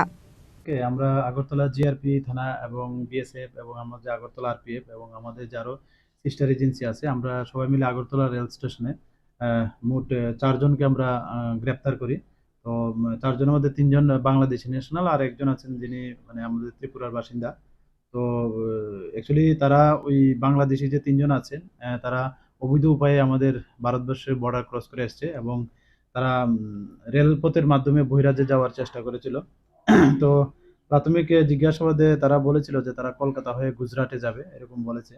S13: আমরা আগরতলা জিআরপি থানা এবং বিএসএফ এবং আমাদের আগরতলা আরপিএফ এবং আমাদের যারও সিস্টার এজেন্সি আছে আমরা সবাই মিলে আগরতলা রেল স্টেশনে মোট 4 জনকে আমরা গ্রেফতার করি তো 4 জনের মধ্যে 3 জন বাংলাদেশি ন্যাশনাল আর একজন আছেন যিনি মানে আমাদের ত্রিপুরার বাসিন্দা তো অ্যাকচুয়ালি তারা ওই বাংলাদেশি যে 3 জন আছেন তারা অবৈধ উপায়ে আমাদের ভারতবর্ষের বর্ডার ক্রস করে আসছে এবং তারা রেলপথের মাধ্যমে বহিরাজ্যে যাওয়ার চেষ্টা করেছিল তো প্রাথমিক জিজ্ঞাসাবাদে তারা বলেছিল যে তারা কলকাতা হয়ে গুজরাটে যাবে এরকম বলেছে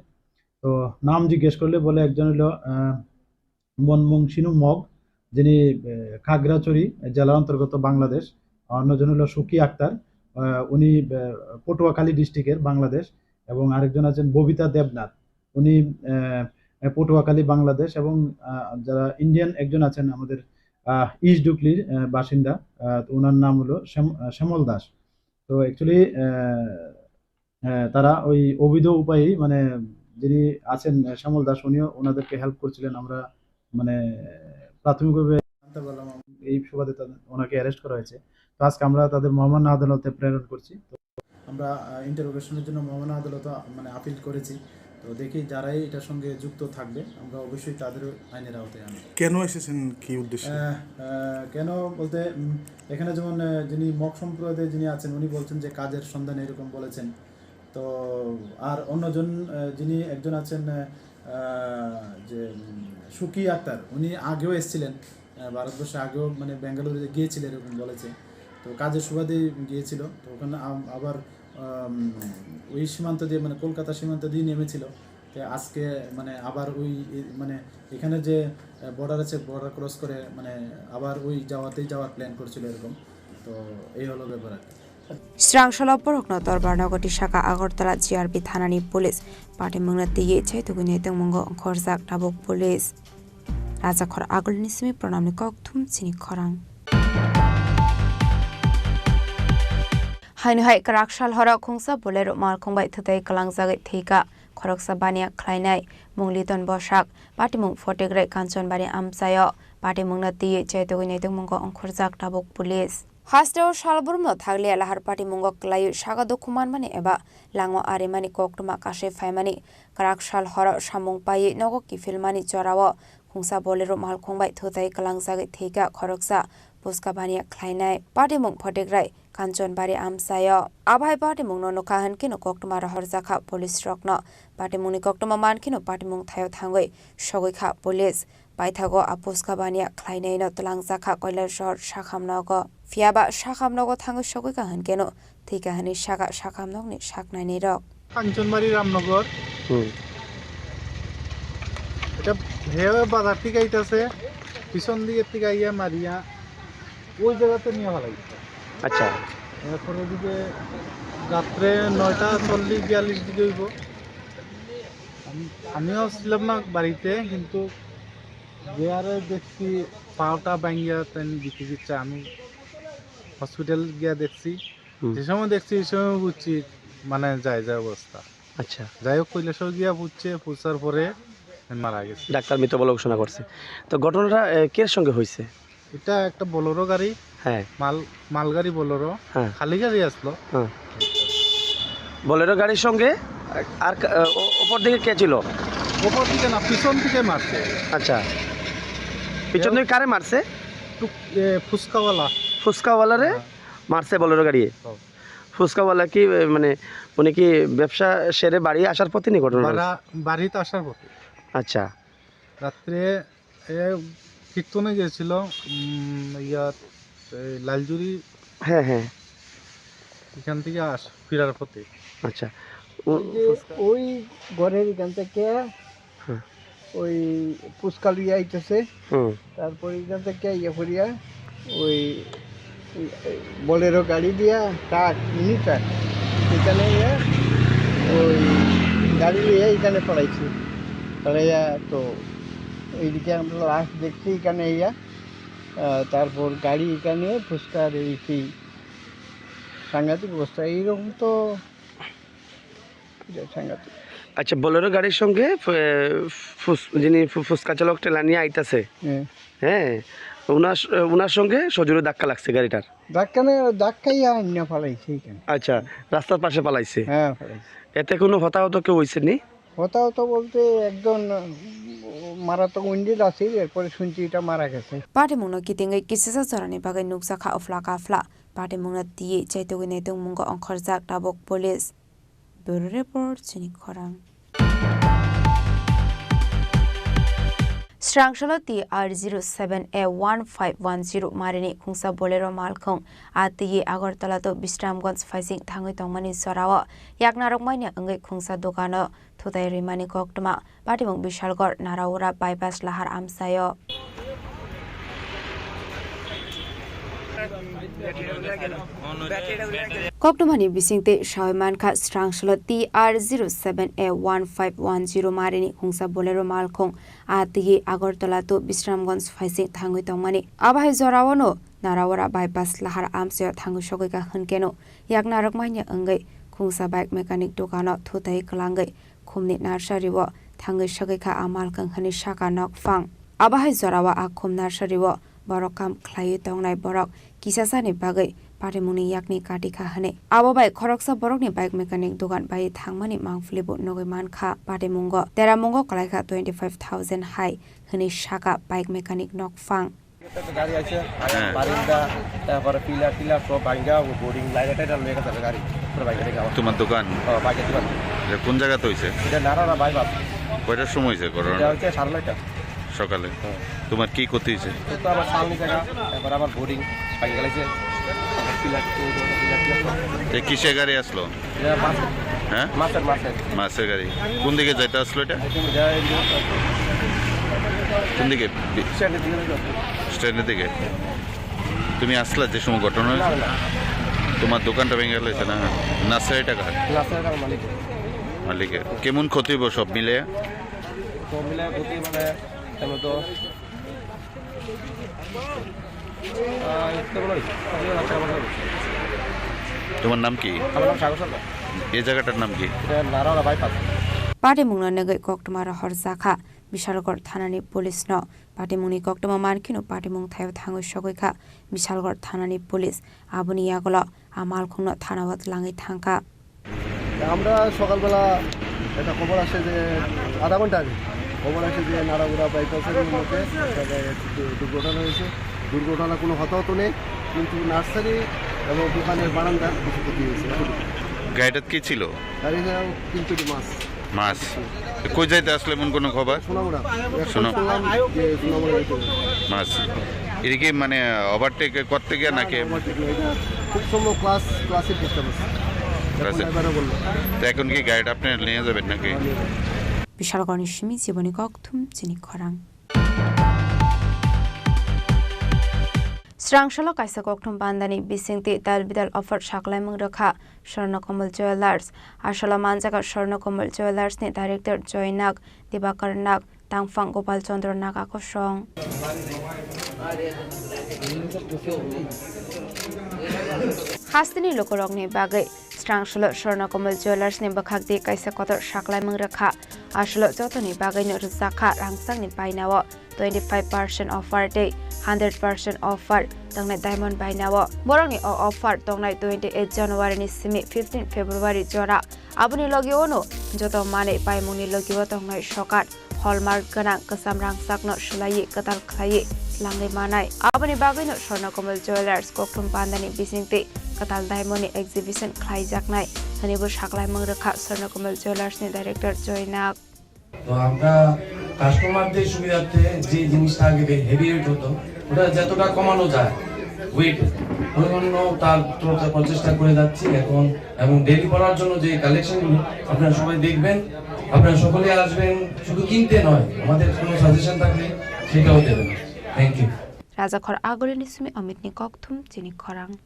S13: তো নাম জিজ্ঞেস করলে বলে একজন হলো মনমোহন সিং মগ যিনি খাগড়াছড়ি জেলার অন্তর্গত বাংলাদেশ অন্যজন হলো সুকি আক্তার উনি পটুয়াখালী ডিস্ট্রিক্টের বাংলাদেশ এবং আরেকজন আছেন ববিতা দেবনাথ উনি পটুয়াখালী বাংলাদেশ এবং যারা ইন্ডিয়ান একজন আছেন আমাদের ইস্ট ডুকলির বাসিন্দা ওনার নাম হলো শ্যামল দাস তো অ্যাকচুয়ালি তারা ওই অবৈধ উপায়েই মানে যিনি আছেন শ্যামল দাস উনিও ওনাদেরকে হেল্প করছিলেন আমরা মানে প্রাথমিকভাবে জানতে পারলাম এই সুবাদে ওনাকে অ্যারেস্ট করা হয়েছে তো আজকে আমরা তাদের মহামান্য আদালতে প্রেরণ করছি তো আমরা ইন্টারোগেশনের জন্য মহামান্য আদালতে মানে আপিল করেছি তো দেখি যারাই এটার সঙ্গে যুক্ত থাকবে আমরা অবশ্যই তাদের আইনের আওতায় আনব
S16: কেন এসেছেন কি উদ্দেশ্যে
S13: কেন বলতে এখানে যেমন যিনি মগ সম্প্রদায়ে যিনি আছেন উনি বলছেন যে কাজের সন্ধানে এরকম বলেছেন তো আর অন্যজন যিনি একজন আছেন যে সুকি আক্তার উনি আগেও এসেছিলেন ভারতবর্ষে আগেও মানে বেঙ্গালুরুতে গিয়েছিলেন এরকম বলেছে তো কাজের সুবাদে গিয়েছিল তো ওখানে আবার ওই সীমান্ত দিয়ে মানে কলকাতা সীমান্ত দিয়ে নেমেছিল তো আজকে মানে আবার ওই মানে এখানে যে বর্ডার আছে বর্ডার ক্রস করে মানে আবার ওই যাওয়ার প্ল্যান করছিল এরকম তো এই হলো ব্যাপার আর
S4: স্রাংশলা পরকন তরবারনগরটি শাখা আগরতলা জিআরপি থানানি পুলিশ পার্টি মংনা দিয়ে চাইতুগুনি তেমঙ্গ খরজাক ডাবক পুলিশ রাজাখর আগলনি সিমি প্রণামনি ককথুম চিনি খরাং হাইনুহাই কারাকশাল হরা খুংসা বলের মাল খুংবাই থুতাই কালাংজাগै थैका খরকসা বানিয়া খ্লাইনাই মুংলিতন বসাক পাটিমুং ফটেগ্রাই কাঞ্চনবাড়ি আমসায় পাটিমুংনা দিয়ে চাইতুগুনি তেমঙ্গ খরজাক ডাবক পুলিশ হাস্টেও সালবুরমনো থাকলে লাহার পাটি মুঙ্গক লায়ু সাগা দকুমান মানে এবা লাঙো আরেমানি কক্টমা কাশে ফাইমানি কারাকশাল হর সামুং পাই নগক কিফিলমানি চরাও খুংসা বলেরো মাল খুংবাই থুতাই কালাংজাগै थैका খরকসা পুস্কা বানিয়া খ্লাইনাই পাটিমুং ফটেগ্রাই কাঞ্চনবাড়ি আমসায় আভাই পাটিমুং ননকা হানকিনো কক্টমা রহর জাখা পুলিশ রকন পাটিমুংনি কক্টমা মানকিনো পাটিমুং থাयो থাঙ্গৈ সগৈখা পুলিশ পাইথাগো আপুস্কা বানিয়া খ্লাইনাইনো তলাংজাখা কৈলার শহর শাখামনগ ফিয়াবা শাখামনগ থাঙ্গৈ সগৈখা হানকেনো থैका হানি শাখামনগনি শাকনাইনি রক
S16: কাঞ্চনবাড়ি রামনগর এটা হেও বাজার থেকে আইতাছে পিছন দিকের থেকে আইয়া মারিয়া ওই জায়গাতে নিয়ে ভালো লাগছে
S9: আচ্ছা
S16: এরপরে দিকে রাত্রে 9:40-42 দিকে হইব আমিও ছিলাম না বাড়িতে কিন্তু যে আরে দেখছি পাওটা ভাঙিয়া তেন দিতে দিচ্ছে আমি হসপিটাল গিয়া দেখছি যে সময় দেখছি এই সময় বুঝছি মানে যায় অবস্থা
S9: আচ্ছা
S16: যাই হোক কৈলাসর গিয়া পুছার পরে মারা গেছে
S9: ডাক্তার মৃত বলে ঘোষণা করছে তো ঘটনাটা কের সঙ্গে হয়েছে
S16: এটা একটা বোলেরো গাড়ি
S9: হ্যাঁ
S16: মালগাড়ি বোলেরো খালি গাড়ি আসলো
S9: বোলেরো গাড়ির সঙ্গে আর ওপর দিকে কে ছিল
S16: ওপর দিকে না পিছন দিকে মারছে
S9: আচ্ছা পিছন দিকে কারে মারছে ফুচকাওয়ালারে মারছে বোলেরো গাড়ি ফুচকাওয়ালা কি মানে উনি কি ব্যবসা সেরে বাড়ি আসার পথে নি ঘটনা
S16: বাড়িতে আসার পথে
S9: আচ্ছা
S16: রাত্রে কীর্তনে গেছিল ইয়াত লালজুরি
S9: হ্যাঁ হ্যাঁ
S16: এখান থেকে ফিরার পথে
S9: আচ্ছা
S17: ওই ঘরের এখান থেকে ওই পুষ্কাল ইয়ে আইতেছে তারপর এখান থেকে ইয়ে করিয়া ওই বোলেরো গাড়ি দিয়া ট্রাক মিনি ট্রাক এখানে ওই গাড়ি নিয়ে এখানে পড়াইছি পড়াইয়া তো এইদিকে আমরা লাস্ট দেখছি এখানে তারপর গাড়ি এখানে ফুচকার এই সেই সাংঘাতিক অবস্থা এইরকম তো সাংঘাতিক।
S10: আচ্ছা, বোলেরো গাড়ির সঙ্গে যিনি ফুচকা চালক টেলা নিয়ে আইতাছে, হ্যাঁ, ওনার সঙ্গে সজোরে ধাক্কা লাগছে গাড়িটার।
S17: ধাক্কাই আইনা ফালাইছে এখানে।
S10: আচ্ছা, রাস্তার পাশে পালাইছে।
S17: হ্যাঁ, ফালাইছে।
S10: এতে কোনো হতাহত কেউ হয়েছে নি?
S17: হতাহত বলতে একজন মারাত্মক উইন্ডেড আছে, এরপরে শুনছি এটা মারা গেছে।
S4: পাটেমুংনো কিতিঙ্গै किसिसा जरानि बागै नुकसा खा अफ्ला काफ्ला पाटेमुंना तिये चाइतोगै नेतों मुंगो अंखरजाक टाबक पुलिस। ब्यूरो रिपोर्ट चिनी खरां। Strangshalo TR07A1510 marini khungsa bolero malkhong atiye Agartala to Bistramganj faising thangoi tongmani sorawa yaknarok maina angai khungsa dokano thutai rimani koktuma patimong Bishalgor Naraura bypass lahar amsayo Koktumani bisingte Shawmanka Strangshalo TR07A1510 marini khungsa bolero malkhong atiye Agartala to Bistramganj faising thangoi tongmani abahai jorawano Naraura bypass lahar amsayo thangu shogoika hunkeno yaknarok maina angai khungsa bike mechanic dokano thutai klangai khumni nursery wo thangai shogoika amal kanghani shaka nok fang abahai jorawa akhum nursery wo borokam khlai tongnai borok kisasani bagai patimuni yakni katika hane abo bai khoroksa borokni bike mechanic dogan bai thangmani mangflibu nogoi mankha patimungo teramungo kalaika 25000 hai hini shaka bike mechanic nok fang
S9: গাড়ি আছে বারিন্দা তারপরে pillar tiller সব ভাঙা boarding light এটা লয়ে গেছে গাড়ি পুরো বাইকে থেকে
S15: তোমার দোকান?
S9: বাইকে দোকান।
S15: এটা কোন জায়গাতে হইছে?
S9: এটা নারারা বাইপাস।
S15: কয়টার সময় হইছে ঘটনা?
S9: এটা হচ্ছে 9:30
S15: সকালে। তোমার কি ক্ষতি হয়েছে?
S9: তো আমার সামনে জায়গা তারপর আমার বোর্ডিং ভাঙে গেছে পিলার
S15: এই কিসে গাড়ি আসলো?
S9: এটা মাছ,
S15: হ্যাঁ মাছের গাড়ি। কোন দিকে যাইতে আসলো এটা? কোন দিকে? স্ট্যান্ডের দিকে। তুমি আসলা যে সময় ঘটনা হয়েছে? তোমার দোকানটা ভেঙে গেছে না? নার্সারি টাকা মালিকের। কেমন ক্ষতি হইব সব মিলে?
S9: সব মিলে ক্ষতি মানে তো
S15: তোমার নাম কি?
S9: আমার নাম সাগর সরকার।
S15: এই জায়গাটার নাম কি?
S9: নারারা bypass.
S4: পাটিমুংনা নেগৈ কক্টমারা হরজাখা Bishalgor Thanani Police no Patimuni Koktama Markino Patimung Thayo Thango Shogoika Bishalgor Thanani Police Abuni Yagola Amal Khungno Thanawat Langi Thangka
S3: আমরা সকালবেলা একটা খবর আসে যে আধা ঘন্টা আগে খবর আসে যে নাড়াগুড়া বাইপাসের মধ্যে দুর্ঘটনা হয়েছে। দুর্ঘটনা কোনো হতাহত নেই, কিন্তু নার্সারি এবং দোকানের বারান্দার কিছু ক্ষতি হয়েছে।
S15: গাড়িটা কি ছিল?
S3: গাড়িটা কিন্তু
S15: মাছ। কই যাইতে আসলে এমন কোনো খবর? মাছ। এটা কি মানে ওভারটেক করতে গিয়ে নাকি?
S3: খুব সম্ভব ক্লাসের ডিস্টার্বেন্স।
S15: তো এখন কি গাড়িটা আপনি নিয়ে যাবেন নাকি?
S4: Bishalgor Nishimi Siboni Koktum Chini Khorang Strangshalo Kaisa Koktum Bandani Bisingti Dalbidal offered Shaklaimung Rakha Sharnakomal Jewelers Ashala Manjaka Sharnakomal Jewelers ni Director Joynak Dibakar Nak Tangfang Gopal Chandra Naga Koshong Hastini Lokorogni Bagay Strangshalo Sharnakomal Jewelers ni Bakhakdi Kaisa Kotor Shaklaimung Rakha Ashalo Jotoni Bagay ni Rizaka Rangsang ni Painawa 25% offer day 100% offer tongnai diamond bainawo borongni offer tongnai 28 January ni simi 15 February jora abuni logiono joto mane paimungni logio tongnai sokat hallmark ganang kasam rangsakno sulai katal khlai langai manai abuni bagino Swarnakomal Jewelers Koktum Bandani bisingte katal diamond ni exhibition khlai jaknai hanibo saklai mangrakha Swarnakomal Jewelers ni director Joynak
S11: তো আমরা কাস্টমারদের সুবিধার্থে যে জিনিসটা আগে heavy weight হতো ওটা যতটা কমানো যায় ওয়েট ওইজন্য তার প্রচেষ্টা করে যাচ্ছি এখন এবং ডেলি করার জন্য যে কালেকশনগুলো আপনারা সবাই দেখবেন আপনারা সকলে আসবেন শুধু কিনতে নয় আমাদের কোনো সাজেশন থাকলে সেটাও দেবেন thank you
S4: Rajakhor Agolini Sumi Amitni Kokthum Chini Khorang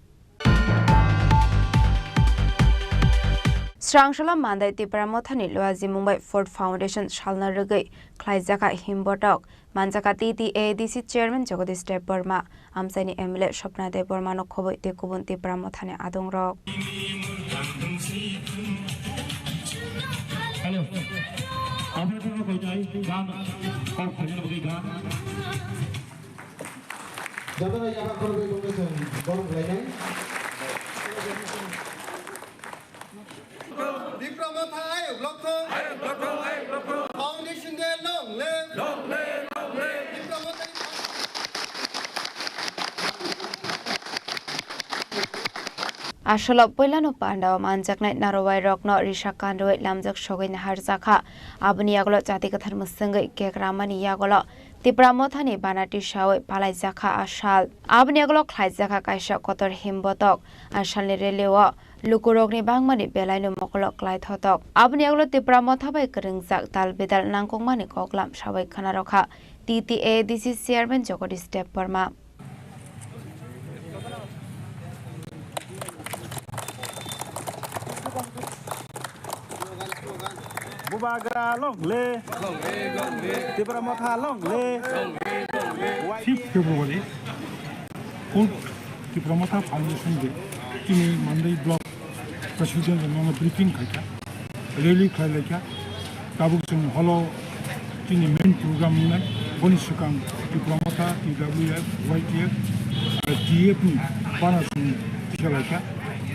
S4: Srangshala Mandai Tripura Mothani Loazi Mumbai Ford Foundation Shalna Rugai Klaijaka Himbotok Manjaka TTADC Chairman Jagadish Dev Burma Amsaini MLA Shopna Dev Burma no Khoboi Tekubun Tripura Mothani Adongrok Asholop Poilano Panda Manjakna Narawai Rockno Risha Kandoi Lamjak Shogin Harzaka Abuni Yagolo Jatikathan Musungai Kekramani Yagolo Tripura Mothani Banati Shawai Palaizaka Ashal Abuni Yagolo Klaizaka Kaisha Kotor Himbotok Ashalni Relewa Lukurogni Bangmani Belaino Mokolo Klaithotok Abuni Yagolo Tripura Mothabai Kringzak Tal Bidal Nangkongmani Koklam Shawai Kanaroka TTADC Chairman Jagadish Dev Burma
S8: Bubaga long le Tripura Motha long le
S14: 5th February Old Tripura Motha Foundation Day Chini Mandai Block President and briefing kaita rally khailaka tabuk chung holo Chini main program na Bonishukam Tripura Motha TWF YTF TF ni bana chung tikhalaka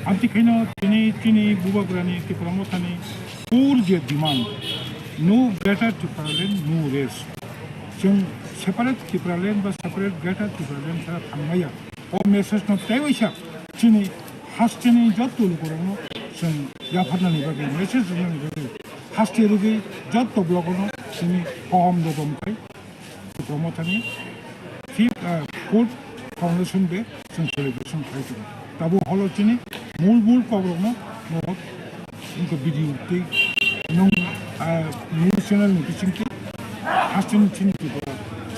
S14: amti khaina Chini Bubagrani Tripura Motha ni all their demand, no greater Tripura land, no race. So separate Tripura land, but separate greater Tripura land, sara thamaya. Or message not taiwisha. Chini has chini jotto lukorono. So yaphana ni bagi message ni bagi. Has chini bagi jotto blogono. Chini home do domkai. Tripura Motha ni. Food Foundation Day, some celebration fighting. Tabu holo chini mul kogrono no. उनको video के नों news channel में किसी के हासिल चिन्ह की बात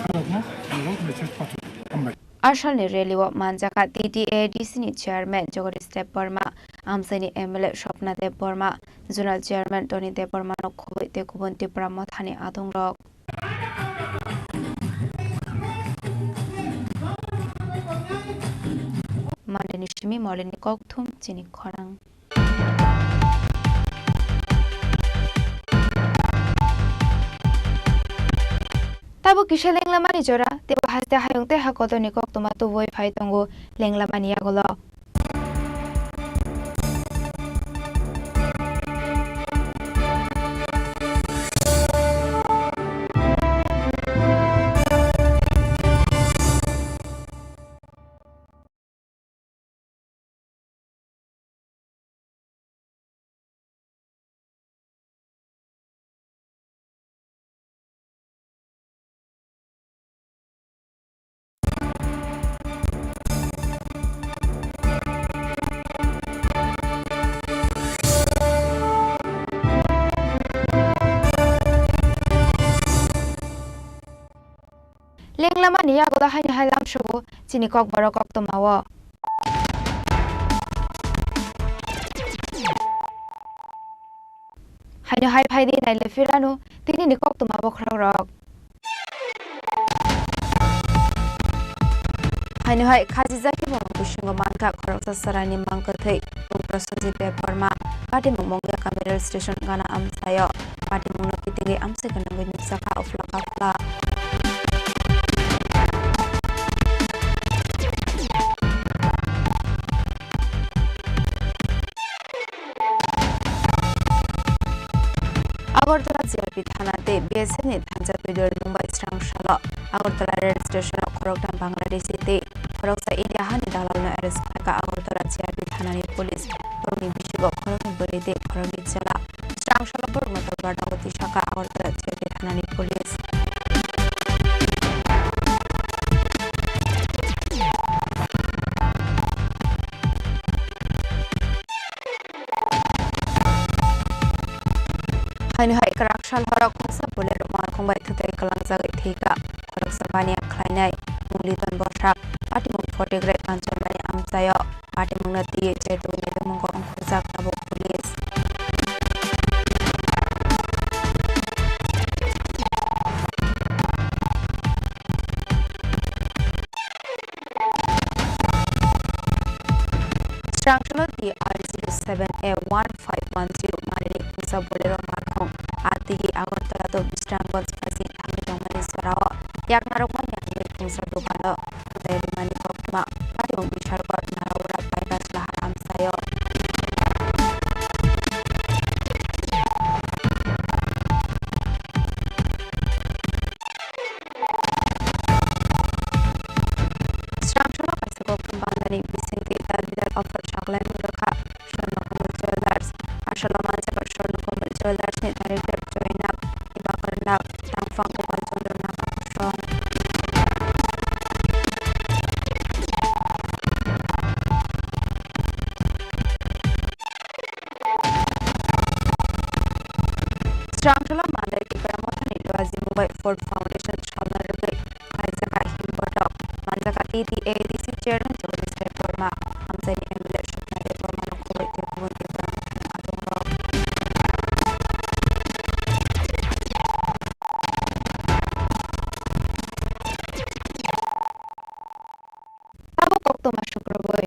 S14: सारा ना लोग मैसेज पाते हैं
S4: Ashal ni Reliwa Manjaka TTADC ni Chairman Jagadish Dev Burma Amsaini MLA Shopna Dev Burma Zonal Chairman Tony Dev Burma no Khoboi Tekubun Tripura Mothani Adongrok Mandeni Shimi Molini Kokthum Chini Khorang Tabu kisha lenglamani jora tiba haste hayongte hakoto nikok tuma tu voi phai tongo lenglamani yagolo Lenglamani yagoda haini hailam shubu chini kok borokok tomawo haini hai phai di nai lefiranu tini nikok tomawo khrorok haini hai khaji jaki mo bushingo manka khorok sarani mangkathai Prasajit Dev Burma Pati Mongya Kamera Station Gana Amsayo Pati Mongno Kitinge Amse Ganangwe Nipsaka Ofla Kafla Agartala JRP Thanate BSF ni Thanjat Bidor Mumbai Srangshala Agartala Rail Station Khoroktam Bangladesh te Khoroksa India Hani Dalal na arrest ka Agartala JRP Thanani Police Burmi Bishigo Khorokni Burite Khorokni Jala Srangshala Burma Talbadawati Shaka Agartala JRP Thanani Police Hainu hai karakshal hora khongsa bolero mal khongbai thutai kalang jagai thika khorok sabani khlainai litan bosak patimung fotegre kancamani amsayo patimung nati cetu nidemung korong khusak tabuk polis. Strangelo di R07A1510 Marini Kusa Bolero Markong Ati Agartala to Bistrangons Fasi Hamidongani Sarao Yak Narokman Yang Kusa Dubano Dari Mani Kokma Patung Bisharkot Narawura Bypass Laharam Sayo. Strangelo Kasako Kumbandani Bisinti Dalbidal Offer Chaklan Mudaka Sharnakumul Jewelers Ashalaman Jakar Sharnakumul Jewelers ni Director Joinak Ibakarnak Tangfang Kumal Jondor Nakakashong. Strangelo Mandai Tiparamotani Luazi Mumbai Ford Foundation Shalnarbe Kaizaka Himbotok Manjaka ADC Chairman Jolis Reforma Amsani Emile Shukna Reforma Nokoy Tepun Tiparamotani Atungro. Tabo Kokto Mashukroboy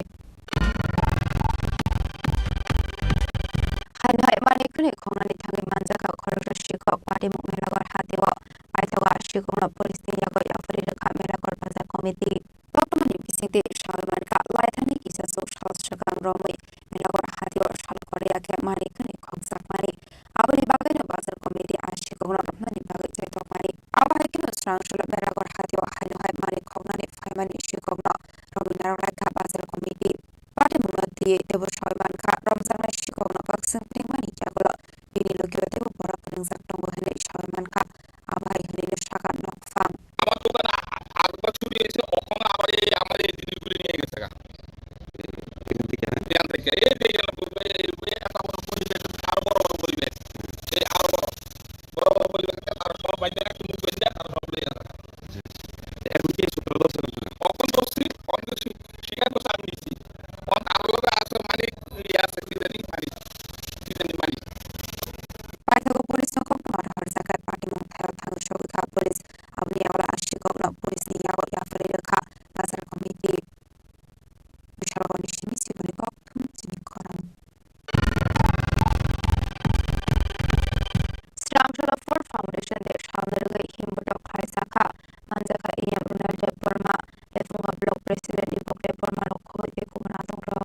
S4: Hai Mani Kuni Kongani Tangi Manjaka Korosho Shikok Padimu Melagor Hatiwo Aitawa Shikona Police Yago Yafrida Melagor Baza Committee Dokumani Bisiti Shalmanka Laitani Kisa Social Shakang Romi Melagor Hatiwo Shal Korea Ke Mani Kuni Kongsak Mani Abuni Bagay Bazar Committee Ashikona Mani Bagay Chetok Mani Abai Kino Strang Shula Melagor Hatiwo Hai Mani Kongani Faimani Shikogno Romi Naraka Bazar Committee Padimu Mati Devo Shoymanka Romzana Shikogno Kaksang Pingmani Jagola Dini Logyo Devo Borak Ningsak Tonggo Hene Shoymanka Abai Hene Shaka Nokfang Paithago Police Nokok Nor Harzakat Patimung Thayo Thangu Shogika Police Abni Awala Ashikogno Police Ni Yago Yafrida Ka Bazar Committee Bisharagoni Shimisi Bulikok Tum Chini Khorang Strangelo Ford Foundation de Shalnaruga Himbotok Kaisaka Manjaka Iyam Runalde Burma Lefunga Block President Ibokde Burma Lokho de Kumanatongro.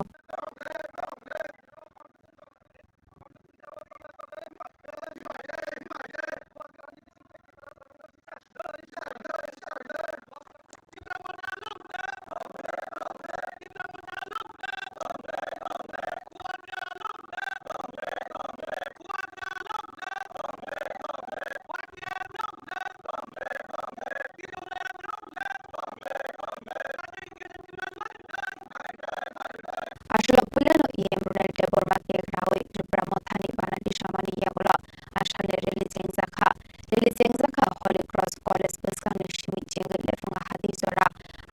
S4: Ashula Pulano Iyam Runalde Burma Kek Rawi Tripura Mothani Banati Shamani Yagola Ashane Releasing Zaka Holy Cross College Buskan Shimi Chingal Lefunga Hadi Zora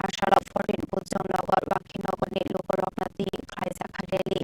S4: Ashala 14 Buzon Nogor Wakinogoni Lukoroknati Kaizaka Delhi.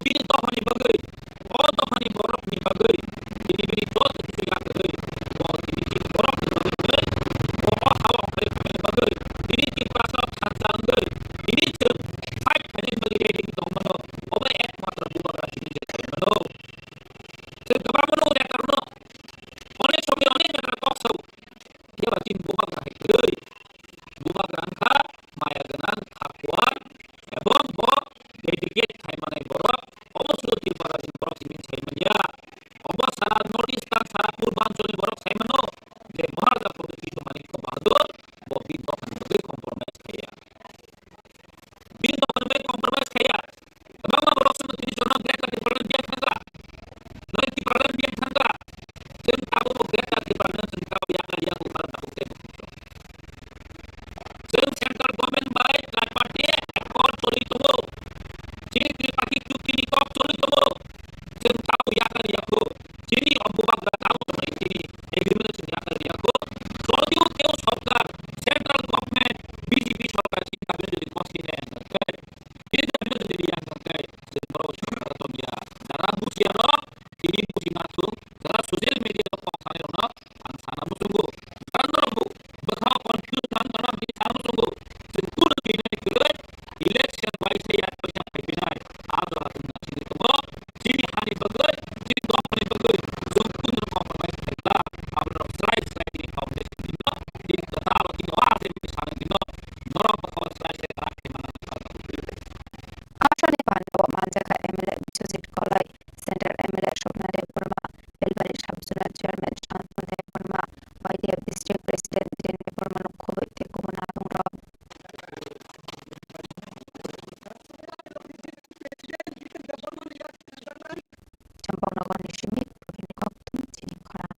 S18: bini dohani bagai o dohani borok ni bagai ini bini dot itu ya bagai o ini borok ni bagai o hawa bagai ini di pasal tantang bagai ini tu fight kali bagai ini domano o ek matra bubar rasini domano tu domano dia karena oleh sobi oleh negara kosau dia wajib bubar bagai bubar rangka maya dengan akuan এবং dedicate থাইমানাই বড় অবশ্যই বড় বড় Simin থাইমানিয়া অবসারা north eastern সারা পূর্বাঞ্চলে বড় থাইমানো যে মহার্গা পদ্ধতি মানে খুব ভালো ববি দোকান মধ্যে কম্প্রোমাইজ খাইয়া দিন দোকান মধ্যে কম্প্রোমাইজ খাইয়া এবং বড় সময় জন্য গ্রেটার ডিপার্টমেন্ট দিয়ে থাকা নয় ডিপার্টমেন্ট দিয়ে থাকা যেন তাও গ্রেটার ডিপার্টমেন্ট সংখ্যা ইয়া উপর দাবতে যেন সেন্ট্রাল গভর্নমেন্ট বাই ট্রাই পার্টি একবার চলিত Chini Tripura cuti ni kau tuli tu, sen tahu ya kan ya ko. Chini abuak dah tahu tu ni chini agreement sen ya kan ya ko. Soju kau सरकार central government BJP सरकार chini kami jadi kosti ni yang terkait. Chini kami jadi yang terkait. Sen baru सरकार tu dia. Darah musia ro, chini musi nasu. Darah social media tu pasal ro, ansana musugu. Darah ro, bakal confuse antara di sana musugu. Sen tur kini kerja election wise ya. Ada sini tu, sini hari bagai, sini company bagai, sungguh nak compromise kita. Our slice lagi publish kita, di kata lagi awal di sana kita, normal bahawa slice kita mana
S4: আসলে Pandava মালজাকা MLA Biswajit কলাই centre MLA Swapna দেব Varma Belbari subzonal chairman Shantanu দেব Varma ওয়াইডিএফ district president gen দেব বর্মা নক্ষবৈ তেকুবনা দংর চম্পকনগর নিশিমিত প্রবীণ কক্তুম চিনি খরাং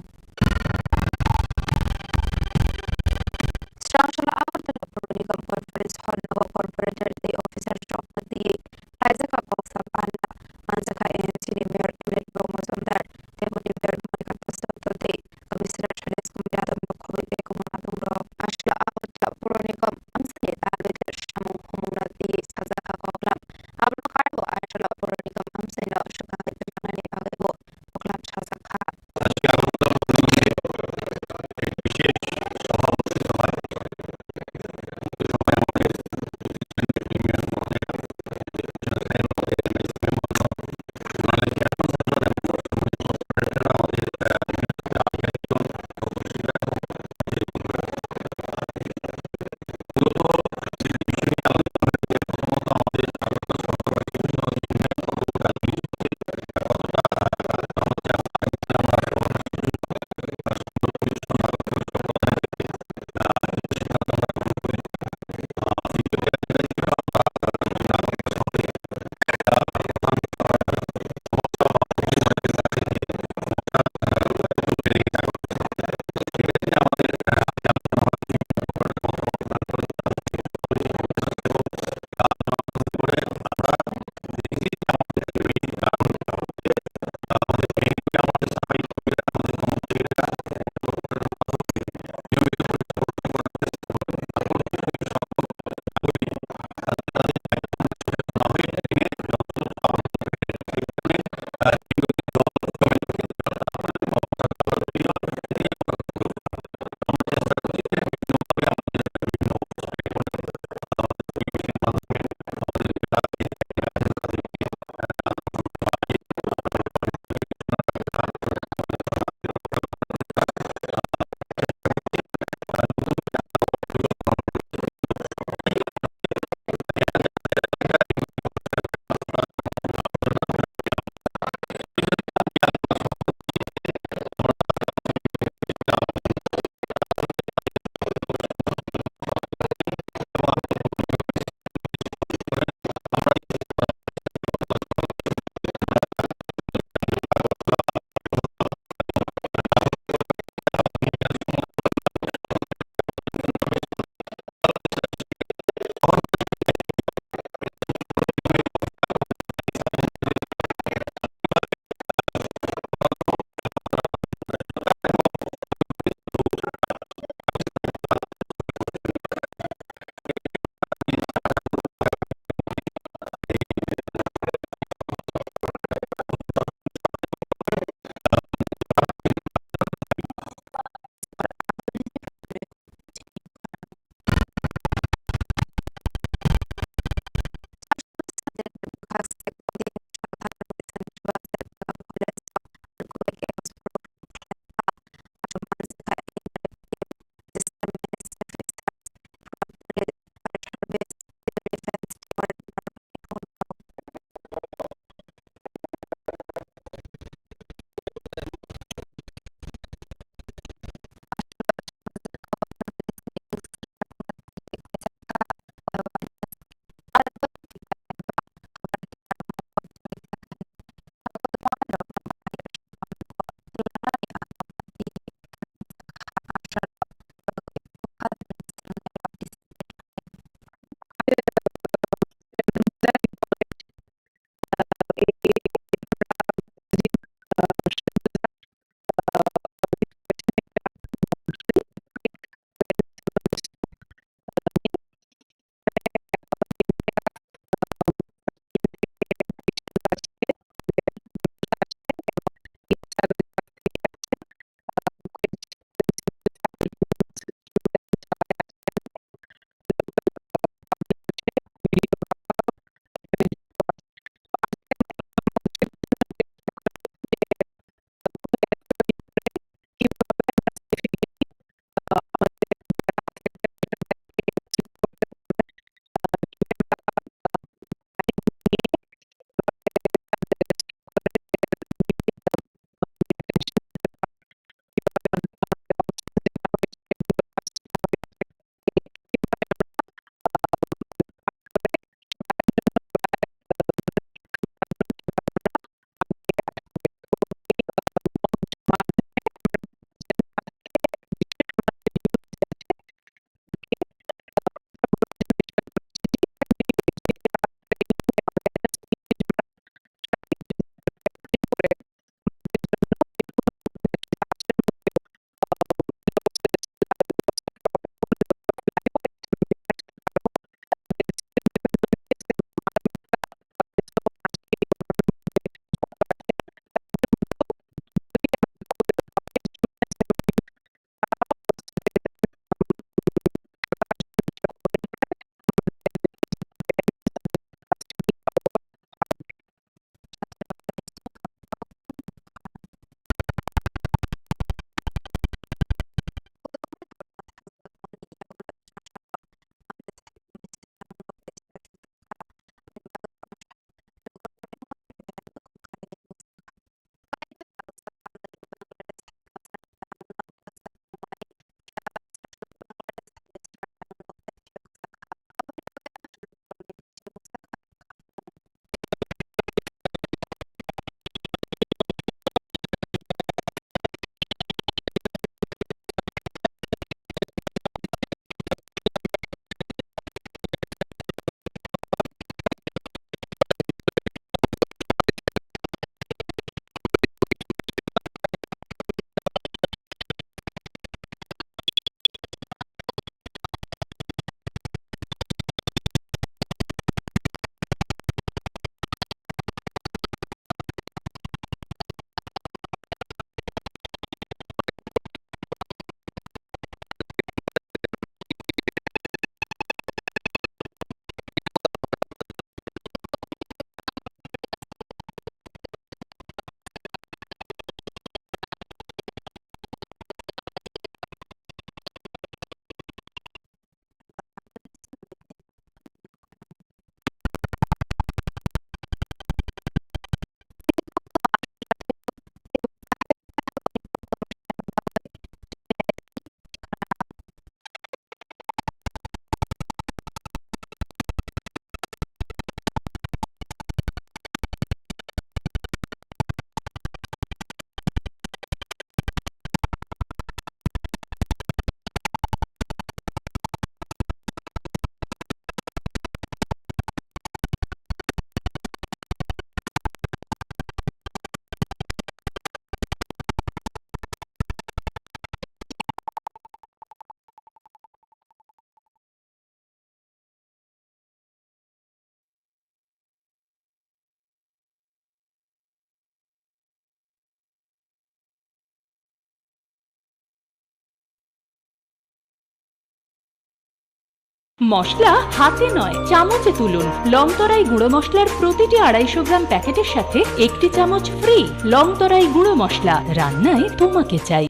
S7: মশলা হাতে নয় চামচে তুলুন লংতরাই গুঁড়ো মশলার প্রতিটি 250 গ্রাম প্যাকেটের সাথে একটি চামচ ফ্রি। লংতরাই গুঁড়ো মশলা, রান্নায় তোমাকে চাই।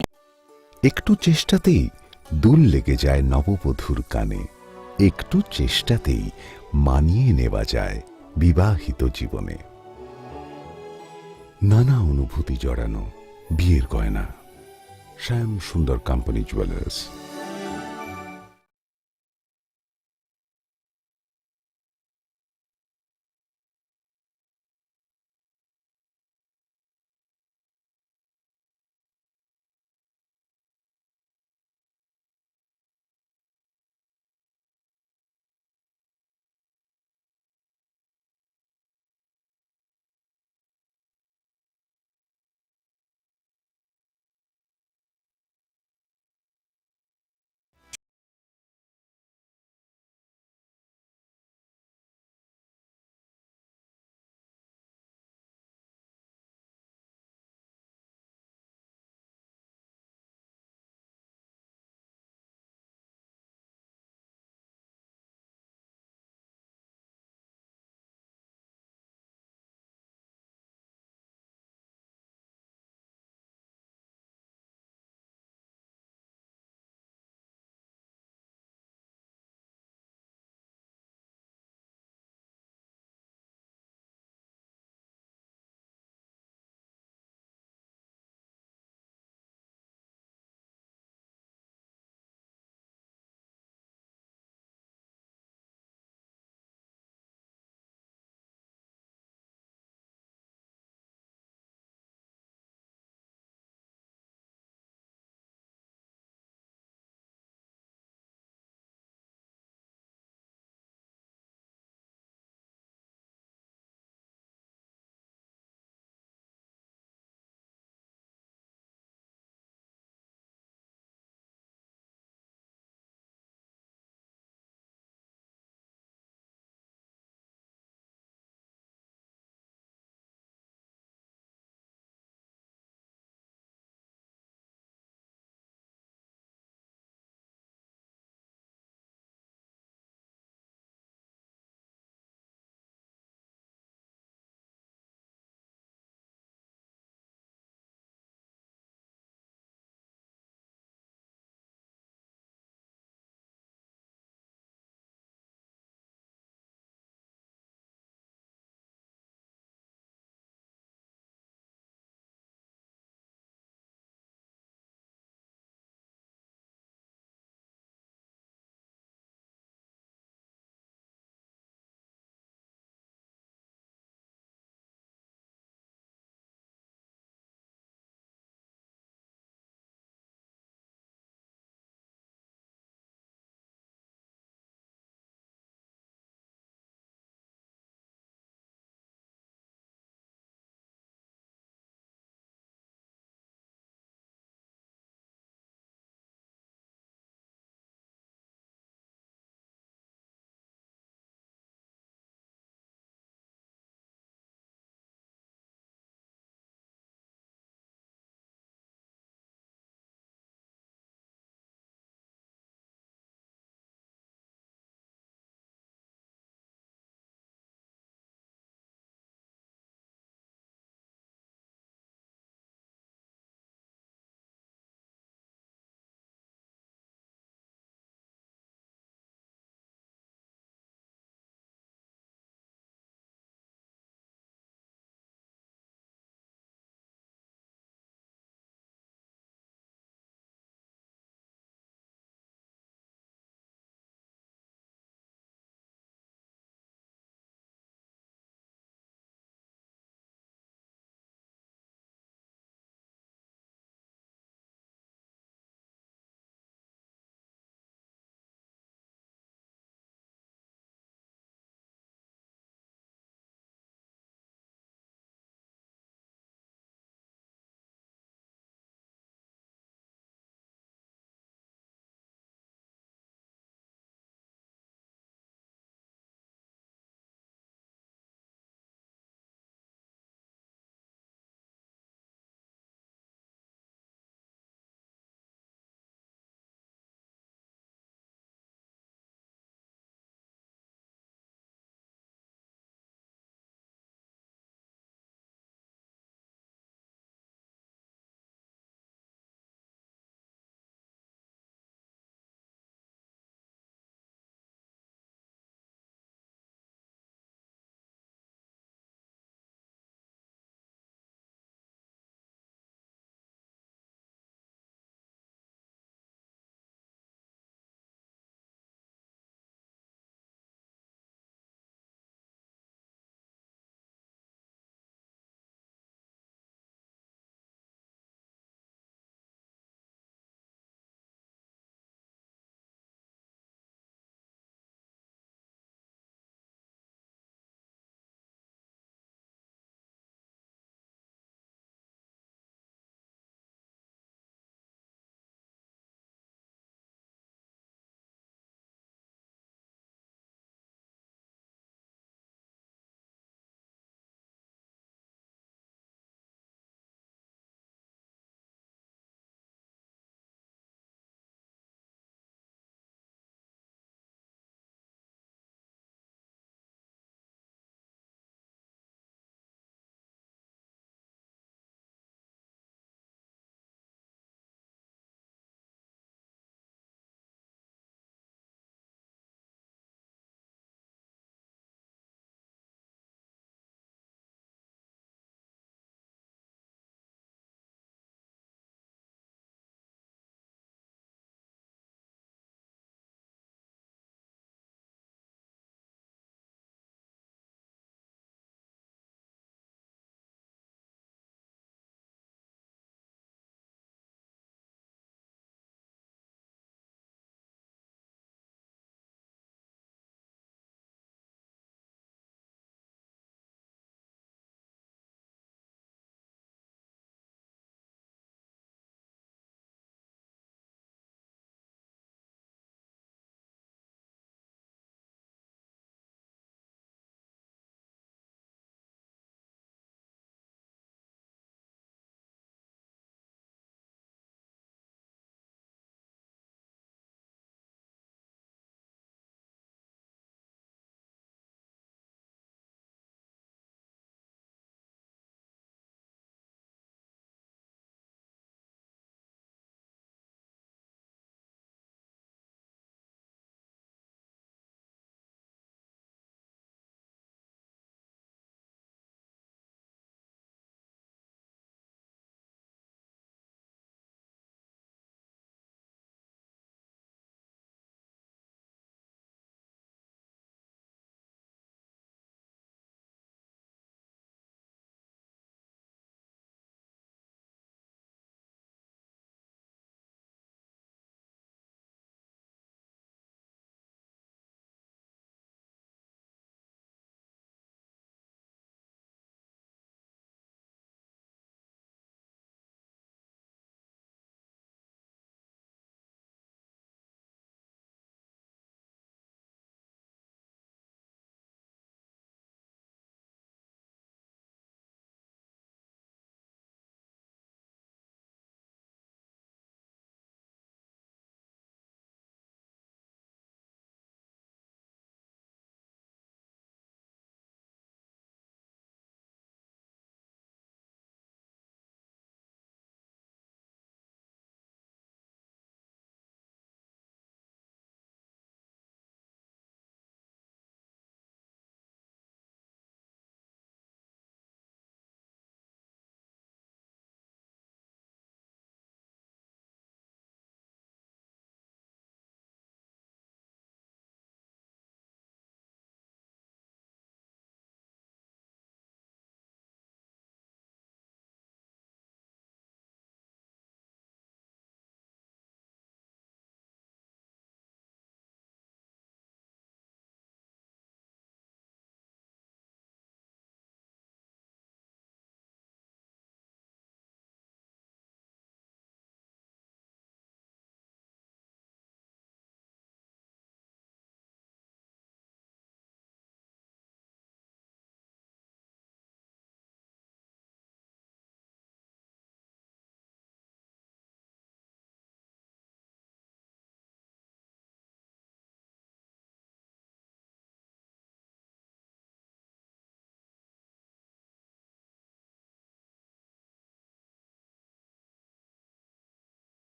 S19: একটু চেষ্টাতেই দুল লেগে যায় নববধূর কানে, একটু চেষ্টাতেই মানিয়ে নেওয়া যায় বিবাহিত জীবনে। নানা অনুভূতি জড়ানো বিয়ের গয়না। শ্যাম Sundar company jewellers.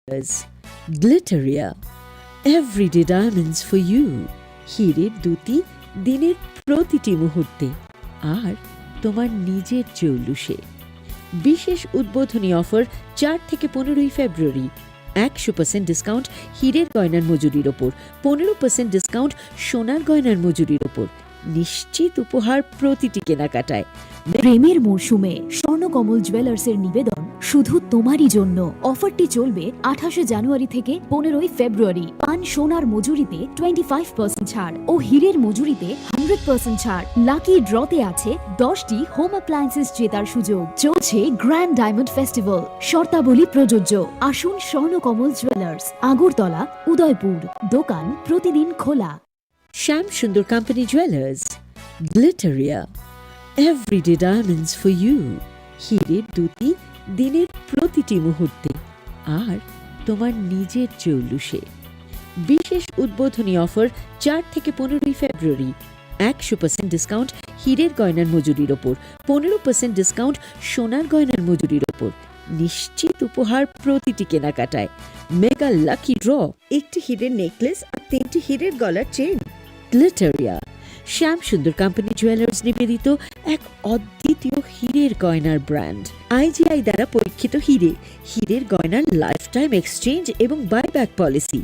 S5: Jewelers, Glitteria, everyday diamonds for you. হীরের দুতি দিনের প্রতিটি মুহূর্তে আর তোমার নিজের জৌলুসে। বিশেষ উদ্বোধনী অফার 4 থেকে 15 ফেব্রুয়ারি। 100% ডিসকাউন্ট হীরের গয়নার মজুরির ওপর, 15% ডিসকাউন্ট সোনার গয়নার মজুরির ওপর। নিশ্চিত উপহার প্রতিটি কেনাকাটায়।
S20: প্রেমের মরশুমে স্বর্ণকমল জুয়েলার্সের নিবেদন শুধু তোমারই জন্য। অফারটি চলবে 28 জানুয়ারি থেকে 15 ফেব্রুয়ারি। পান সোনার মজুরিতে 25% ছাড় ও হীরের মজুরিতে 100% ছাড়। লাকি ড্রতে আছে 10টি হোম অ্যাপ্লায়েন্সেস জেতার সুযোগ। চলছে গ্র্যান্ড ডায়মন্ড ফেস্টিভ্যাল, শর্তাবলী প্রযোজ্য। আসুন স্বর্ণকমল জুয়েলার্স, আগরতলা, উদয়পুর। দোকান প্রতিদিন খোলা।
S5: Shyam Sundar company jewellers, Glitteria, everyday diamonds for you. হীরের দুতি দিনের প্রতিটি মুহূর্তে আর তোমার নিজের জৌলুসে। বিশেষ উদ্বোধনী অফার 4 থেকে 15 ফেব্রুয়ারি। 100% ডিসকাউন্ট হীরের গয়নার মজুরির ওপর, 15% ডিসকাউন্ট সোনার গয়নার মজুরির ওপর। নিশ্চিত উপহার প্রতিটি কেনাকাটায়। মেগা লাকি ড্র, একটি হীরের নেকলেস আর 3টি হীরের গলার চেন। Glitteria, শ্যাম সুন্দর কোম্পানি জুয়েলার্স নিবেদিত এক অদ্বিতীয় হীরের গয়নার ব্র্যান্ড। IGI দ্বারা পরীক্ষিত হীরে, হীরের গয়নার লাইফ টাইম এক্সচেঞ্জ এবং বাইব্যাক পলিসি।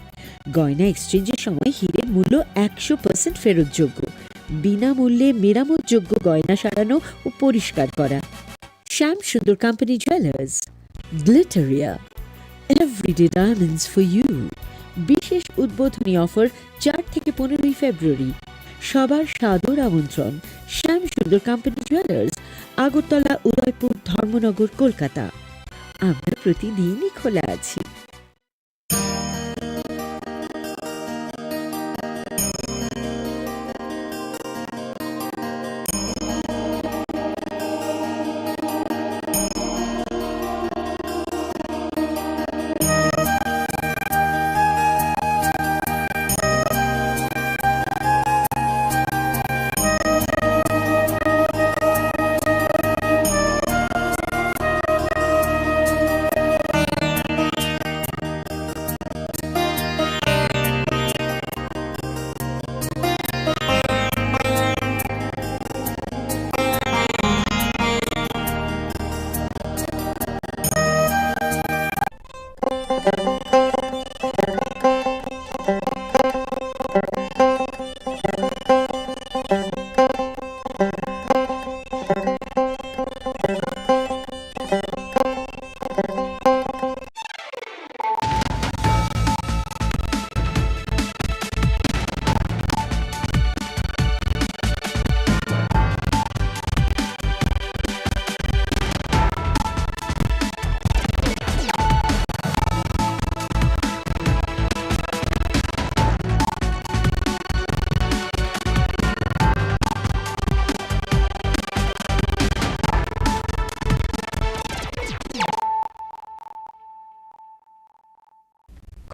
S5: গয়না এক্সচেঞ্জের সময় হীরের মূল্য 100% ফেরতযোগ্য। বিনামূল্যে মেরামতযোগ্য গয়না সারানো ও পরিষ্কার করা। Shyam Sundar company jewellers, Glitteria, everyday diamonds for you. বিশেষ উদ্বোধনী অফার 4 থেকে 15 ফেব্রুয়ারি। সবার সাদর আমন্ত্রণ। শ্যাম সুন্দর কোম্পানি জুয়েলার্স, আগরতলা, উদয়পুর, ধর্মনগর, কলকাতা। আমরা প্রতিদিনই খোলা আছি।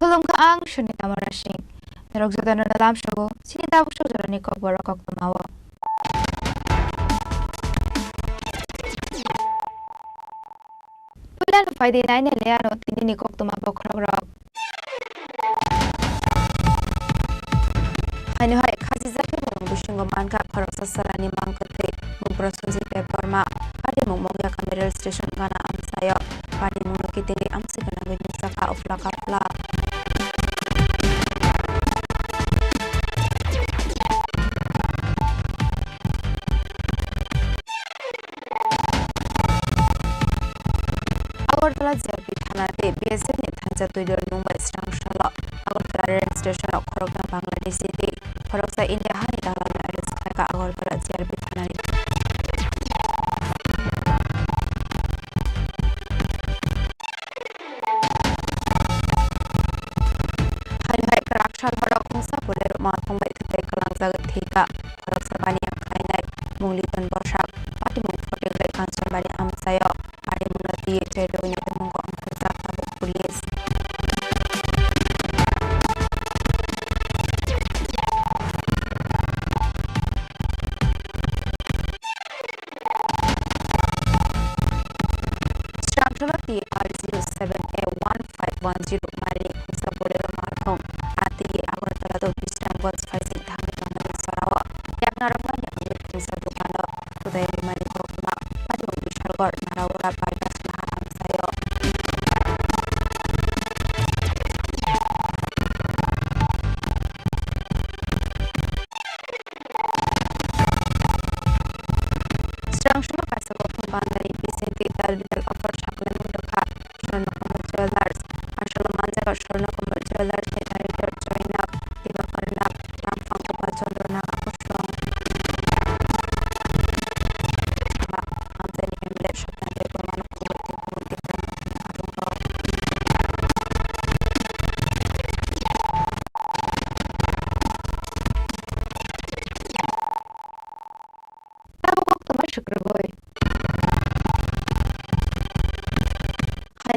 S4: Khulumkhaang Shunita Marashing, Nerogzadana Lam Shogo, Sinita Shogani Kobora Kokamawa. Pulan Friday 9 Leano, Tini Koktuma Bokrag. I know I Kazizaki Bushingomanka, Parosasarani Mankate, Mubrasuzi Pepperma, Padi Momoga Camera Station Gana Amsayo, Padi Munokiti Amsikana with Saka of Lakapla. Agortala Jerbi Thanate, BSF Nithansa Twitter Mumbai Stangshala, Agortala Rail Station of Khorang Bangladesh City, Khoroksa India Hanidala Arrest Taka Agortala Jerbi Thanate. Hanhai Karakshal Horok Musa Puler Matumbai to take along Zagatika, Khoroksa Bani Kainai, Munglitan Boshak, Patimung Fortible Council Bani Amsayo. Theatre doing the Mungo police. Structural TR07A15 10 Marini Khungsa Bolero Malkhong Atigi Agartala to Bisramganj Phaising Thangai Tongmani Sarawa Yaknarama Yakni Khungsa Dukano Udai Rimani Kokma Pajong Bishalgor Narawara Bypass Lahar Amsayo Strangshima Kasago Bandari Vicente Digital Offer Shaklan Mudoka Shorna Jewelers Ashalo Manjaka Shorna